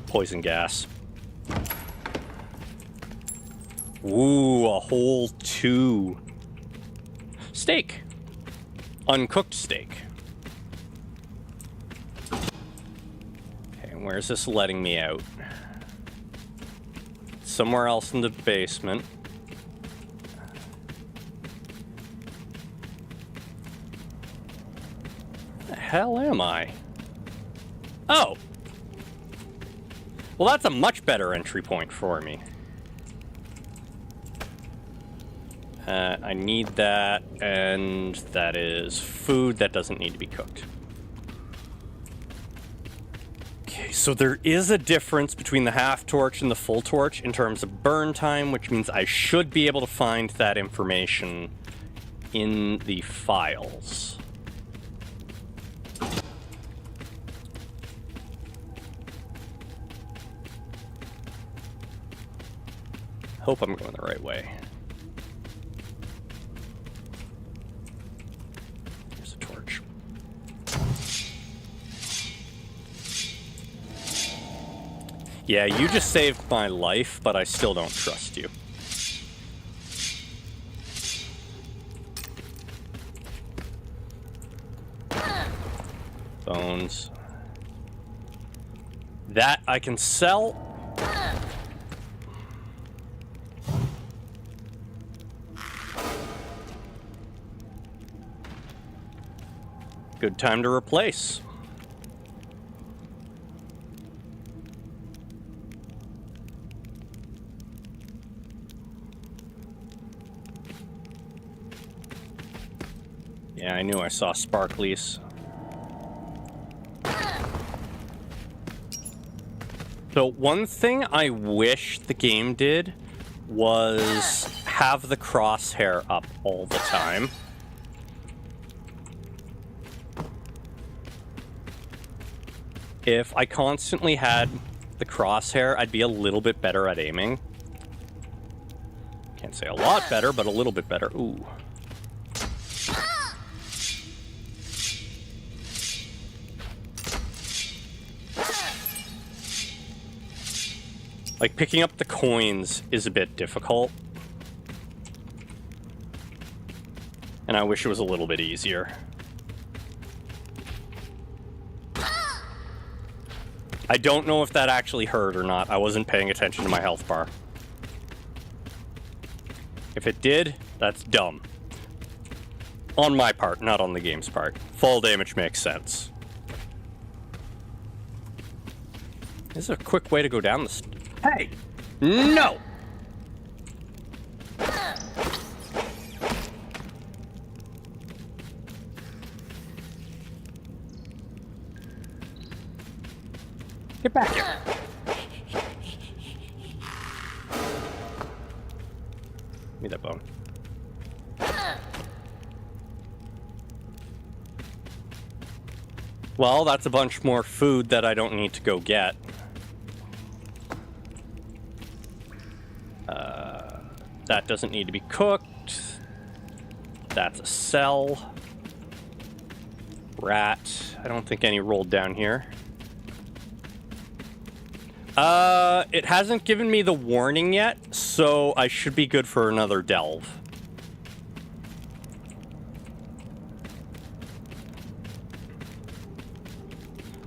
Poison gas. Ooh, a whole 2. Steak. Uncooked steak. Okay, where's this letting me out? Somewhere else in the basement. Hell am I? Oh! Well, that's a much better entry point for me. I need that, and that is food that doesn't need to be cooked. Okay, so there is a difference between the half torch and the full torch in terms of burn time, which means I should be able to find that information in the files. Hope I'm going the right way. Here's a torch. Yeah, you just saved my life, but I still don't trust you. Bones. That I can sell. Good time to replace. Yeah, I knew I saw sparklies. So one thing I wish the game did was have the crosshair up all the time. If I constantly had the crosshair, I'd be a little bit better at aiming. Can't say a lot better, but a little bit better. Ooh. Like, picking up the coins is a bit difficult. And I wish it was a little bit I don't know if that actually hurt or not. I wasn't paying attention to my health bar. If it did, that's dumb. On my part, not on the game's part. Fall damage makes sense. This is a quick way to go down the Hey! No! Get back here. Give me that bone. Well, that's a bunch more food that I don't need to go get. That doesn't need to be cooked. That's a cell. Rat. I don't think any rolled down here. It hasn't given me the warning yet, so I should be good for another delve.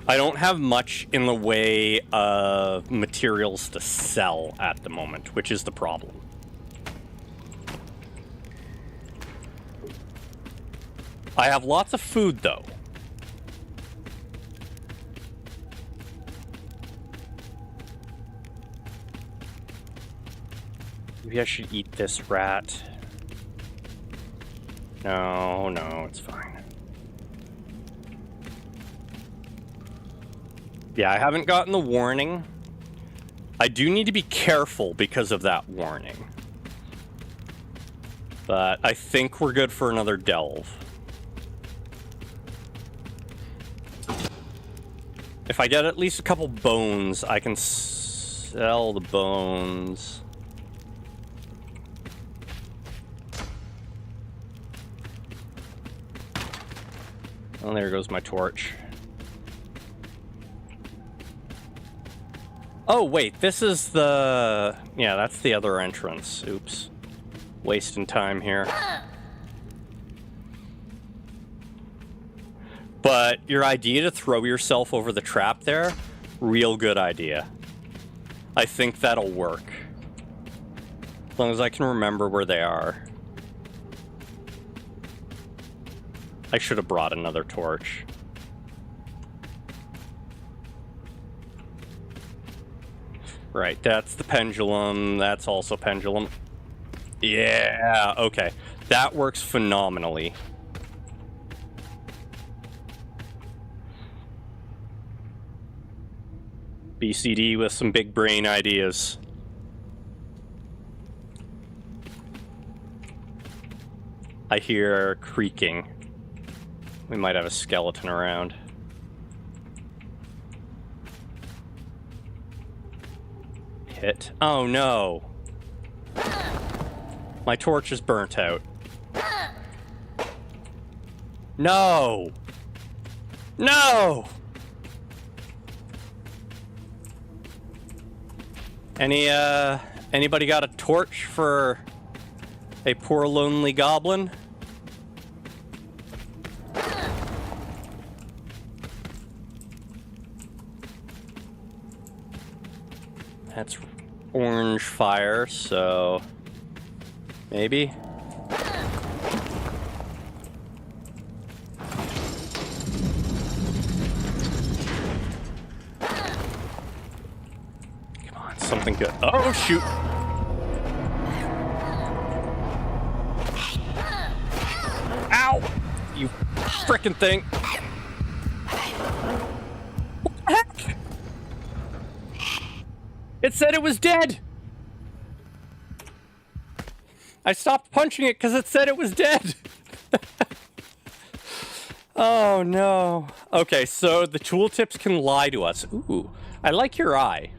I don't have much in the way of materials to sell at the moment, which is the problem. I have lots of food, though. Maybe I should eat this rat. No, it's fine. Yeah, I haven't gotten the warning. I do need to be careful because of that warning. But I think we're good for another delve. If I get at least a couple bones, I can sell the bones. Oh, there goes my torch. Oh, wait, this is the... Yeah, that's the other entrance. Oops. Wasting time here. But your idea to throw yourself over the trap there, real good idea. I think that'll work. As long as I can remember where they are. I should have brought another torch. Right, that's the pendulum. That's also pendulum. Yeah, okay. That works phenomenally. BCD with some big brain ideas. I hear creaking. We might have a skeleton around. Hit. Oh no. My torch is burnt out. No! No! Anybody got a torch for a poor lonely goblin? That's orange fire, so maybe. Come on, something good. Oh, shoot. Ow! You frickin' thing. What the heck? It said it was dead! I stopped punching it because it said it was dead! Oh no. Okay, so the tooltips can lie to us. Ooh, I like your eye.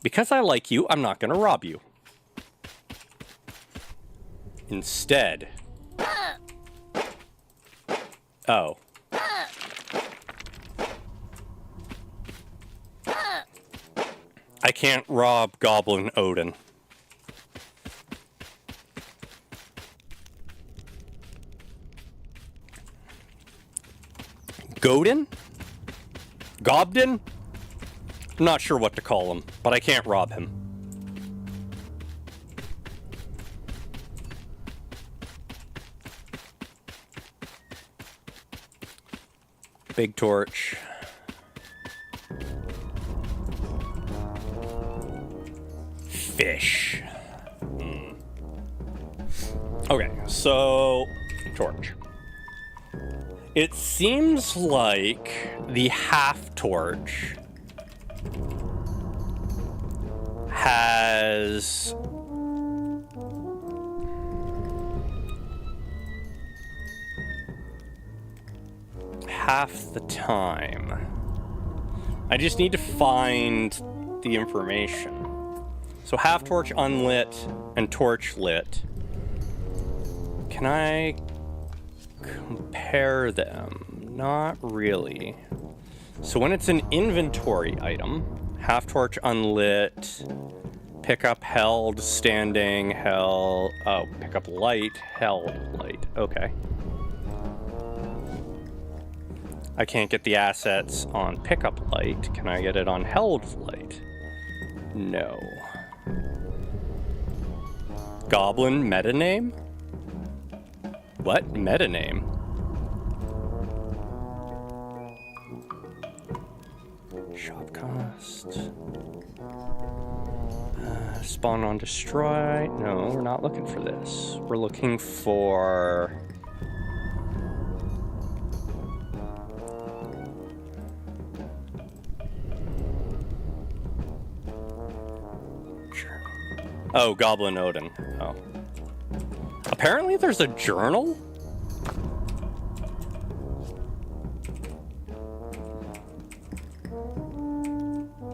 Because I like you, I'm not gonna rob you. Instead... Oh. I can't rob Goblin Odin. Godin? Goblin? I'm not sure what to call him, but I can't rob him. Big torch. Fish. Okay, so torch. It seems like the half torch has half the time. I just need to find the information. So half torch unlit and torch lit. Can I compare them? Not really. So when it's an inventory item, half torch unlit, pickup held, standing, held, oh, pickup light, held, light, okay. I can't get the assets on pickup light. Can I get it on held light? No. Goblin meta name? What? Meta name? Shop cost. Spawn on destroy. No, we're not looking for this. We're looking for... Oh, Goblin Odin. Oh. Apparently there's a journal?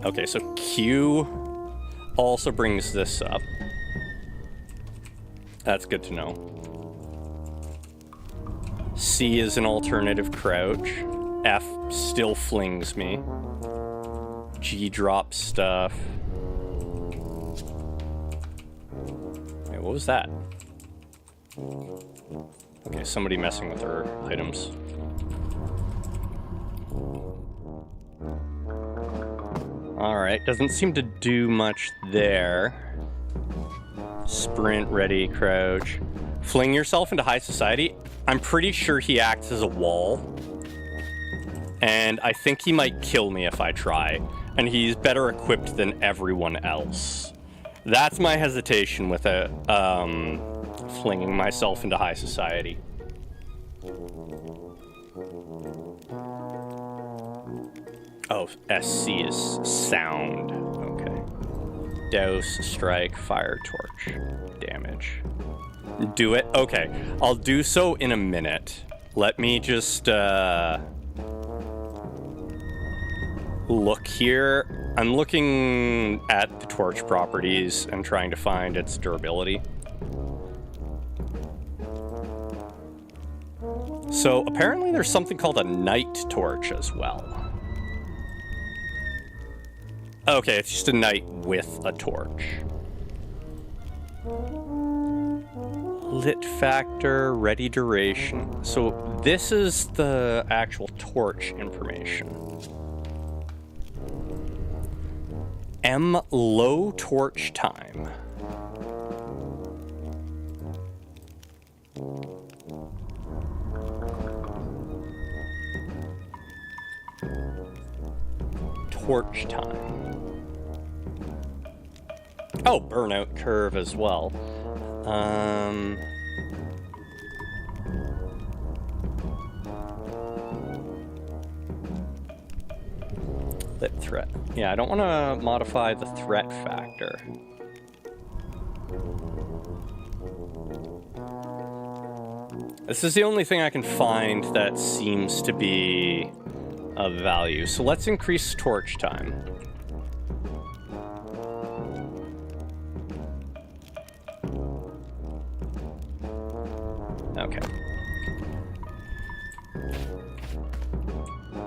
Okay, so Q also brings this up. That's good to know. C is an alternative crouch. F still flings me. G drops stuff. Wait, what was that? Okay, somebody messing with her items. Alright, doesn't seem to do much there. Sprint, ready, crouch. Fling yourself into high society. I'm pretty sure he acts as a wall. And I think he might kill me if I try. And he's better equipped than everyone else. That's my hesitation with flinging myself into high society. Oh, SC is sound. Okay. Douse, strike, fire, torch. Damage. Do it? Okay. I'll do so in a minute. Let me just, look here. I'm looking at the torch properties and trying to find its durability. So apparently there's something called a night torch as well. Okay, it's just a night with a torch. Lit factor, ready duration. So this is the actual torch information. M low torch time. Torch time. Oh, burnout curve as well. Lit threat. Yeah, I don't want to modify the threat factor. This is the only thing I can find that seems to be of value. So let's increase torch time. Okay.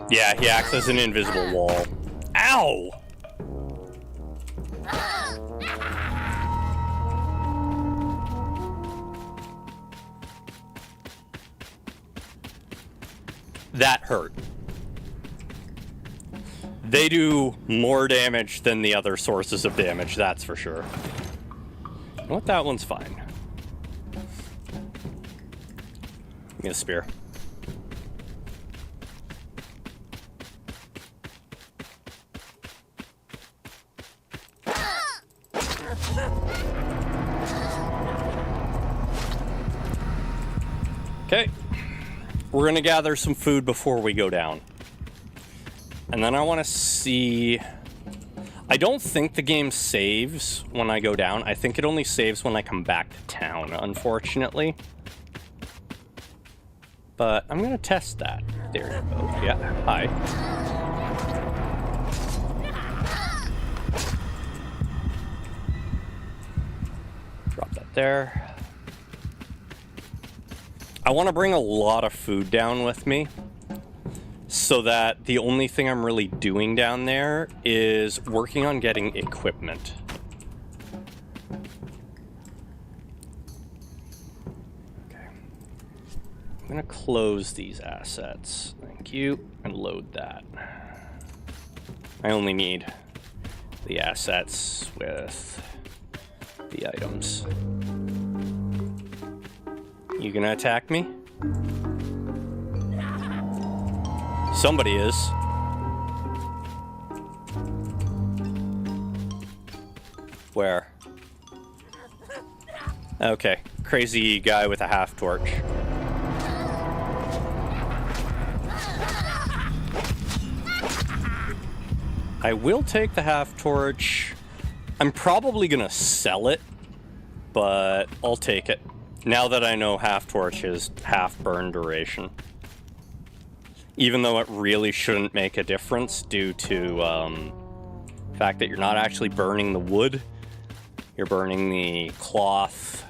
Yeah, he acts as an invisible wall. Ow! That hurt. They do more damage than the other sources of damage, that's for sure. You know what? That one's fine. Give me a spear. Okay. We're gonna gather some food before we go down. And then I want to see... I don't think the game saves when I go down. I think it only saves when I come back to town, unfortunately. But I'm going to test that. There you go. Yeah, hi. Drop that there. I want to bring a lot of food down with me, so that the only thing I'm really doing down there is working on getting equipment. Okay. I'm gonna close these assets. Thank you. And load that. I only need the assets with the items. You gonna attack me? Somebody is. Where? Okay. Crazy guy with a half torch. I will take the half torch. I'm probably gonna sell it, but I'll take it. Now that I know half torch is half burn duration. Even though it really shouldn't make a difference due to the fact that you're not actually burning the wood, you're burning the cloth,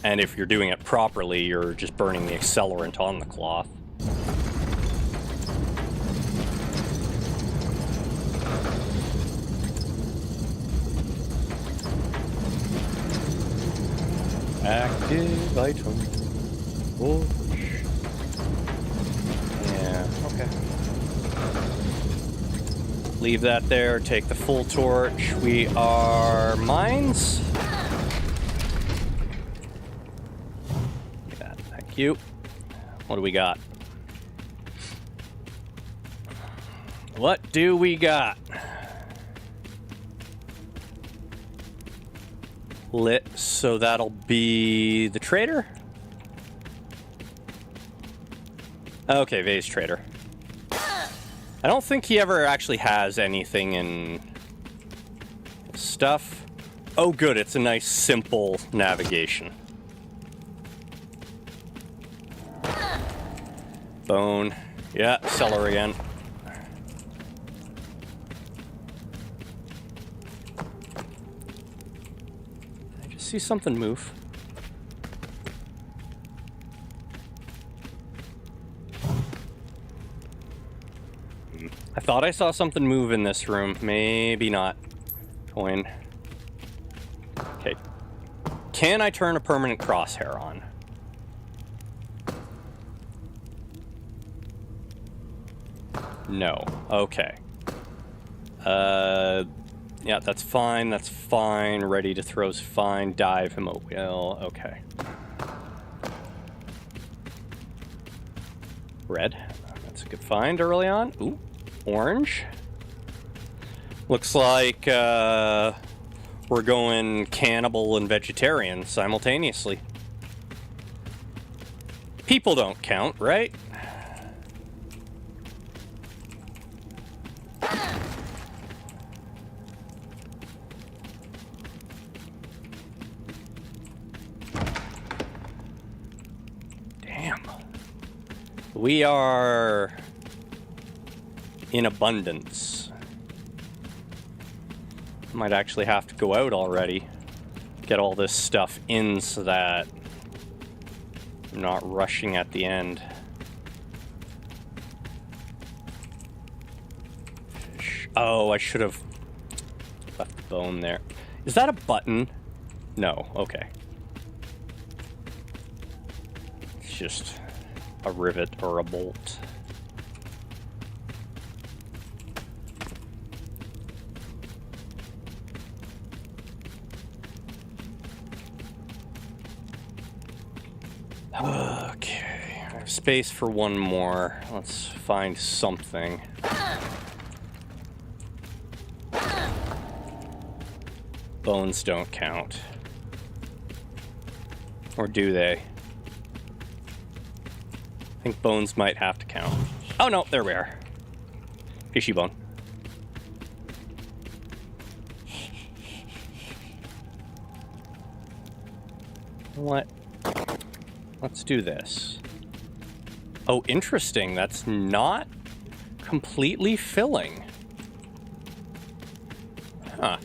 and if you're doing it properly, you're just burning the accelerant on the cloth. Active item. Oh. Okay. Leave that there, take the full torch. We are mines. Yeah, thank you. What do we got? What do we got? Lit, so that'll be the trader? Okay, Vase trader. I don't think he ever actually has anything in stuff. Oh good, it's a nice simple navigation. Bone. Yeah, cellar again. I just see something move. I thought I saw something move in this room. Maybe not. Coin. Okay. Can I turn a permanent crosshair on? No. Okay. Yeah, that's fine. That's fine. Ready to throw's fine. Dive him at will. Okay. Red. That's a good find early on. Ooh. Orange. Looks like we're going cannibal and vegetarian simultaneously. People don't count, right? Damn. We are in abundance. Might actually have to go out already. Get all this stuff in so that I'm not rushing at the end. Oh, I should have left the bone there. Is that a button? No, okay. It's just a rivet or a bolt. Space for one more. Let's find something. Bones don't count. Or do they? I think bones might have to count. Oh no, there we are. Fishy bone. What? Let's do this. Oh, interesting. That's not completely filling. Huh.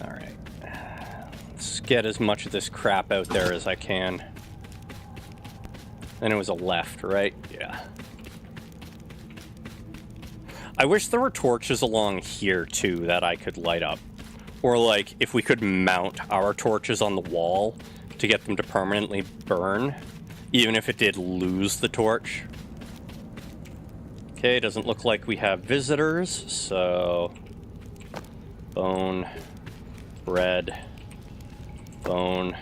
Alright. Let's get as much of this crap out there as I can. Then it was a left, right? Yeah. I wish there were torches along here, too, that I could light up. Or, like, if we could mount our torches on the wall to get them to permanently burn, even if it did lose the torch. Okay, doesn't look like we have visitors, so... Bone. Bread. Bone.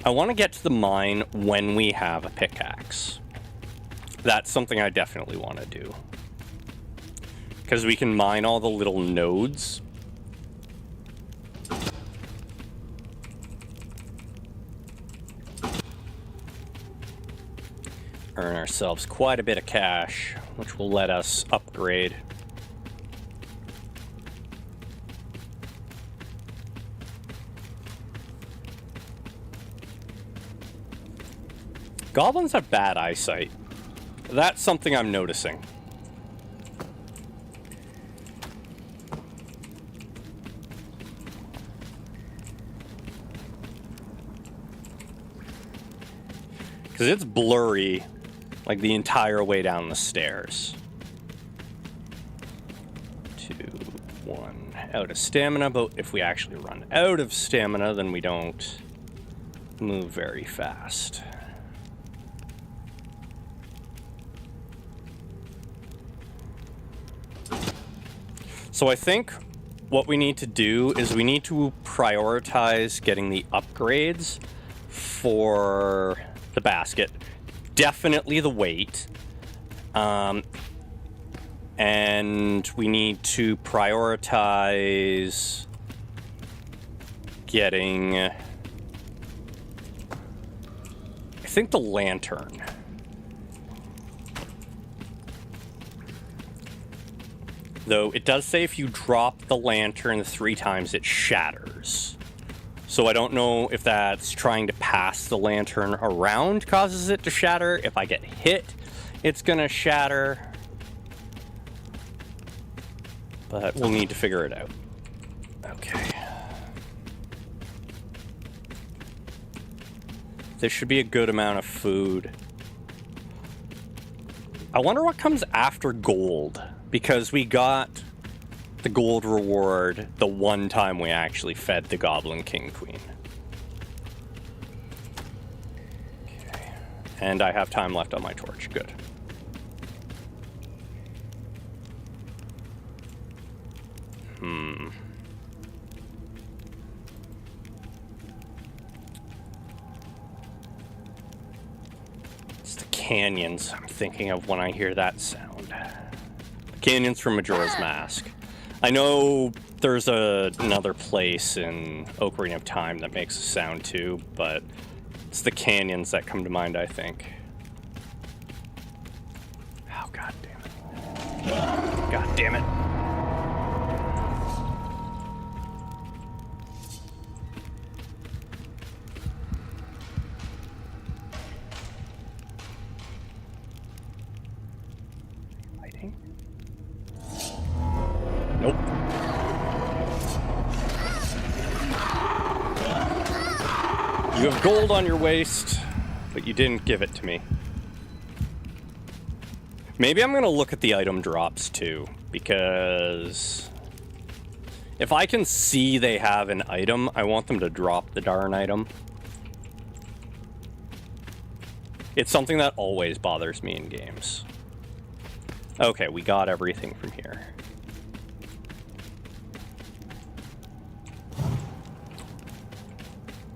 I want to get to the mine when we have a pickaxe. That's something I definitely want to do. Because we can mine all the little nodes. Earn ourselves quite a bit of cash, which will let us upgrade. Goblins have bad eyesight. That's something I'm noticing. Because it's blurry, like the entire way down the stairs. 2, 1. Out of stamina, but if we actually run out of stamina, then we don't move very fast. So I think what we need to do is we need to prioritize getting the upgrades for the basket. Definitely the weight. And we need to prioritize getting, I think, the lantern. Though it does say if you drop the lantern 3 times, it shatters. So I don't know if that's trying to pass the lantern around causes it to shatter. If I get hit, it's gonna shatter. But we'll need to figure it out. Okay. This should be a good amount of food. I wonder what comes after gold. Because we got the gold reward the one time we actually fed the Goblin King Queen. Okay. And I have time left on my torch. Good. It's the canyons I'm thinking of when I hear that sound. Canyons from Majora's Mask. I know there's another place in Ocarina of Time that makes a sound too, but it's the canyons that come to mind, I think. Oh, god damn it. God damn it. Nope. You have gold on your waist, but you didn't give it to me. Maybe I'm going to look at the item drops too, because if I can see they have an item, I want them to drop the darn item. It's something that always bothers me in games. Okay, we got everything from here.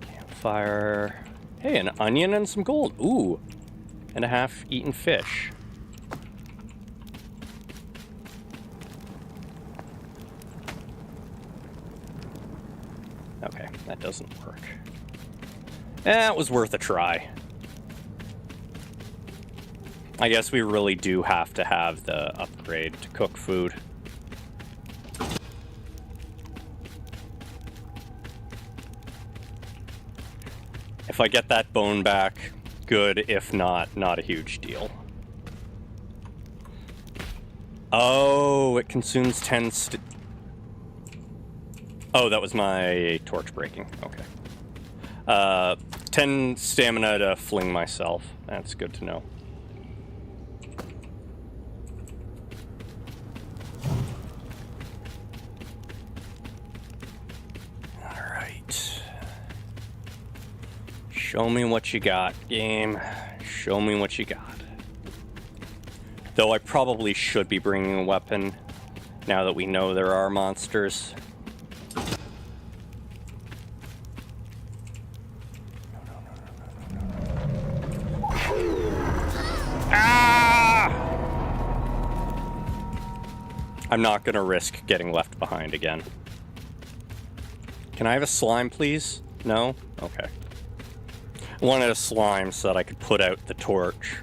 Campfire. Hey, an onion and some gold. Ooh. And a half-eaten fish. Okay, that doesn't work. Eh, it was worth a try. I guess we really do have to have the upgrade to cook food. If I get that bone back, good. If not, not a huge deal. Oh, it consumes 10 Oh, that was my torch breaking. Okay. 10 stamina to fling myself. That's good to know. Alright. Show me what you got, game. Show me what you got. Though I probably should be bringing a weapon now that we know there are monsters. I'm not gonna risk getting left behind again. Can I have a slime, please? No? Okay. I wanted a slime so that I could put out the torch.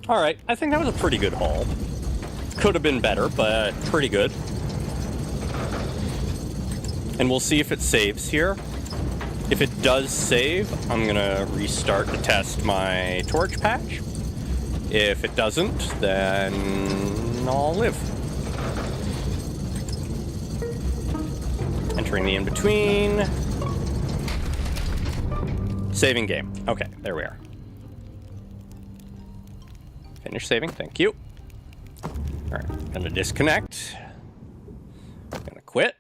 Alright, I think that was a pretty good haul. Could have been better, but pretty good. And we'll see if it saves here. If it does save, I'm gonna restart to test my torch patch. If it doesn't, then I'll live. Entering the in-between. Saving game. Okay, there we are. Finish saving, thank you. Alright, gonna disconnect. Gonna quit.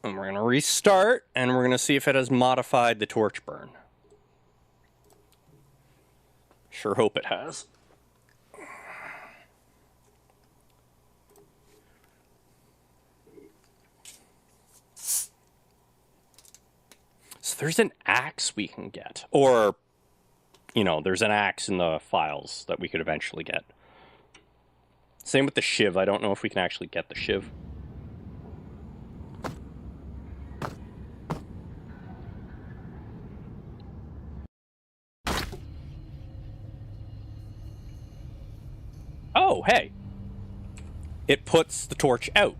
And we're going to restart, and we're going to see if it has modified the torch burn. Sure hope it has. So there's an axe we can get. Or, you know, there's an axe in the files that we could eventually get. Same with the shiv. I don't know if we can actually get the shiv. Oh, hey. It puts the torch out.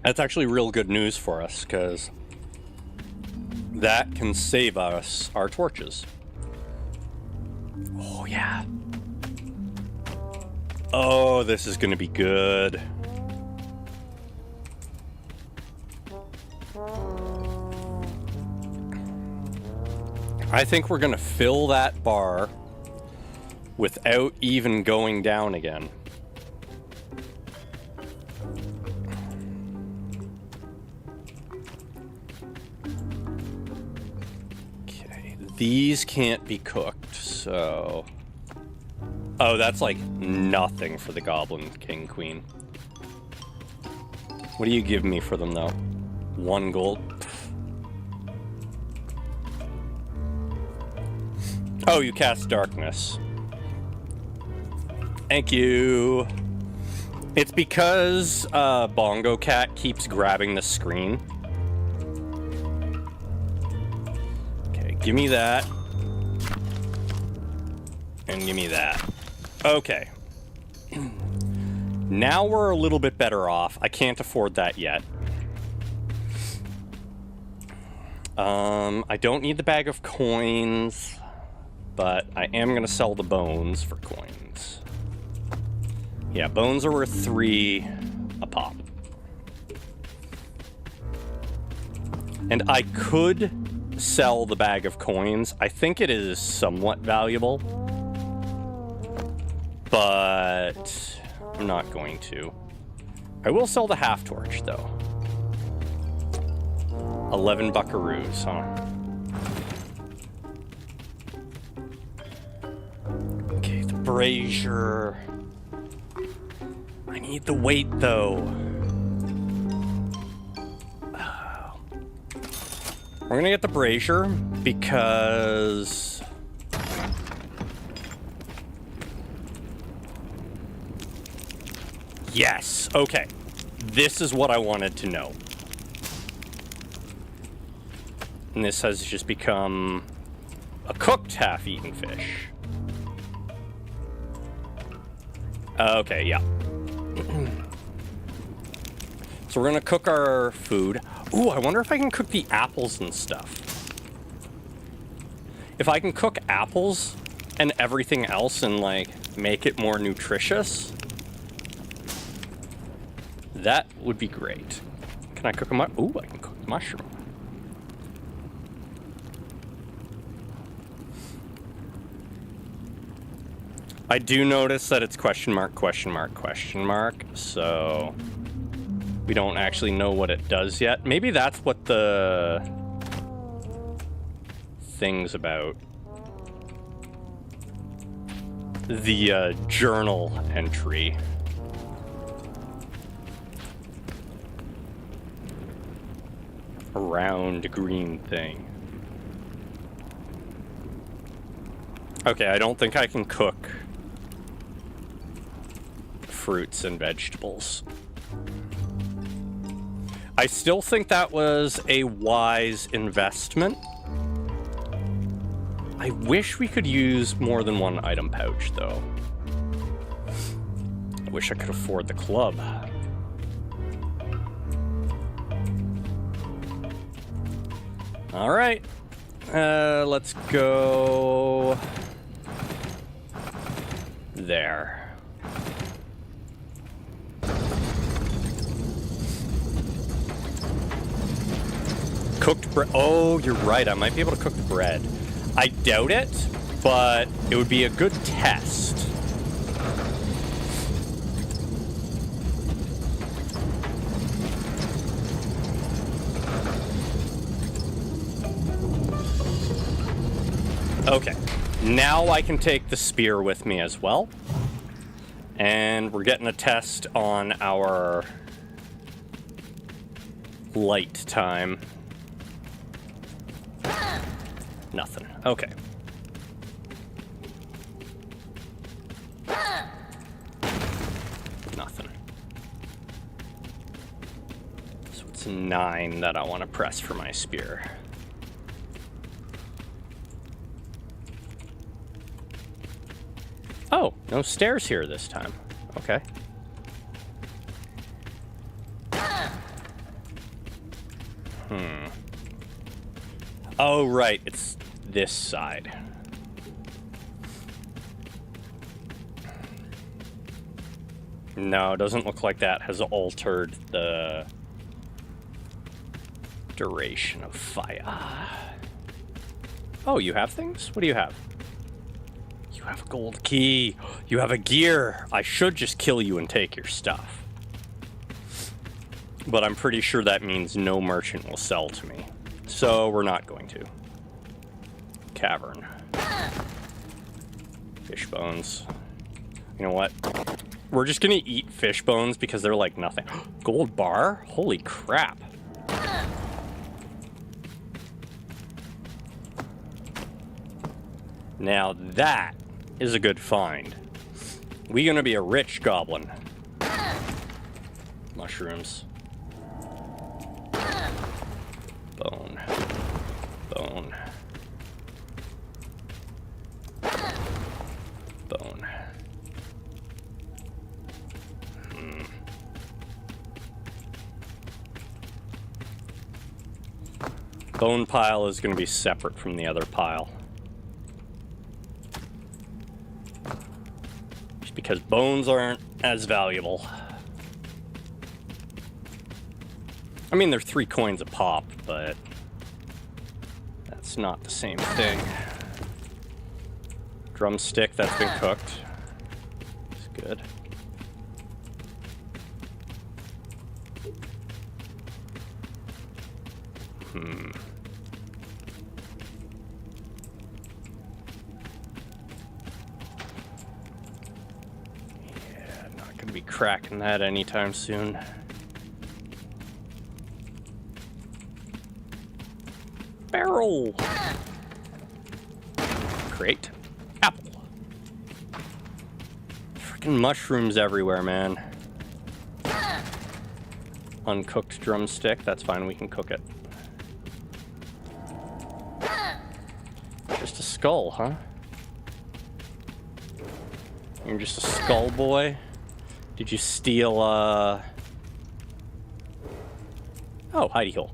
That's actually real good news for us, because that can save us our torches. Oh, yeah. Oh, this is going to be good. I think we're gonna fill that bar without even going down again. Okay, these can't be cooked, so... Oh, that's like nothing for the Goblin King Queen. What do you give me for them, though? 1 gold? Oh, you cast darkness. Thank you. It's because Bongo Cat keeps grabbing the screen. Okay, give me that. And give me that. Okay. Now we're a little bit better off. I can't afford that yet. I don't need the bag of coins. But I am going to sell the bones for coins. Yeah, bones are worth 3 a pop. And I could sell the bag of coins. I think it is somewhat valuable. But I'm not going to. I will sell the half-torch, though. 11 buckaroos, huh? Okay, the brazier. I need the weight, though. We're gonna get the brazier because... Yes, okay. This is what I wanted to know. And this has just become a cooked half-eaten fish. Okay, yeah. So we're gonna cook our food. Ooh, I wonder if I can cook the apples and stuff. If I can cook apples and everything else and, like, make it more nutritious, that would be great. Can I cook a Ooh, I can cook the mushroom. I do notice that it's question mark, question mark, question mark, so we don't actually know what it does yet. Maybe that's what the thing's about. The journal entry. A round green thing. Okay, I don't think I can cook fruits and vegetables. I still think that was a wise investment. I wish we could use more than one item pouch, though. I wish I could afford the club. All right, let's go there. Cooked bread. Oh, you're right. I might be able to cook the bread. I doubt it, but it would be a good test. Okay, now I can take the spear with me as well. And we're getting a test on our light time. Nothing. Okay. Nothing. So it's 9 that I want to press for my spear. Oh, no stairs here this time. Okay. Oh, right. It's this side. No, it doesn't look like that has altered the duration of fire. Oh, you have things? What do you have? You have a gold key. You have a gear. I should just kill you and take your stuff. But I'm pretty sure that means no merchant will sell to me. So we're not going to. Cavern. Fish bones. You know what? We're just gonna eat fish bones because they're like nothing. Gold bar? Holy crap. Now that is a good find. We gonna be a rich goblin. Mushrooms. Bone. Bone. Bone. Bone pile is going to be separate from the other pile. Just because bones aren't as valuable. I mean, they're 3 coins a pop, but that's not the same thing. Drumstick, that's been cooked. It's good. Yeah, not gonna be cracking that anytime soon. Barrel! Great. Apple. Freaking mushrooms everywhere, man. Uncooked drumstick. That's fine, we can cook it. Just a skull, huh? You're just a skull boy? Did you steal, Oh, hidey hole.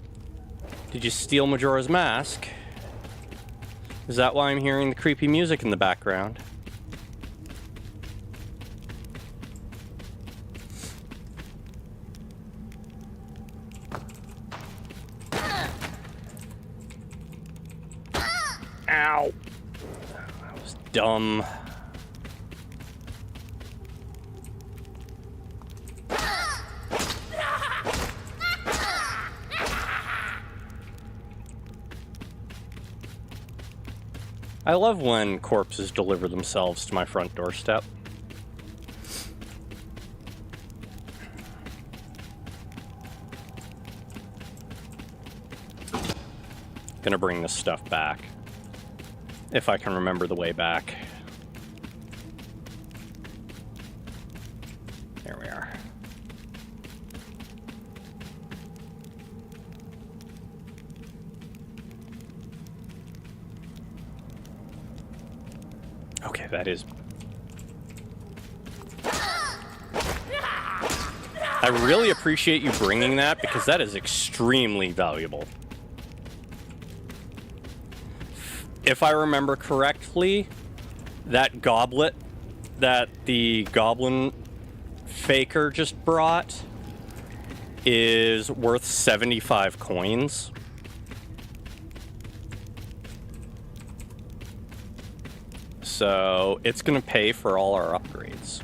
Did you steal Majora's Mask? Is that why I'm hearing the creepy music in the background? Ow! That was dumb. I love when corpses deliver themselves to my front doorstep. Gonna bring this stuff back. If I can remember the way back. There we are. Okay, that is... I really appreciate you bringing that because that is extremely valuable. If I remember correctly, that goblet that the goblin faker just brought is worth 75 coins. So it's going to pay for all our upgrades.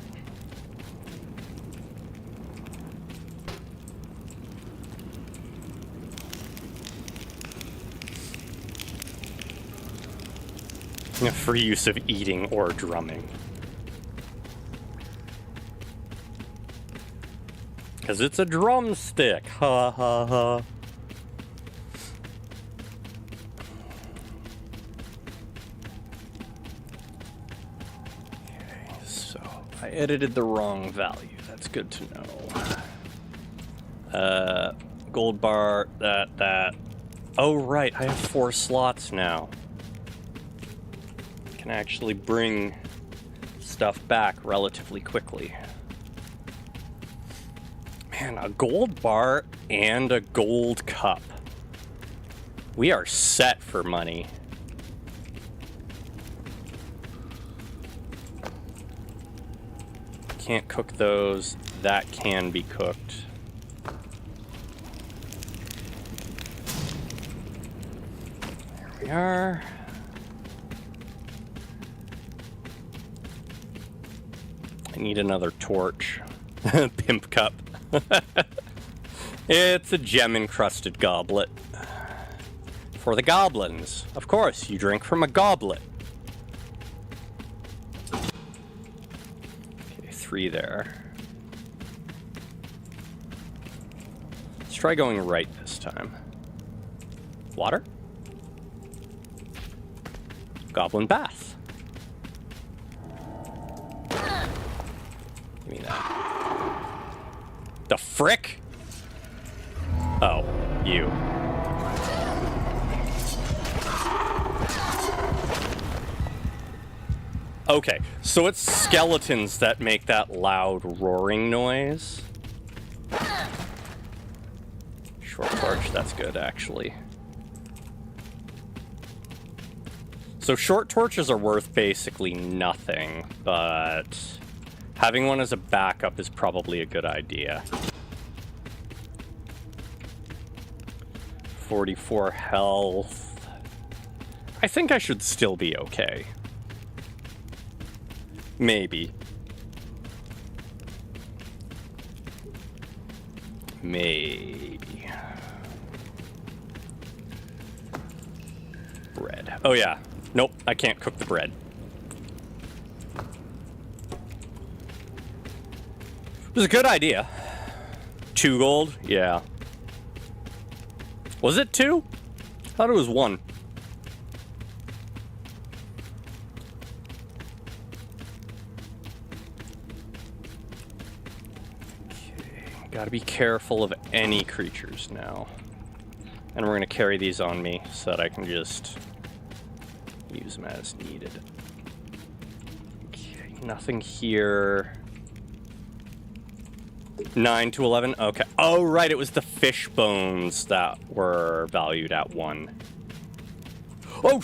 For use of eating or drumming. Because it's a drumstick. Ha ha ha. Okay, so I edited the wrong value. That's good to know. Gold bar, that. Oh, right. I have 4 slots now. Can actually bring stuff back relatively quickly. Man, a gold bar and a gold cup. We are set for money. Can't cook those. That can be cooked. There we are. I need another torch. Pimp cup. It's a gem-encrusted goblet. For the goblins. Of course, you drink from a goblet. Okay, 3 there. Let's try going right this time. Water? Goblin bath. Give me that. The frick? Oh, you. Okay, so it's skeletons that make that loud roaring noise. Short torch, that's good, actually. So short torches are worth basically nothing, but having one as a backup is probably a good idea. 44 health. I think I should still be okay. Maybe. Maybe. Oh yeah. Nope, I can't cook the bread. It was a good idea. 2 gold? Yeah. Was it 2? I thought it was 1. Okay, gotta be careful of any creatures now. And we're gonna carry these on me so that I can just use them as needed. Okay, nothing here. 9 to 11? Okay. Oh, right, it was the fish bones that were valued at 1. Oh,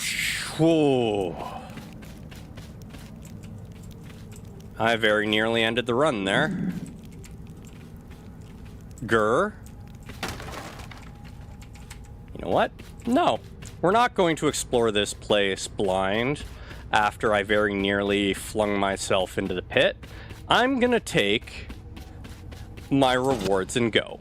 whoa. I very nearly ended the run there. Grr. You know what? No. We're not going to explore this place blind after I very nearly flung myself into the pit. I'm gonna take my rewards and go.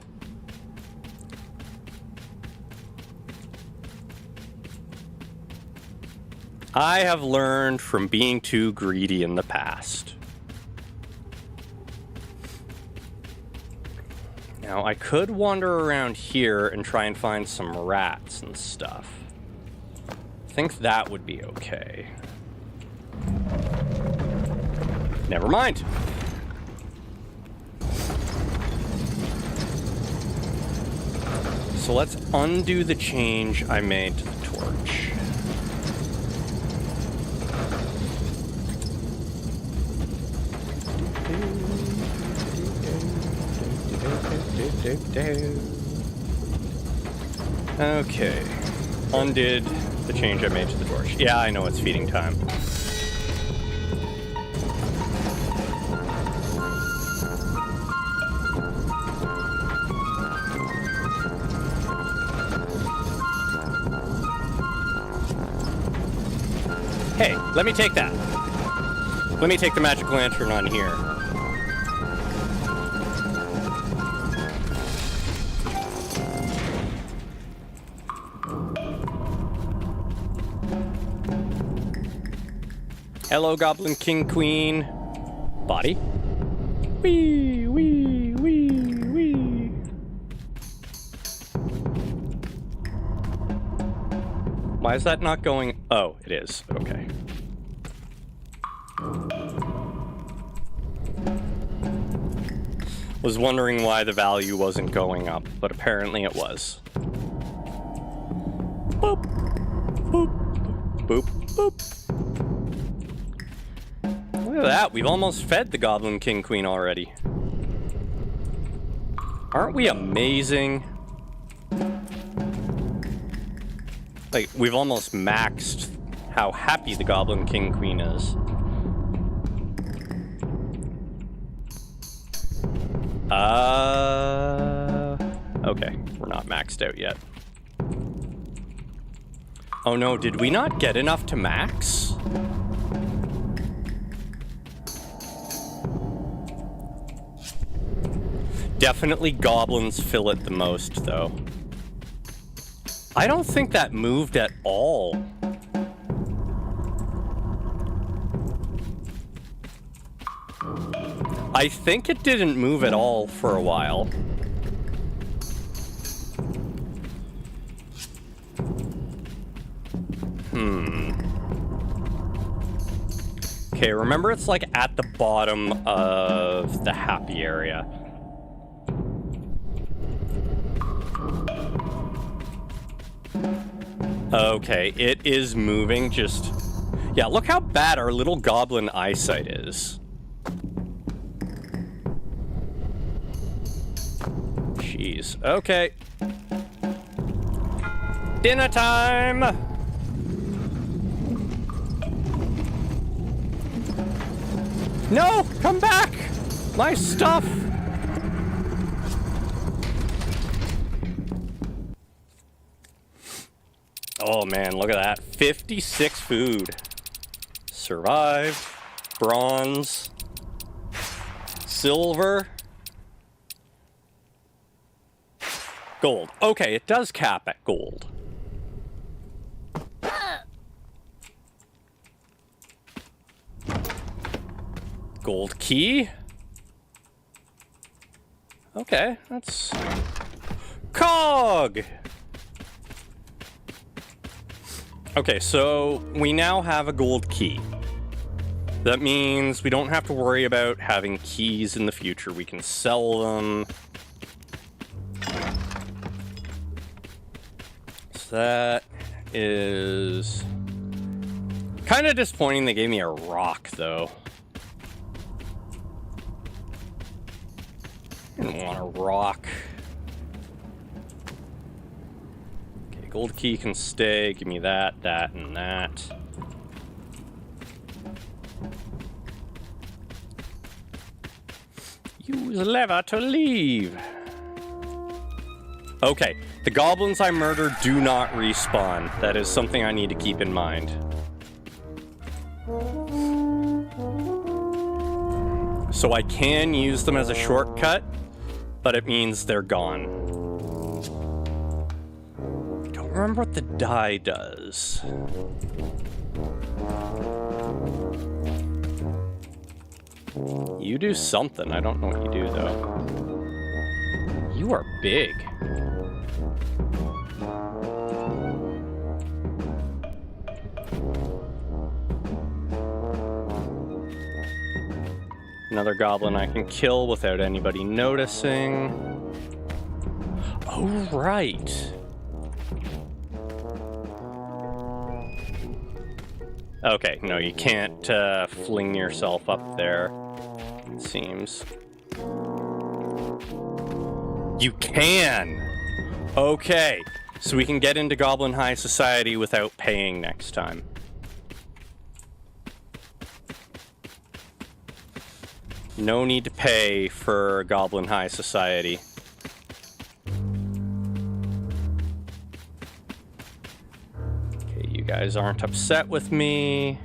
I have learned from being too greedy in the past. Now, I could wander around here and try and find some rats and stuff. I think that would be okay. Never mind. So let's undo the change I made to the torch. Okay. Undid the change I made to the torch. Yeah, I know it's feeding time. Hey, let me take that. Let me take the magic lantern on here. Hello, Goblin King Queen. Body. Wee, wee, wee, wee. Why is that not going? Oh, it is. Okay. Was wondering why the value wasn't going up, but apparently it was. Boop. Boop. Boop. Boop. Look at that, we've almost fed the Goblin King Queen already. Aren't we amazing? Like, we've almost maxed how happy the Goblin King Queen is. Okay, we're not maxed out yet. Oh no, did we not get enough to max? Definitely goblins fill it the most, though. I don't think that moved at all. I think it didn't move at all for a while. Okay, remember it's like at the bottom of the happy area. Okay, it is moving, just... Yeah, look how bad our little goblin eyesight is. Jeez, okay. Dinner time! No! Come back! My stuff! Oh man, look at that. 56 food. Survive. Bronze. Silver. Gold. Okay, it does cap at gold. Gold key. Okay, that's... Cog! Okay, so we now have a gold key. That means we don't have to worry about having keys in the future. We can sell them. So that is kind of disappointing. They gave me a rock, though. I didn't want a rock. Okay, gold key can stay. Give me that, that, and that. Use lever to leave. Okay, the goblins I murdered do not respawn. That is something I need to keep in mind. So I can use them as a shortcut, but it means they're gone. I don't remember what the die does. You do something. I don't know what you do, though. You are big. Another goblin I can kill without anybody noticing. Oh, right. Okay, no, you can't fling yourself up there, it seems. You can! Okay, so we can get into Goblin High Society without paying next time. No need to pay for Goblin High Society. Okay, you guys aren't upset with me.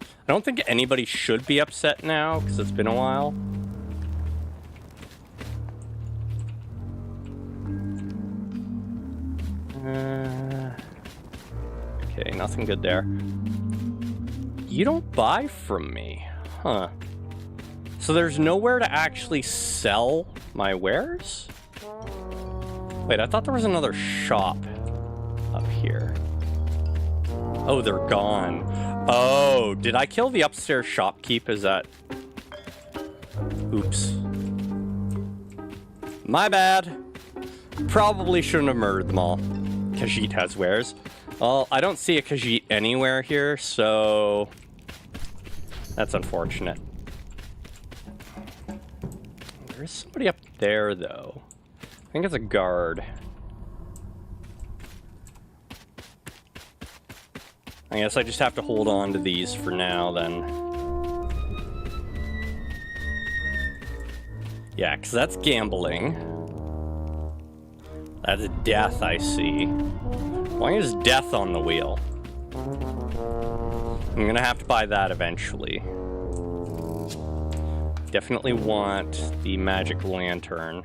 I don't think anybody should be upset now, because it's been a while. Okay, nothing good there. You don't buy from me, huh? So there's nowhere to actually sell my wares? Wait, I thought there was another shop up here. Oh, they're gone. Oh, did I kill the upstairs shopkeep? Is that... Oops. My bad. Probably shouldn't have murdered them all. Khajiit has wares. Well, I don't see a Khajiit anywhere here, so... That's unfortunate. There's somebody up there, though. I think it's a guard. I guess I just have to hold on to these for now, then. Yeah, because that's gambling. That's death, I see. Why is death on the wheel? I'm gonna have to buy that eventually. Definitely want the magic lantern.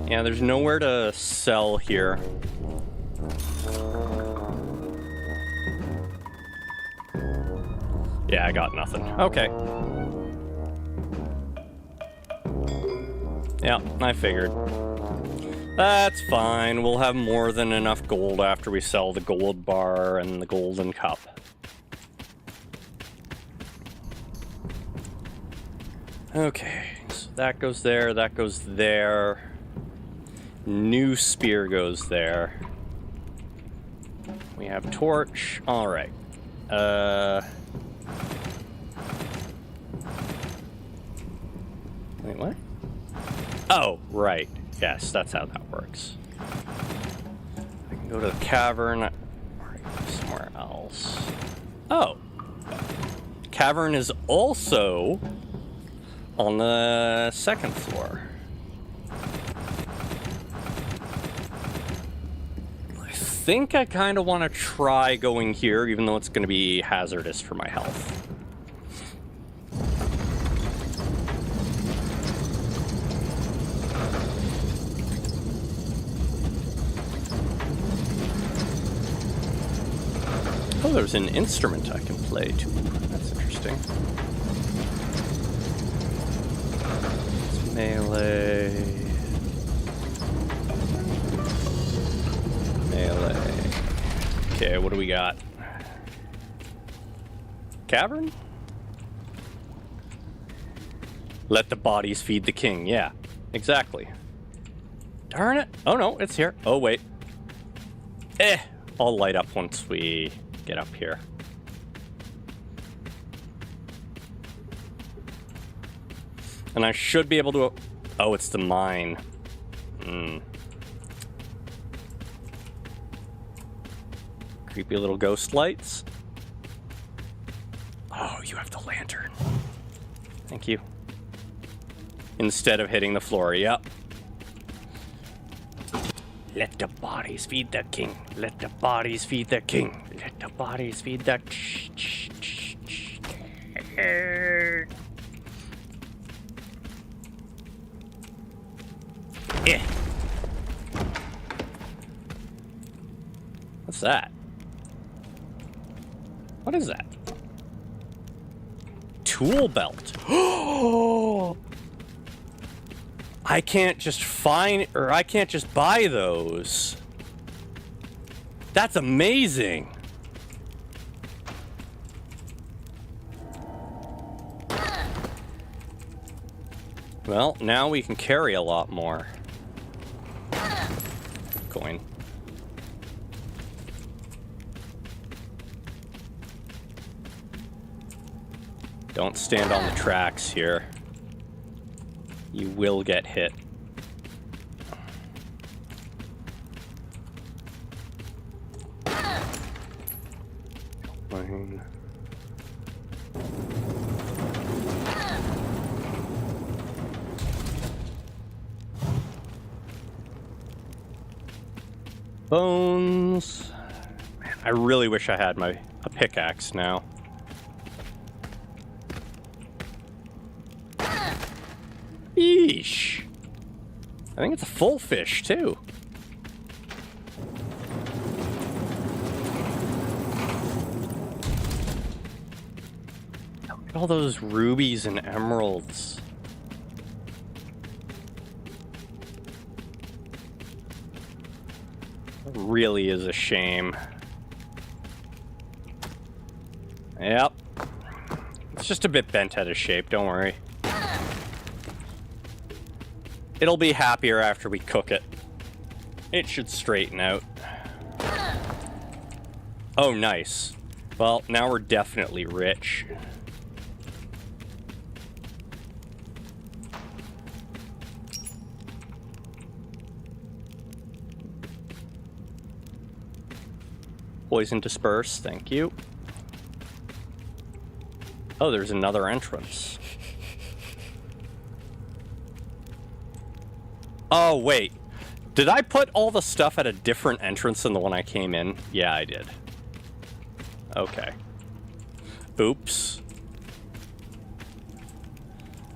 Yeah, there's nowhere to sell here. Yeah, I got nothing. Okay. Yeah, I figured. That's fine. We'll have more than enough gold after we sell the gold bar and the golden cup. Okay, so that goes there, that goes there. New spear goes there. We have torch. All right. Wait, what? Oh, right. Yes, that's how that works. I can go to the cavern. Or somewhere else. Oh. Cavern is also on the second floor. I think I kind of want to try going here, even though it's going to be hazardous for my health. Oh, there's an instrument I can play too. That's interesting. It's melee. Melee. Okay, what do we got? Cavern? Let the bodies feed the king. Yeah, exactly. Darn it. Oh no, it's here. Oh wait. I'll light up once we get up here. And I should be able to... Oh, it's the mine. Creepy little ghost lights. Oh, you have the lantern. Thank you. Instead of hitting the floor, yep. Let the bodies feed the king. Let the bodies feed the king. Let the bodies feed the... What's that? What is that? Tool belt. Oh! I can't just find, or I can't just buy those. That's amazing. Well, now we can carry a lot more. Coin. Don't stand on the tracks here. You will get hit. Mine. Bones. Man, I really wish I had a pickaxe now. Yeesh. I think it's a full fish, too. Look at all those rubies and emeralds. It really is a shame. Yep. It's just a bit bent out of shape, don't worry. It'll be happier after we cook it. It should straighten out. Oh, nice. Well, now we're definitely rich. Poison disperse, thank you. Oh, there's another entrance. Oh, wait. Did I put all the stuff at a different entrance than the one I came in? Yeah, I did. Okay. Oops.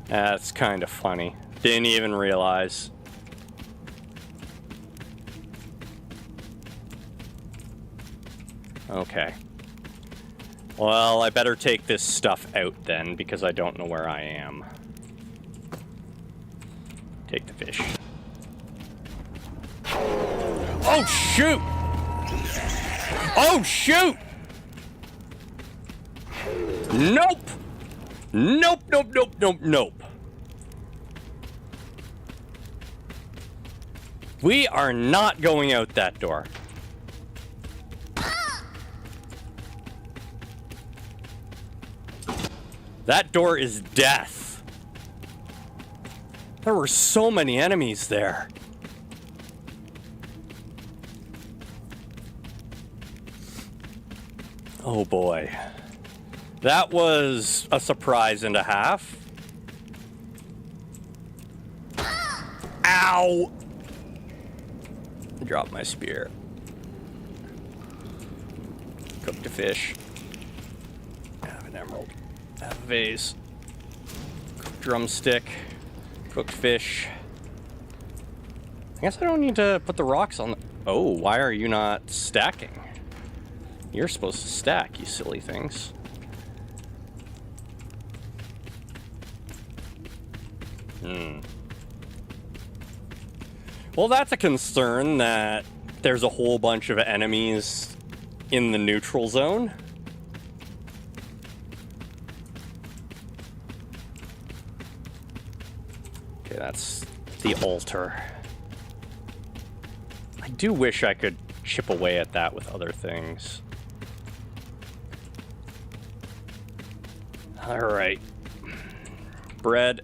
That's kind of funny. Didn't even realize. Okay. Well, I better take this stuff out then, because I don't know where I am. Take the fish. Oh, shoot! Oh, shoot! Nope! Nope, nope, nope, nope, nope. We are not going out that door. That door is death. There were so many enemies there. Oh boy. That was a surprise and a half. Ow! Drop my spear. Cooked a fish. Have an emerald. Have a vase. Cooked drumstick. Cooked fish. I guess I don't need to put the rocks on the... Oh, why are you not stacking? You're supposed to stack, you silly things. Well, that's a concern that there's a whole bunch of enemies in the neutral zone. Okay, that's the altar. I do wish I could chip away at that with other things. Alright. Bread.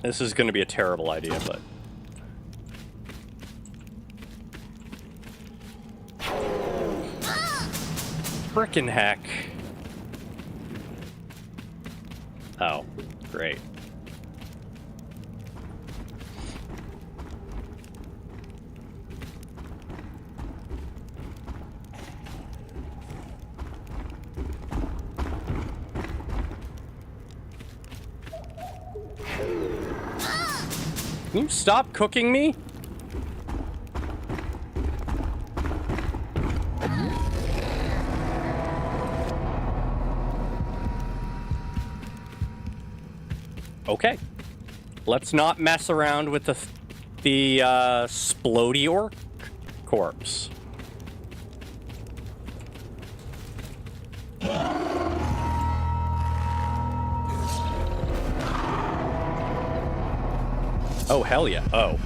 This is going to be a terrible idea, but... Frickin' heck. Oh, great. Can you stop cooking me? Okay. Let's not mess around with the splody orc corpse. Oh, hell yeah. Oh.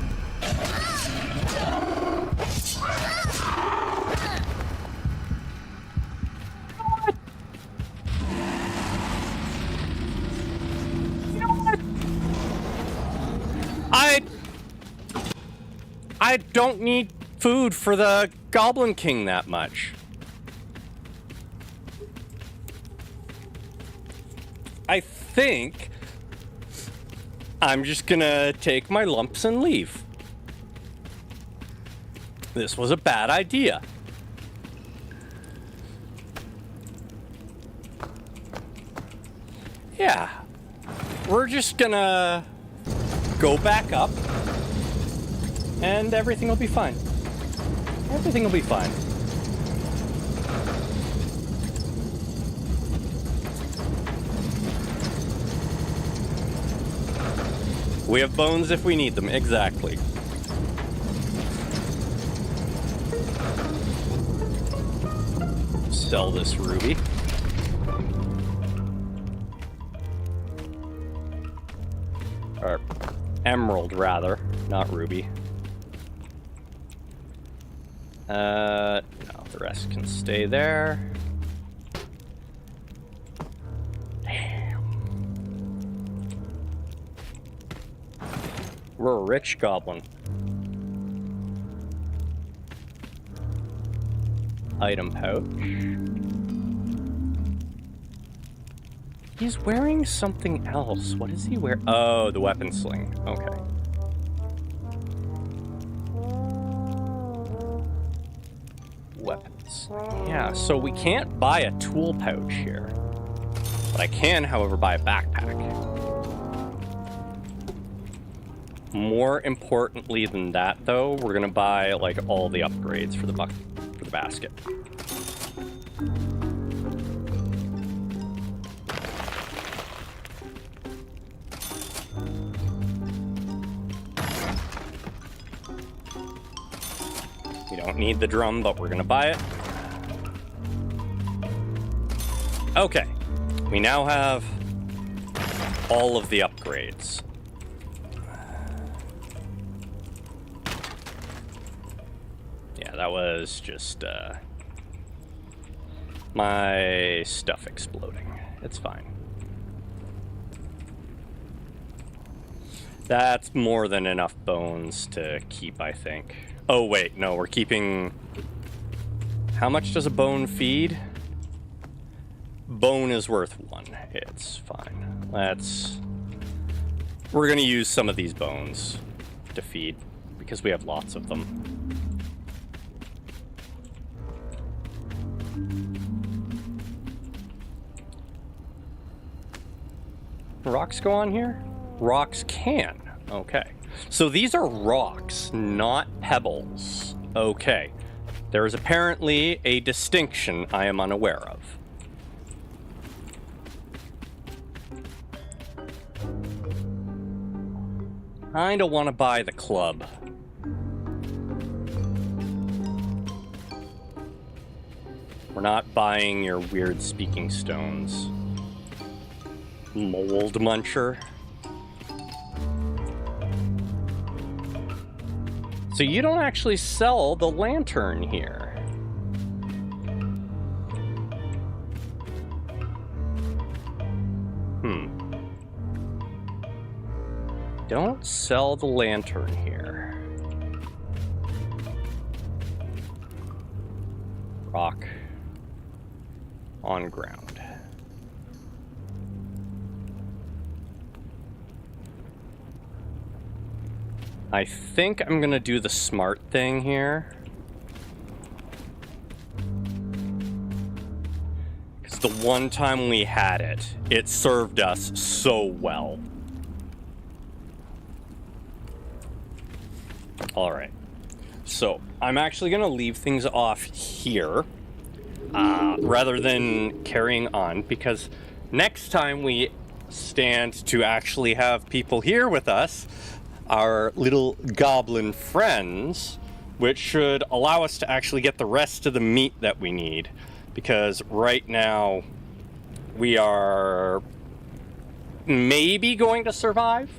You know what? I don't need food for the Goblin King that much. I think I'm just gonna take my lumps and leave. This was a bad idea. Yeah. We're just gonna go back up and everything will be fine. Everything will be fine. We have bones if we need them, exactly. Sell this ruby. Or emerald, rather, not ruby. No, the rest can stay there. We're a rich goblin. Item pouch. He's wearing something else. What is he wearing? Oh, the weapon sling. Okay. Weapons. Yeah, so we can't buy a tool pouch here. But I can, however, buy a backpack. More importantly than that, though, we're gonna buy like all the upgrades for the basket. We don't need the drum, but we're gonna buy it. Okay, we now have all of the upgrades. That was just, my stuff exploding. It's fine. That's more than enough bones to keep, I think. Oh, wait, no, we're keeping... How much does a bone feed? Bone is worth 1. It's fine. We're gonna use some of these bones to feed, because we have lots of them. Rocks go on here? Rocks can. Okay. So these are rocks, not pebbles. Okay. There is apparently a distinction I am unaware of. Kinda want to buy the club. We're not buying your weird speaking stones. Mold muncher. So you don't actually sell the lantern here. Don't sell the lantern here. Rock on ground. I think I'm gonna do the smart thing here. Because the one time we had it, it served us so well. Alright. So, I'm actually gonna leave things off here. Rather than carrying on, because next time we stand to actually have people here with us, our little goblin friends, which should allow us to actually get the rest of the meat that we need, because right now we are maybe going to survive.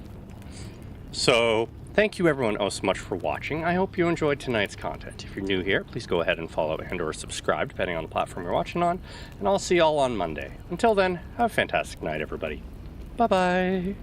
So thank you everyone so much for watching. I hope you enjoyed tonight's content. If you're new here, please go ahead and follow and or subscribe, depending on the platform you're watching on, and I'll see y'all on Monday. Until then, have a fantastic night, everybody. Bye-bye.